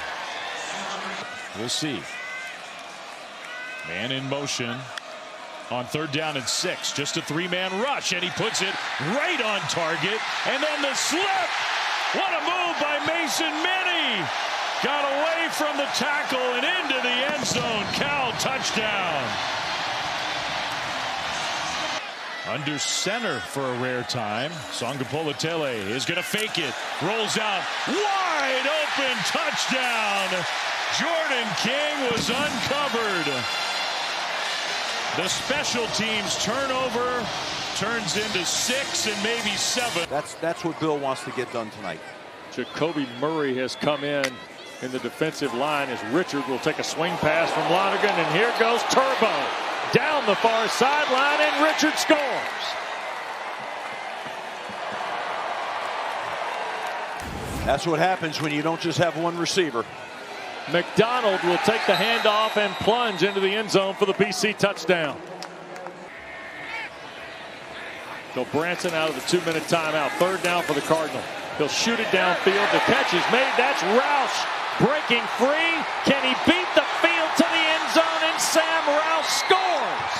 [SPEAKER 19] We'll see. Man in motion on 3rd down and 6. Just a 3-man rush, and he puts it right on target. And then the slip. What a move by Mason Minnie. Got away from the tackle and into the end zone. Cal touchdown. Under center for a rare time. Songapola-Tele is going to fake it. Rolls out. Wide open touchdown. Jordan King was uncovered. The special teams turnover turns into 6 and maybe 7.
[SPEAKER 16] That's what Bill wants to get done tonight.
[SPEAKER 3] Jacoby Murray has come in the defensive line as Richard will take a swing pass from Lonergan, and here goes Turbo down the far sideline, and Richard scores.
[SPEAKER 16] That's what happens when you don't just have one receiver.
[SPEAKER 3] McDonald will take the handoff and plunge into the end zone for the BC touchdown. So Branson out of the 2-minute timeout. 3rd down for the Cardinal. He'll shoot it downfield. The catch is made. That's Roush breaking free. Can he beat the field to the end zone? And Sam Roush scores.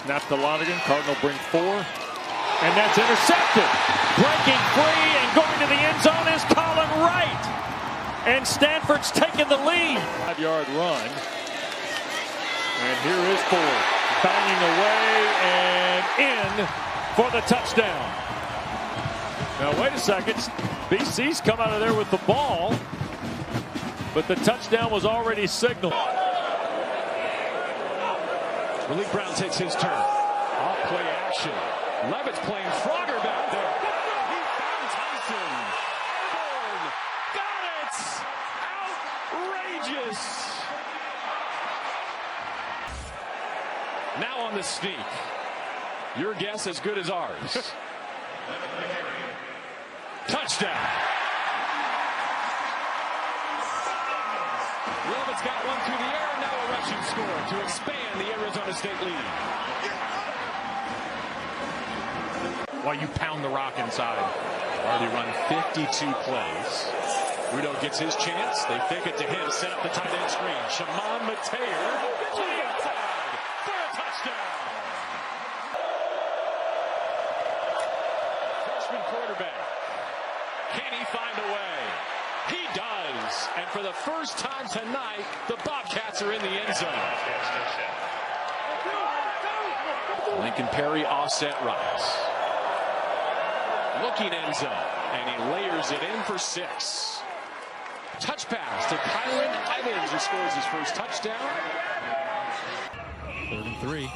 [SPEAKER 3] Snap to Lonergan. Cardinal bring 4. And that's intercepted. Breaking free and going to the end zone is Colin Wright. And Stanford's taking the lead. 5-yard run. And here is Ford. Banging away and in for the touchdown. Now wait a second. BC's come out of there with the ball. But the touchdown was already signaled.
[SPEAKER 21] Malik Brown takes his turn. Off play action. Levitt's playing Frogger back there. He found Tyson. Ford got it. Outrageous. Now on the sneak. Your guess as good as ours. Touchdown. Levitt's got one through the air. Now a rushing score to expand the Arizona State lead. While you pound the rock inside. Already run 52 plays. Rudo gets his chance. They fake it to him. Set up the tight end screen. Shimon Mateer. Play inside for a touchdown. Freshman quarterback. Can he find a way? He does. And for the first time tonight, the Bobcats are in the end zone. Lincoln Perry offset right. Looking end zone, and he layers it in for 6. Touch pass to Kyron Evans, who scores his first touchdown.
[SPEAKER 17] 3rd and 3.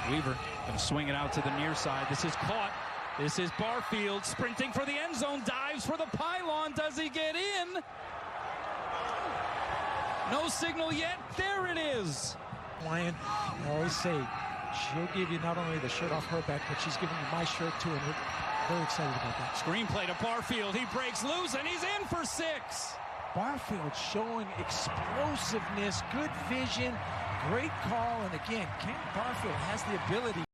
[SPEAKER 17] Weaver going to swing it out to the near side. This is caught. This is Barfield sprinting for the end zone. Dives for the pylon. Does he get in? No signal yet. There it is.
[SPEAKER 5] Ryan, I always say, She'll give you not only the shirt off her back, but she's giving you my shirt too, and we're very excited about that.
[SPEAKER 17] Screenplay to Barfield. He breaks loose, and he's in for 6.
[SPEAKER 5] Barfield showing explosiveness, good vision, great call, and again, Ken Barfield has the ability